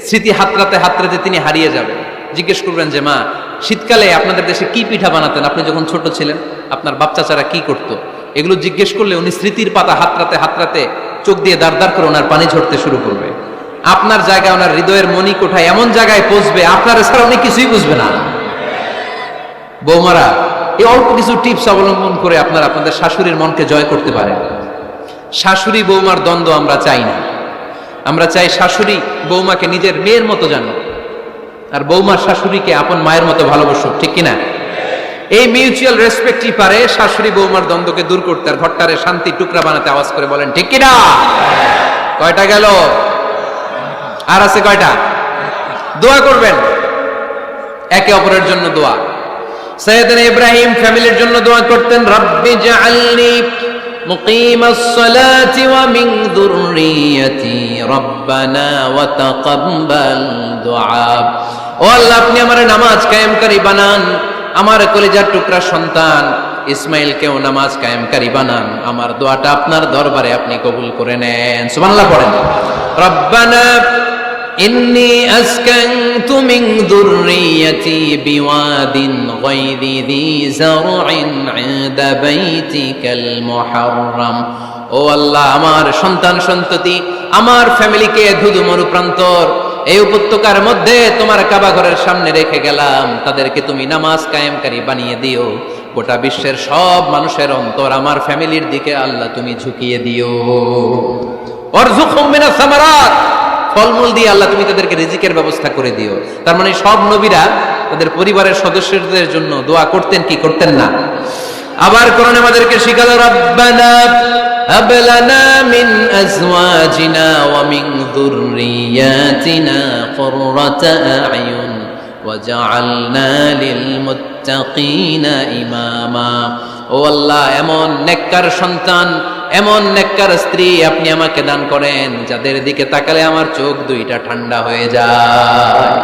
A: স্মৃতি হাতড়াতে হাতড়াতে তিনি হারিয়ে যাবেন। জিজ্ঞেস করবেন যে মা, শীতকালে আপনাদের দেশে কি পিঠা বানাতেন আপনি যখন ছোট ছিলেন, আপনার বাচ্চাচারা কি করতো, এগুলো জিজ্ঞেস করলে উনি স্মৃতির পাতা হাতড়াতে হাতড়াতে চোখ দিয়ে দাঁড় দাঁড় করে ওনার পানি ঝরতে শুরু করবে। আপনার জায়গায় ওনার হৃদয়ের মনি কোঠায় এমন জায়গায় পৌঁছবে, আপনার ছাড়া উনি কিছুই বুঝবে না। বৌমারা, এই অল্প কিছু টিপস অবলম্বন করে আপনারা আপনাদের শাশুড়ির মনকে জয় করতে পারেন। শাশুড়ি বৌমার দ্বন্দ্ব আমরা চাই না। আমরা চাই শাশুড়ি বৌমাকে নিজের মেয়ের মতো জানো, আর বৌমার শাশুড়িকে আপন মায়ের মতো ভালোবাসুক, ঠিক কিনা? এই মিউচুয়াল রেসপেক্টই পারে শাশুড়ি বৌমার দ্বন্দ্বকে দূর করতে, আর ঘরটারে শান্তি টুকরা বানাতে। আওয়াজ করে বলেন ঠিক কিনা? কয়টা গেল? আর আছে কয়টা? দোয়া করবেন একে অপরের জন্য। দোয়া সাইয়েদনা ইব্রাহিম ফ্যামিলির জন্য দোয়া করতেন, রব্বি জাআলনি মুকিমাস সালাতি ওয়া মিন যুররিয়াতি রব্বানা ওয়া তাকাব্বাল দুআ। ও আল্লাহ, আপনি আমারে নামাজ কায়েমকারী বানান, আমার কলিজার টুকরা সন্তান ইসমাইলকেও নামাজ কায়েমকারী বানান, আমার দোয়াটা আপনার দরবারে আপনি কবুল করে নেন। সুবহানাল্লাহ পড়েন। রব্বানা ইন্নী আসকানতু মিন যুররিয়াতি বিওয়াদিন গায়রি যী যারইন ইনদা বাইতিকাল মুহাররাম। ও আল্লাহ, আমার সন্তান সন্ততি, আমার ফ্যামিলিকে ধুধু মরুপ্রান্তর এই উপত্যকার মধ্যে তোমার কাবা ঘরের সামনে রেখে গেলাম, তাদেরকে তুমি নামাজ কায়েমকারী বানিয়ে দিও। গোটা বিশ্বের সব মানুষের অন্তর আমার ফ্যামিলির দিকে আল্লাহ তুমি ঝুঁকিয়ে দিও। ওয়ারযুকহুম মিনাস সামারাত, ফলমূল দিয়ে আল্লাহ তুমি তাদেরকে রিজিকের ব্যবস্থা করে দিও। তার মানে সব নবীরা তাদের পরিবারের সদস্যদের জন্য দোয়া করতেন কি করতেন না? আবার কোরআন আমাদেরকে শিখালো, রব্বানা হাব লানা মিন আজওয়াজিনা ওয়া মিন যুররিয়াতিনা কুররাতা আ'য়ুন ওয়াজআলনা লিল মুত্তাকিনা ইমামা। ও আল্লাহ, এমন নেককার সন্তান, এমন নেককার স্ত্রী আপনি আমাকে দান করেন যাদের দিকে তাকালে আমার চোখ দুইটা ঠান্ডা হয়ে যায়।